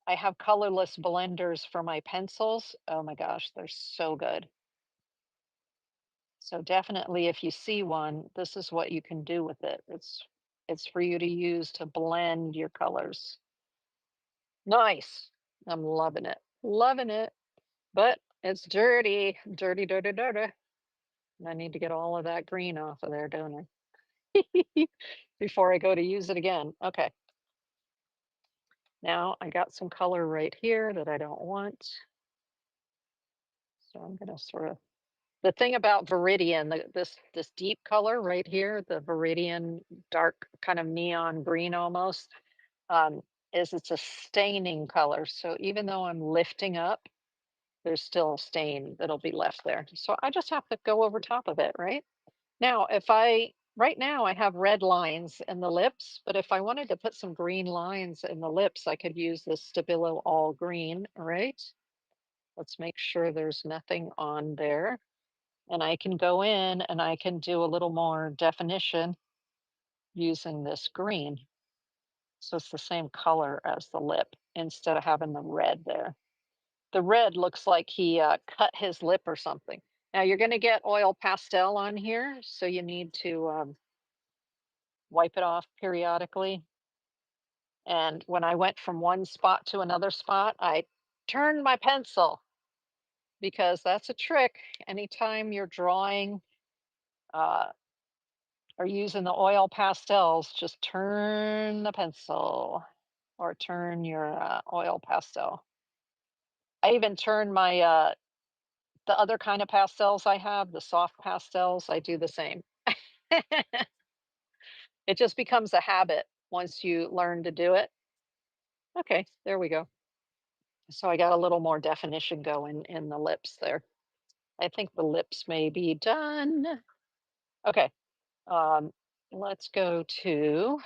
I have colorless blenders for my pencils. Oh my gosh, they're so good. So definitely if you see one, this is what you can do with it. It's for you to use to blend your colors. Nice. I'm loving it. Loving it. But it's dirty. Dirty, dirty, dirty. And I need to get all of that green off of there, don't I? Before I go to use it again. Okay. Now I got some color right here that I don't want. So I'm gonna sort of the thing about Viridian, this deep color right here, the Viridian dark kind of neon green almost, um, is it's a staining color. So even though I'm lifting up, there's still a stain that'll be left there. So I just have to go over top of it, right? Now, right now I have red lines in the lips, but if I wanted to put some green lines in the lips, I could use this Stabilo All Green, right? Let's make sure there's nothing on there. And I can go in and I can do a little more definition using this green. So it's the same color as the lip instead of having the red there. The red looks like he cut his lip or something. Now you're going to get oil pastel on here, so you need to wipe it off periodically. And when I went from one spot to another spot, I turned my pencil because that's a trick. Anytime you're drawing uh, or using the oil pastels, just turn the pencil or turn your oil pastel. I even turn my the other kind of pastels I have, the soft pastels, I do the same. It just becomes a habit once you learn to do it. Okay, there we go. So I got a little more definition going in the lips there. I think the lips may be done. Okay, um, let's go to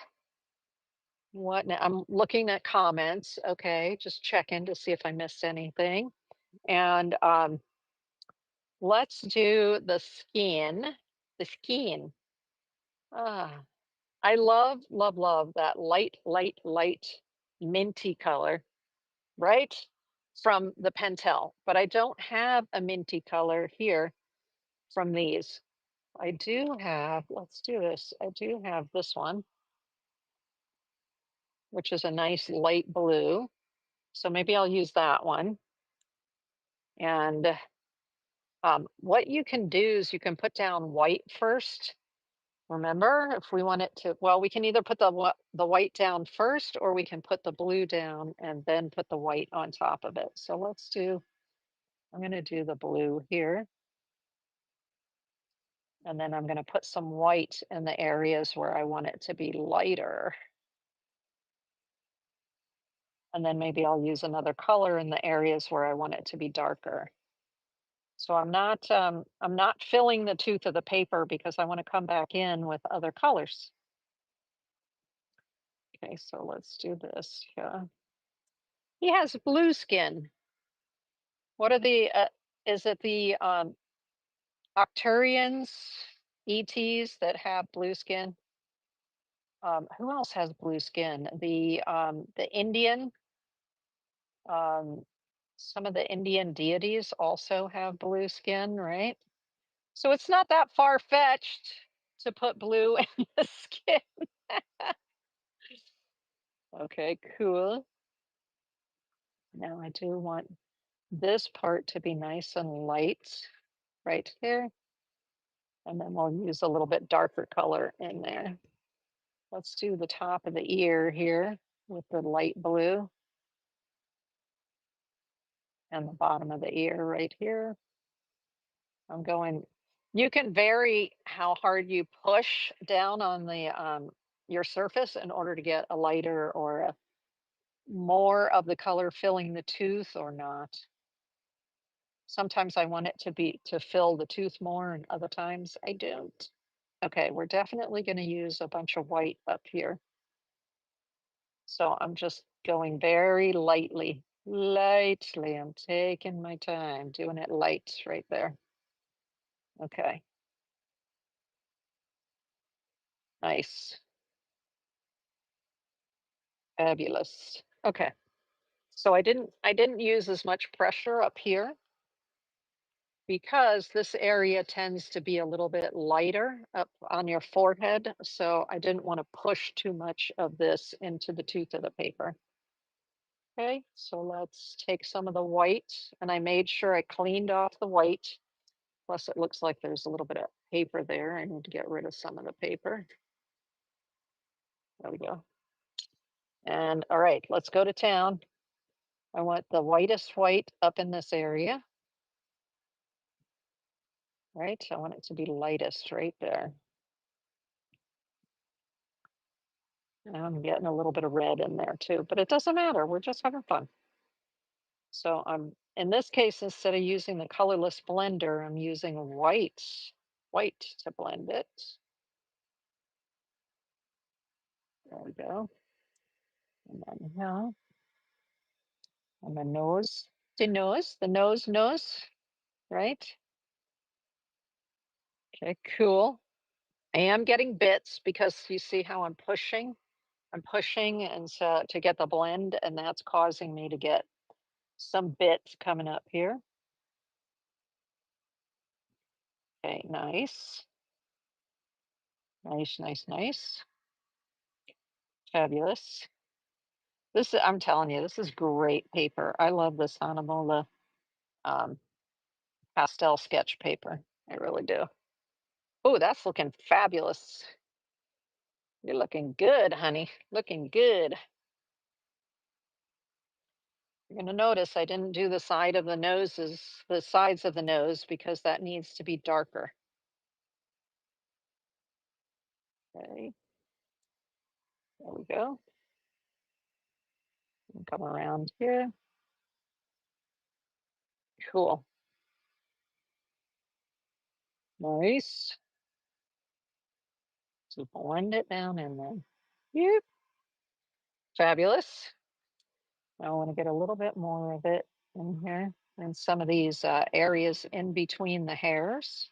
what now? I'm looking at comments. Okay, just checking to see if I missed anything. And let's do the skin. The skin. Ah, I love, love, love that light, light, light minty color, right? From the Pentel, but I don't have a minty color here from these. I do have, let's do this. I do have this one, which is a nice light blue. So maybe I'll use that one. And what you can do is you can put down white first. Remember, if we want it to, well, we can either put the white down first, or we can put the blue down and then put the white on top of it. So let's do, I'm going to do the blue here. And then I'm going to put some white in the areas where I want it to be lighter. And then maybe I'll use another color in the areas where I want it to be darker. So I'm not filling the tooth of the paper because I want to come back in with other colors. Okay, so let's do this. Yeah. He has blue skin. What are the is it the Octurians, ETs that have blue skin? Who else has blue skin? The Indian, um, some of the Indian deities also have blue skin, right? So it's not that far fetched to put blue in the skin. Okay, cool. Now I do want this part to be nice and light right here. And then we'll use a little bit darker color in there. Let's do the top of the ear here with the light blue, and the bottom of the ear right here. I'm going, you can vary how hard you push down on the your surface in order to get a lighter or a more of the color filling the tooth or not. Sometimes I want it to be to fill the tooth more, and other times I don't. Okay, we're definitely going to use a bunch of white up here. So I'm just going very lightly, lightly. I'm taking my time, doing it light right there. Okay, nice, fabulous. Okay, so I didn't use as much pressure up here because this area tends to be a little bit lighter up on your forehead. So I didn't want to push too much of this into the tooth of the paper. Okay, so let's take some of the white, and I made sure I cleaned off the white. Plus, it looks like there's a little bit of paper there. I need to get rid of some of the paper. There we go. And all right, let's go to town. I want the whitest white up in this area, right? I want it to be lightest right there. And I'm getting a little bit of red in there too, but it doesn't matter. We're just having fun. So I'm, in this case, instead of using the colorless blender, I'm using white to blend it. There we go. And then now on the nose, the nose, right? Okay, cool. I am getting bits because you see how I'm pushing? I'm pushing and so to get the blend, and that's causing me to get some bits coming up here. Okay, nice. Nice, nice, nice. Fabulous. This is, I'm telling you, this is great paper. I love this Hanamola um, pastel sketch paper. I really do. Oh, that's looking fabulous. You're looking good, honey. Looking good. You're gonna notice I didn't do the side of the noses, the sides of the nose, because that needs to be darker. Okay, there we go. And come around here. Cool. Nice. So blend it down in there. Yep. Fabulous. I want to get a little bit more of it in here and some of these areas in between the hairs.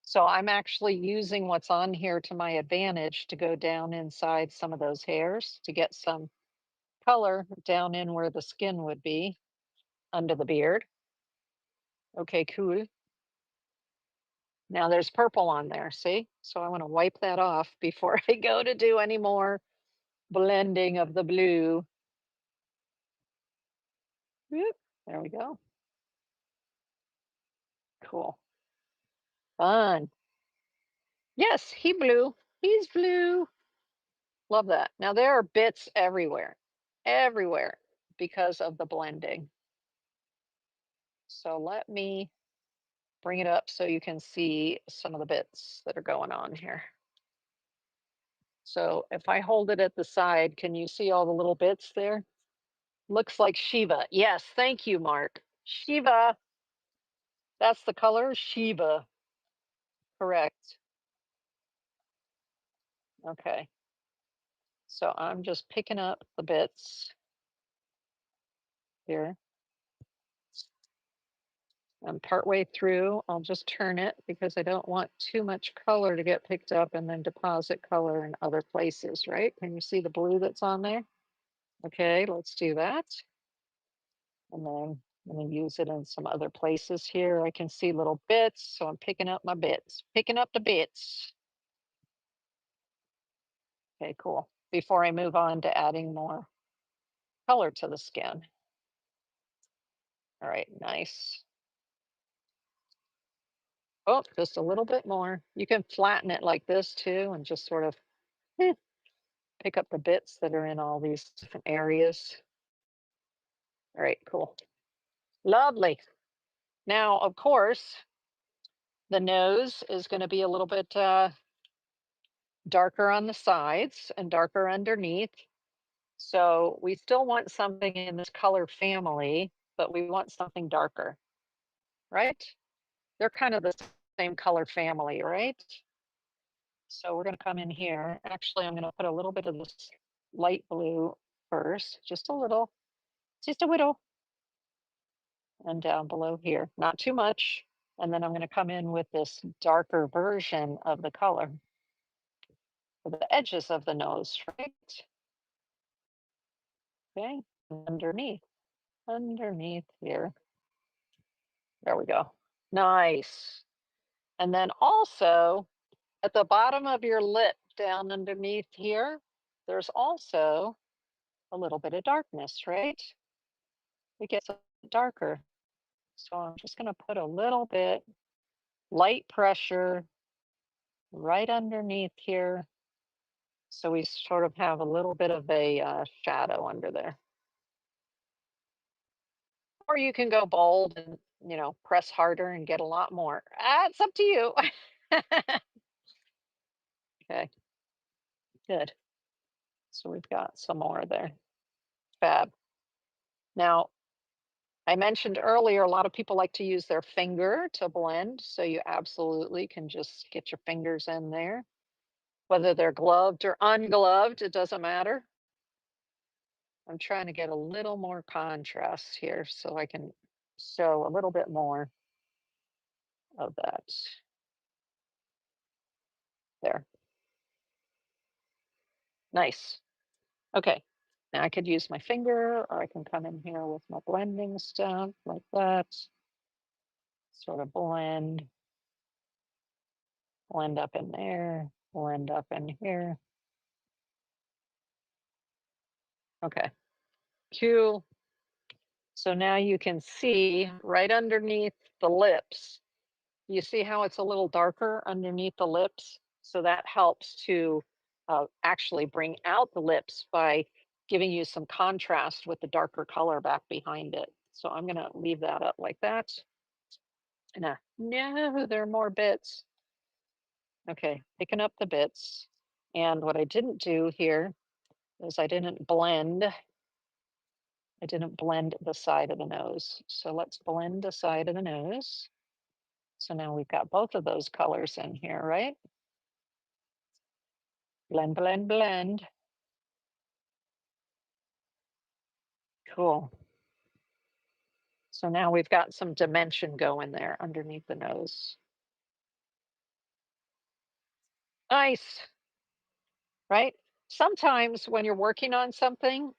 So I'm actually using what's on here to my advantage to go down inside some of those hairs to get some color down in where the skin would be under the beard. Okay, cool. Now there's purple on there, see? So I want to wipe that off before I go to do any more blending of the blue. Whoop, there we go. Cool. Fun. Yes, he blue. He's blue. Love that. Now there are bits everywhere because of the blending. So let me bring it up so you can see some of the bits that are going on here. So if I hold it at the side, can you see all the little bits there? Looks like Shiva. Yes, thank you, Mark. Shiva. That's the color, Shiva. Correct. Okay. So I'm just picking up the bits here. I'm partway through. I'll just turn it because I don't want too much color to get picked up and then deposit color in other places, right? Can you see the blue that's on there? Okay, let's do that. And then I'm going to use it in some other places here. I can see little bits, so I'm picking up my bits, picking up the bits. Okay, cool. Before I move on to adding more color to the skin. All right, nice. Oh, just a little bit more. You can flatten it like this too and just sort of pick up the bits that are in all these different areas. All right, cool. Lovely. Now, of course, the nose is going to be a little bit darker on the sides and darker underneath. So we still want something in this color family, but we want something darker, right? They're kind of the same color family, right? So we're going to come in here. Actually, I'm going to put a little bit of this light blue first, just a little, just a little, and down below here, not too much. And then I'm going to come in with this darker version of the color for the edges of the nose, right? Okay, underneath here. There we go. Nice. And then also at the bottom of your lip down underneath here, there's also a little bit of darkness, right? It gets darker. So I'm just going to put a little bit light pressure right underneath here. So we sort of have a little bit of a shadow under there. Or you can go bold and, press harder and get a lot more. It's up to you. Okay, good. So we've got some more there. Fab. Now, I mentioned earlier, a lot of people like to use their finger to blend. So you absolutely can just get your fingers in there. Whether they're gloved or ungloved, it doesn't matter. I'm trying to get a little more contrast here so I can show a little bit more of that. There. Nice. Okay. Now I could use my finger or I can come in here with my blending stuff like that. Sort of blend up in there, blend up in here. Okay. Cool. So now you can see right underneath the lips. You see how it's a little darker underneath the lips? So that helps to actually bring out the lips by giving you some contrast with the darker color back behind it. So I'm going to leave that up like that. No, there are more bits. Okay, picking up the bits. And what I didn't do here is I didn't blend the side of the nose. So let's blend the side of the nose. So now we've got both of those colors in here, right? Blend, blend, blend. Cool. So now we've got some dimension going there underneath the nose. Nice, right? Sometimes when you're working on something,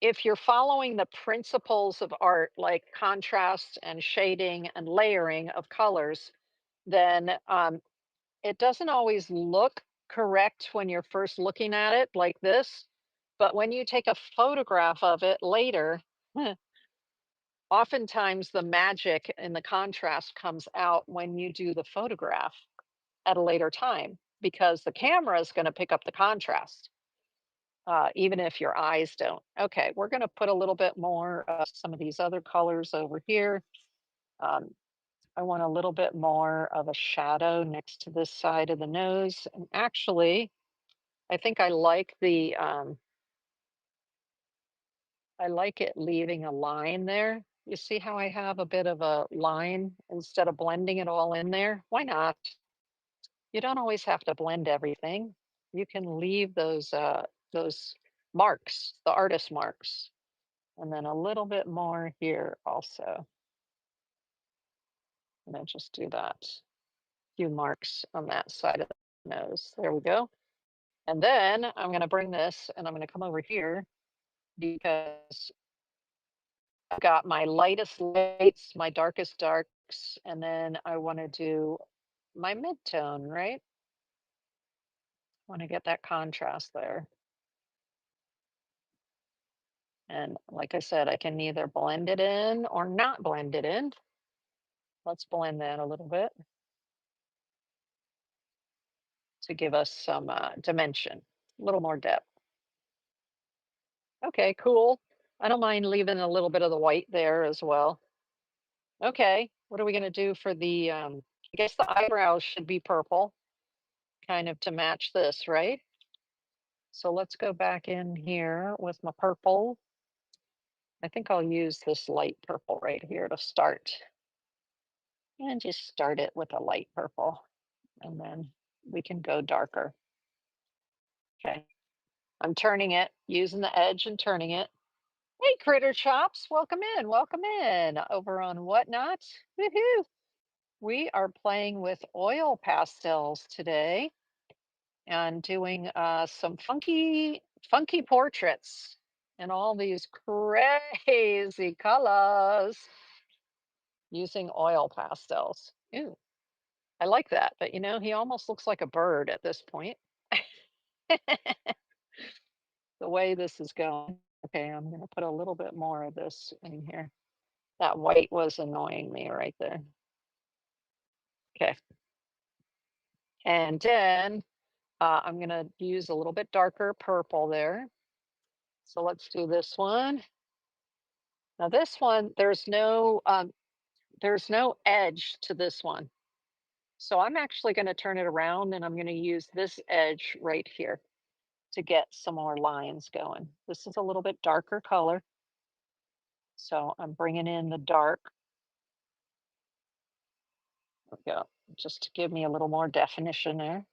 if you're following the principles of art, like contrast and shading and layering of colors, then it doesn't always look correct when you're first looking at it like this. But when you take a photograph of it later, oftentimes the magic and the contrast comes out when you do the photograph at a later time because the camera is going to pick up the contrast, even if your eyes don't. Okay, we're going to put a little bit more of some of these other colors over here. Um, I want a little bit more of a shadow next to this side of the nose. And actually, I think I like it leaving a line there. You see how I have a bit of a line instead of blending it all in there? Why not? You don't always have to blend everything. You can leave those marks, the artist marks, and then a little bit more here also. And then just do that. Few marks on that side of the nose. There we go. And then I'm going to bring this and I'm going to come over here because I've got my lightest lights, my darkest darks, and then I want to do my mid-tone, right? Want to get that contrast there. And like I said, I can either blend it in or not blend it in. Let's blend that a little bit to give us some dimension, a little more depth. Okay, cool. I don't mind leaving a little bit of the white there as well. Okay, what are we going to do for I guess the eyebrows should be purple, kind of to match this, right? So let's go back in here with my purple. I think I'll use this light purple right here to start. And just start it with a light purple. And then we can go darker. Okay. I'm turning it, using the edge and turning it. Hey, Critter Chops, welcome in, welcome in. Over on Whatnot. Woohoo! We are playing with oil pastels today and doing some funky portraits and all these crazy colors using oil pastels. Ooh, I like that, but he almost looks like a bird at this point. The way this is going. Okay, I'm going to put a little bit more of this in here. That white was annoying me right there. Okay. And then I'm going to use a little bit darker purple there. So let's do this one. Now this one, there's no edge to this one. So I'm actually going to turn it around and I'm going to use this edge right here to get some more lines going. This is a little bit darker color. So I'm bringing in the dark. There we go. Just to give me a little more definition there.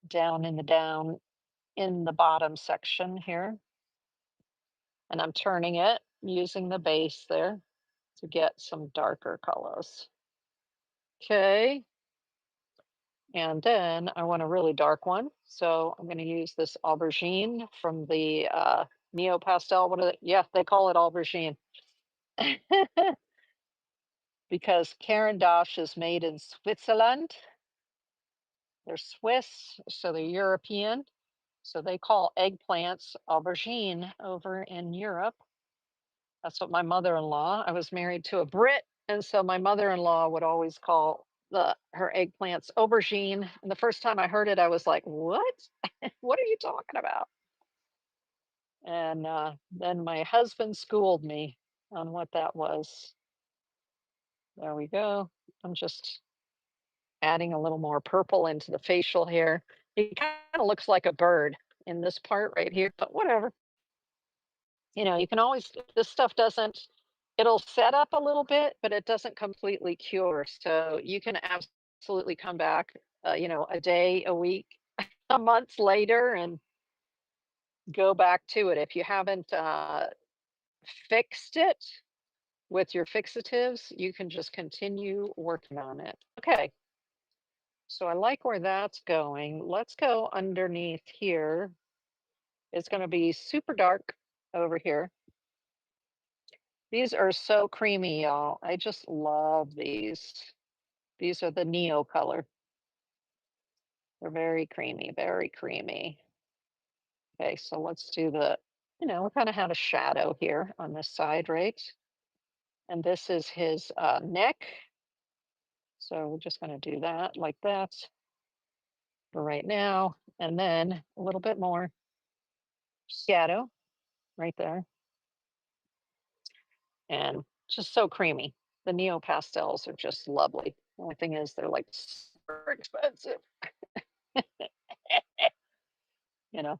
Down in the bottom section here. And I'm turning it using the base there to get some darker colors. Okay. And then I want a really dark one. So I'm going to use this aubergine from the NeoPastel. What are they? Yeah, they call it aubergine. Because Caran is made in Switzerland. They're Swiss, so they're European. So they call eggplants aubergine over in Europe. That's what my mother-in-law, I was married to a Brit, and so my mother-in-law would always call her eggplants aubergine. And the first time I heard it, I was like, "What? What are you talking about?" And then my husband schooled me on what that was. There we go. I'm just adding a little more purple into the facial hair. He kind of looks like a bird in this part right here, but whatever. You can always, if this stuff doesn't, it'll set up a little bit, but it doesn't completely cure. So you can absolutely come back, a day, a week, a month later and go back to it. If you haven't fixed it with your fixatives, you can just continue working on it. Okay, so I like where that's going. Let's go underneath here. It's going to be super dark over here. These are so creamy, y'all. I just love these. These are the Neo color. They're very creamy, very creamy. Okay, so let's do we kind of had a shadow here on this side, right? And this is his neck. So we're just going to do that like that for right now. And then a little bit more shadow right there. And just so creamy. The NeoPastels are just lovely. The only thing is they're like super expensive, you know.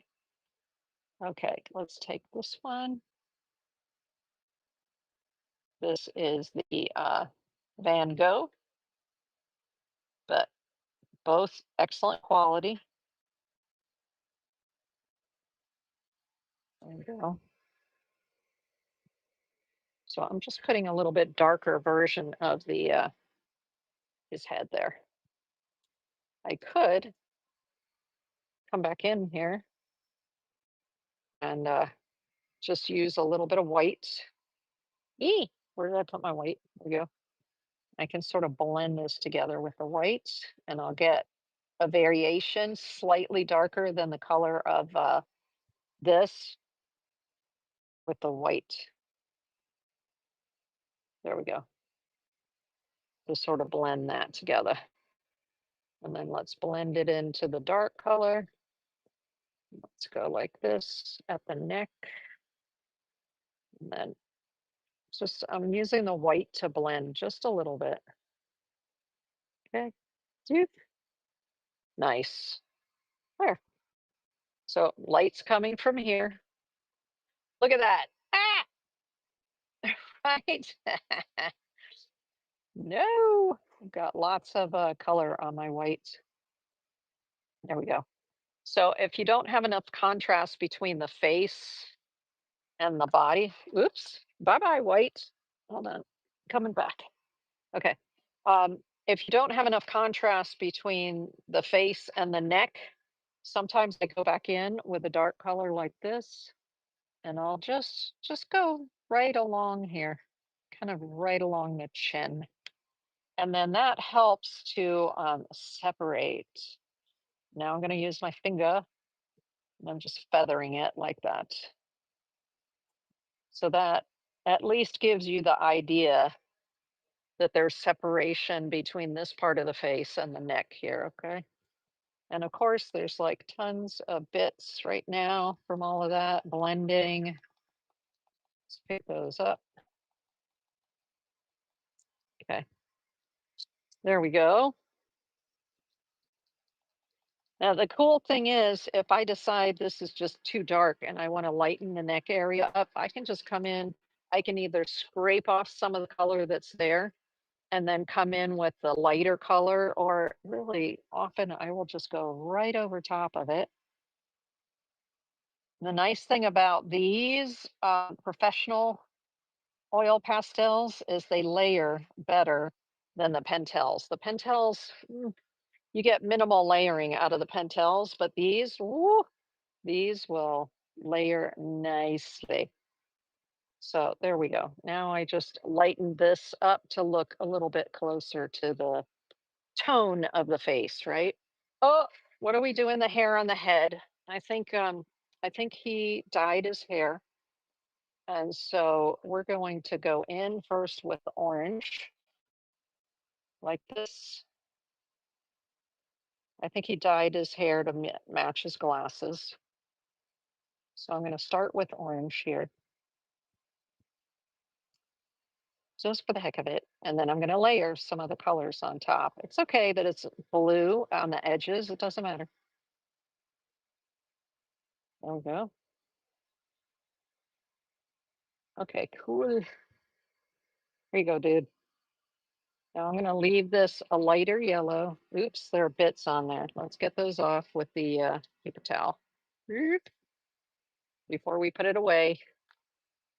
Okay, let's take this one. This is the Van Gogh, but both excellent quality. There we go. So I'm just putting a little bit darker version of the his head there. I could come back in here and just use a little bit of white. Where did I put my white? There we go. I can sort of blend this together with the white and I'll get a variation slightly darker than the color of this with the white. There we go. Just sort of blend that together. And then let's blend it into the dark color. Let's go like this at the neck. And then just, I'm using the white to blend just a little bit. Okay, dude. Nice. There. So light's coming from here. Look at that. Ah, right. No, I've got lots of color on my white. There we go. So if you don't have enough contrast between the face and the body, oops, bye-bye white. Hold on, coming back. Okay. If you don't have enough contrast between the face and the neck, sometimes I go back in with a dark color like this, and I'll just go right along here, kind of right along the chin. And then that helps to separate. Now I'm going to use my finger and I'm just feathering it like that. So that at least gives you the idea that there's separation between this part of the face and the neck here, okay? And of course, there's like tons of bits right now from all of that blending. Let's pick those up. Okay, there we go. Now, the cool thing is, if I decide this is just too dark and I want to lighten the neck area up, I can just come in. I can either scrape off some of the color that's there and then come in with the lighter color, or really often I will just go right over top of it. The nice thing about these professional oil pastels is they layer better than the Pentels. The Pentels, you get minimal layering out of the Pentels, but these, woo, these will layer nicely. So there we go. Now I just lightened this up to look a little bit closer to the tone of the face, right? Oh, what are we doing? The hair on the head. I think he dyed his hair. And so we're going to go in first with the orange, like this. I think he dyed his hair to match his glasses. So I'm going to start with orange here. just for the heck of it. And then I'm going to layer some other colors on top. It's okay that it's blue on the edges. It doesn't matter. There we go. Okay, cool. Here you go, dude. Now I'm going to leave this a lighter yellow. Oops, there are bits on there. Let's get those off with the paper towel. Oop. Before we put it away,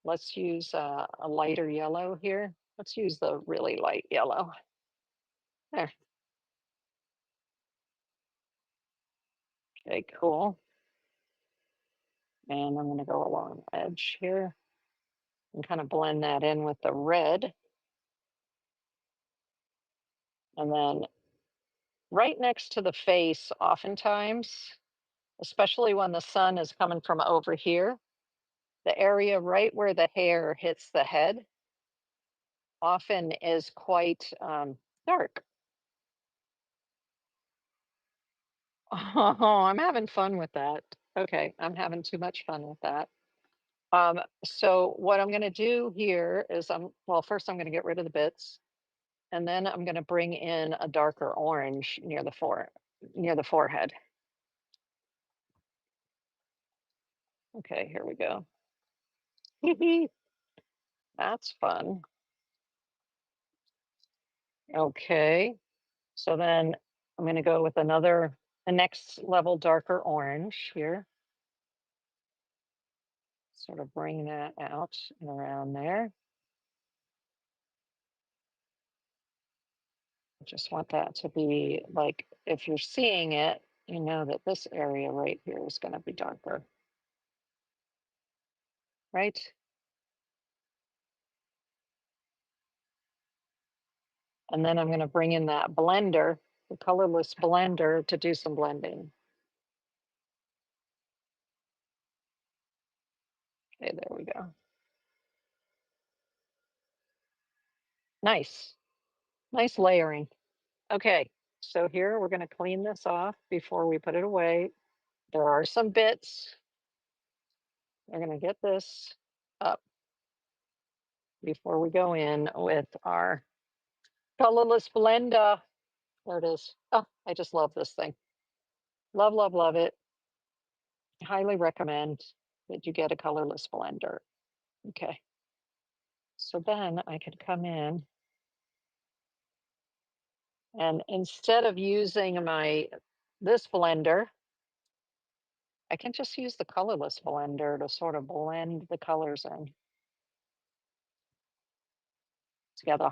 let's use a lighter yellow here. Let's use the really light yellow. There. Okay, cool. And I'm going to go along the edge here and kind of blend that in with the red. And then right next to the face, oftentimes, especially when the sun is coming from over here, the area right where the hair hits the head often is quite dark. Oh, I'm having fun with that. Okay, I'm having too much fun with that. So what I'm going to do here is well, first I'm going to get rid of the bits, and then I'm going to bring in a darker orange near the forehead. Okay, here we go. That's fun. Okay, so then I'm going to go with a next level darker orange here. Sort of bring that out and around there. I just want that to be like, if you're seeing it, you know that this area right here is going to be darker, right? And then I'm going to bring in that blender, the colorless blender, to do some blending. Okay, there we go. Nice, nice layering. Okay, so here we're going to clean this off before we put it away. There are some bits. We're going to get this up before we go in with our colorless blender. There it is. Oh, I just love this thing. Love, love, love it. Highly recommend that you get a colorless blender. Okay. So then I could come in and instead of using this blender, I can just use the colorless blender to sort of blend the colors in together.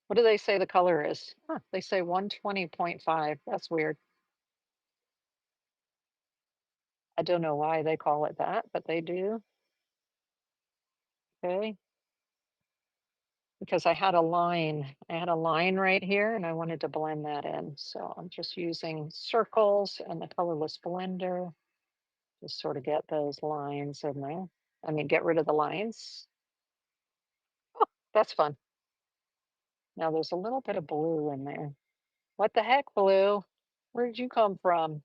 What do they say the color is? Huh, they say 120.5. That's weird. I don't know why they call it that, but they do. Okay. Because I had a line. I had a line right here and I wanted to blend that in. So I'm just using circles and the colorless blender to sort of get those lines in there. I mean, get rid of the lines. Oh, that's fun. Now there's a little bit of blue in there. What the heck, blue? Where did you come from?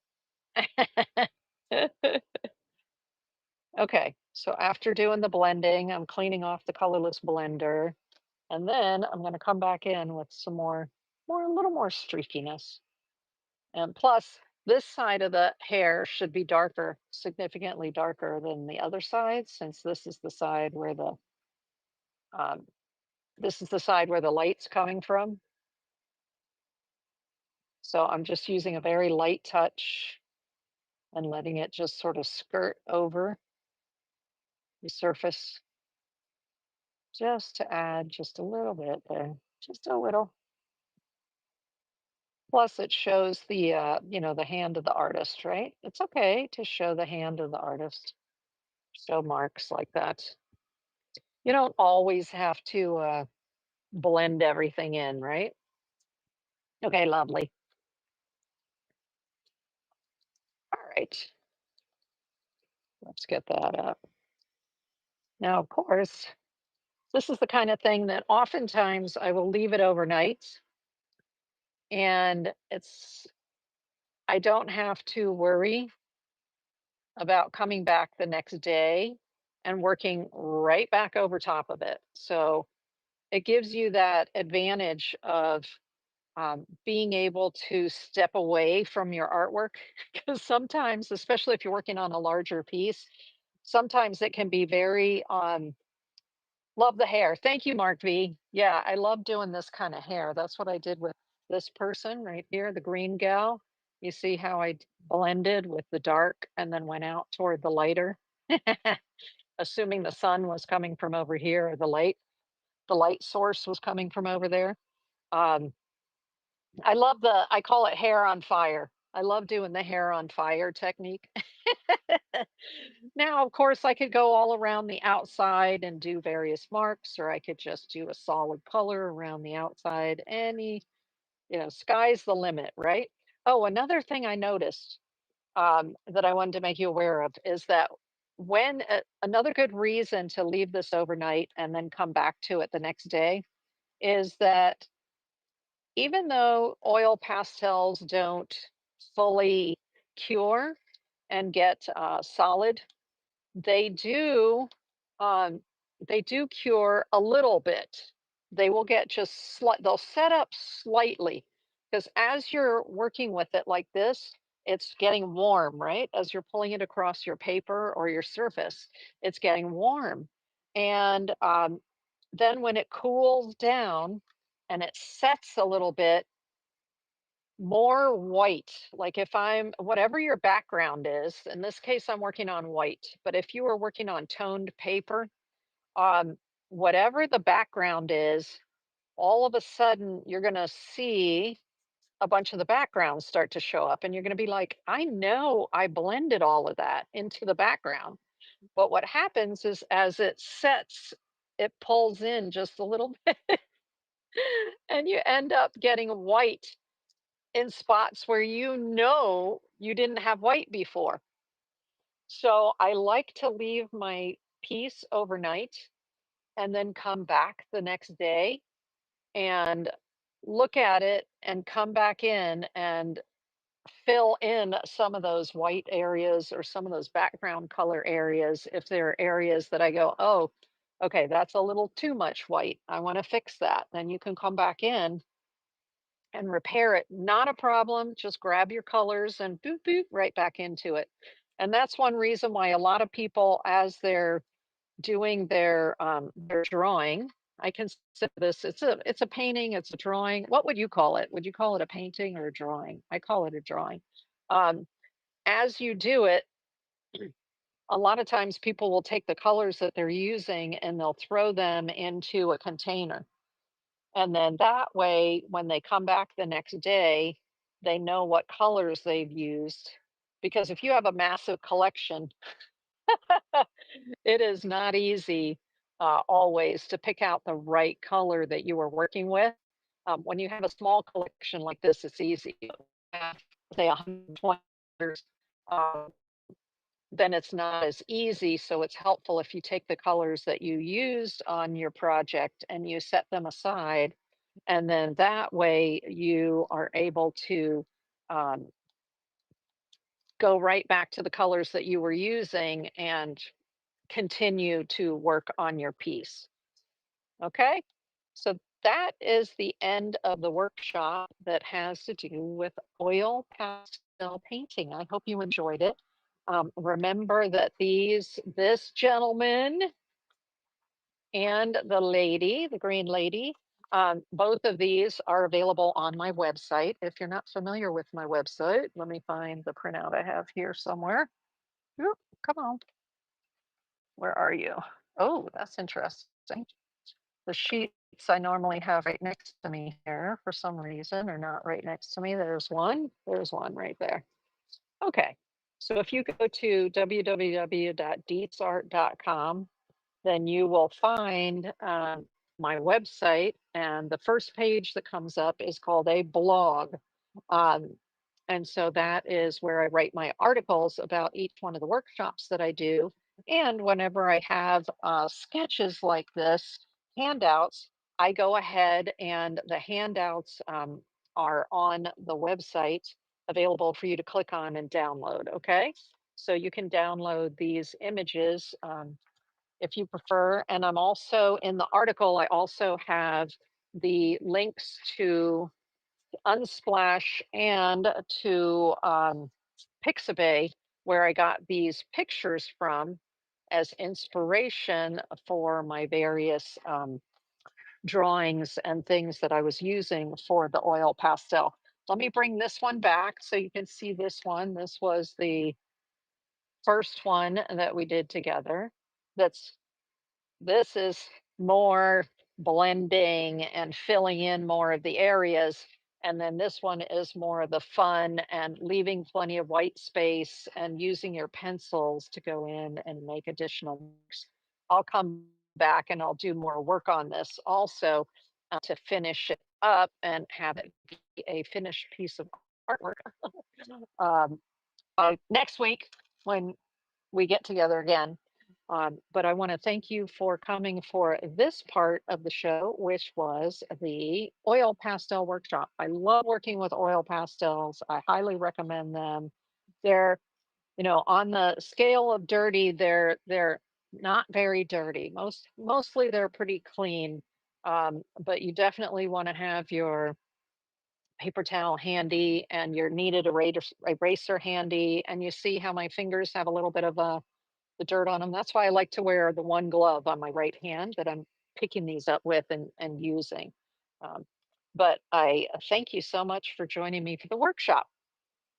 Okay, so after doing the blending, I'm cleaning off the colorless blender, and then I'm going to come back in with some a little more streakiness. And plus, this side of the hair should be darker, significantly darker than the other side, since um, this is the side where the light's coming from. So I'm just using a very light touch and letting it just sort of skirt over the surface, just to add just a little bit there, just a little. Plus, it shows the hand of the artist, right? It's okay to show the hand of the artist, show marks like that. You don't always have to blend everything in, right? Okay, lovely. All right, let's get that up. Now, of course, this is the kind of thing that oftentimes I will leave it overnight and I don't have to worry about coming back the next day and working right back over top of it. So it gives you that advantage of being able to step away from your artwork because sometimes, especially if you're working on a larger piece, sometimes it can be very love the hair. Thank you, Mark V. Yeah, I love doing this kind of hair. That's what I did with this person right here, the green gal. You see how I blended with the dark and then went out toward the lighter, assuming the sun was coming from over here or the light source was coming from over there. Um, I call it hair on fire. I love doing the hair on fire technique. Now, of course, I could go all around the outside and do various marks, or I could just do a solid color around the outside. Sky's the limit, right? Oh, another thing I noticed that I wanted to make you aware of is that another good reason to leave this overnight and then come back to it the next day is that even though oil pastels don't fully cure and get solid, they do, they do cure a little bit. They will get just they'll set up slightly because as you're working with it like this, it's getting warm, right? As you're pulling it across your paper or your surface, it's getting warm. And then when it cools down and it sets a little bit, more white, like if I'm whatever your background is, in this case, I'm working on white, but if you were working on toned paper, um, whatever the background is, all of a sudden you're going to see a bunch of the backgrounds start to show up, and you're going to be like, I know I blended all of that into the background. But what happens is as it sets, it pulls in just a little bit, and you end up getting white in spots where you know you didn't have white before. So I like to leave my piece overnight and then come back the next day and look at it and come back in and fill in some of those white areas or some of those background color areas if there are areas that I go, oh, okay, that's a little too much white. I want to fix that. Then you can come back in and repair it. Not a problem. Just grab your colors and boop, boop, right back into it. And that's one reason why a lot of people, as they're doing their drawing, I consider this, it's a painting, it's a drawing. What would you call it? Would you call it a painting or a drawing? I call it a drawing. Um, as you do it, a lot of times people will take the colors that they're using and they'll throw them into a container. And then that way, when they come back the next day, they know what colors they've used. Because if you have a massive collection, it is not easy always to pick out the right color that you are working with. When you have a small collection like this, it's easy. Have, say 120 colors, uh, then it's not as easy. So it's helpful if you take the colors that you used on your project and you set them aside. And then that way you are able to um, go right back to the colors that you were using and continue to work on your piece. Okay, so that is the end of the workshop that has to do with oil pastel painting. I hope you enjoyed it. Remember that this gentleman and the lady, the green lady, both of these are available on my website. If you're not familiar with my website, let me find the printout I have here somewhere. Oop, come on, where are you? Oh, that's interesting. The sheets I normally have right next to me here for some reason are not right next to me. There's one right there. Okay, so if you go to www.deetsart.com, then you will find my website, and the first page that comes up is called a blog. Um, and so that is where I write my articles about each one of the workshops that I do. And whenever I have sketches like this, handouts, I go ahead and the handouts are on the website available for you to click on and download. Okay. So you can download these images. if you prefer. And I'm also in the article, I also have the links to Unsplash and to Pixabay, where I got these pictures from as inspiration for my various drawings and things that I was using for the oil pastel. Let me bring this one back so you can see this one. This was the first one that we did together. That's this is more blending and filling in more of the areas. And then this one is more of the fun and leaving plenty of white space and using your pencils to go in and make additional marks. I'll come back and I'll do more work on this also to finish it up and have it be a finished piece of artwork um, next week when we get together again. But I want to thank you for coming for this part of the show, which was the oil pastel workshop. I love working with oil pastels. I highly recommend them. They're, on the scale of dirty, they're not very dirty. Mostly they're pretty clean. But you definitely want to have your paper towel handy and your kneaded eraser handy. And you see how my fingers have a little bit of the dirt on them. That's why I like to wear the one glove on my right hand that I'm picking these up with and using. Um, but I thank you so much for joining me for the workshop.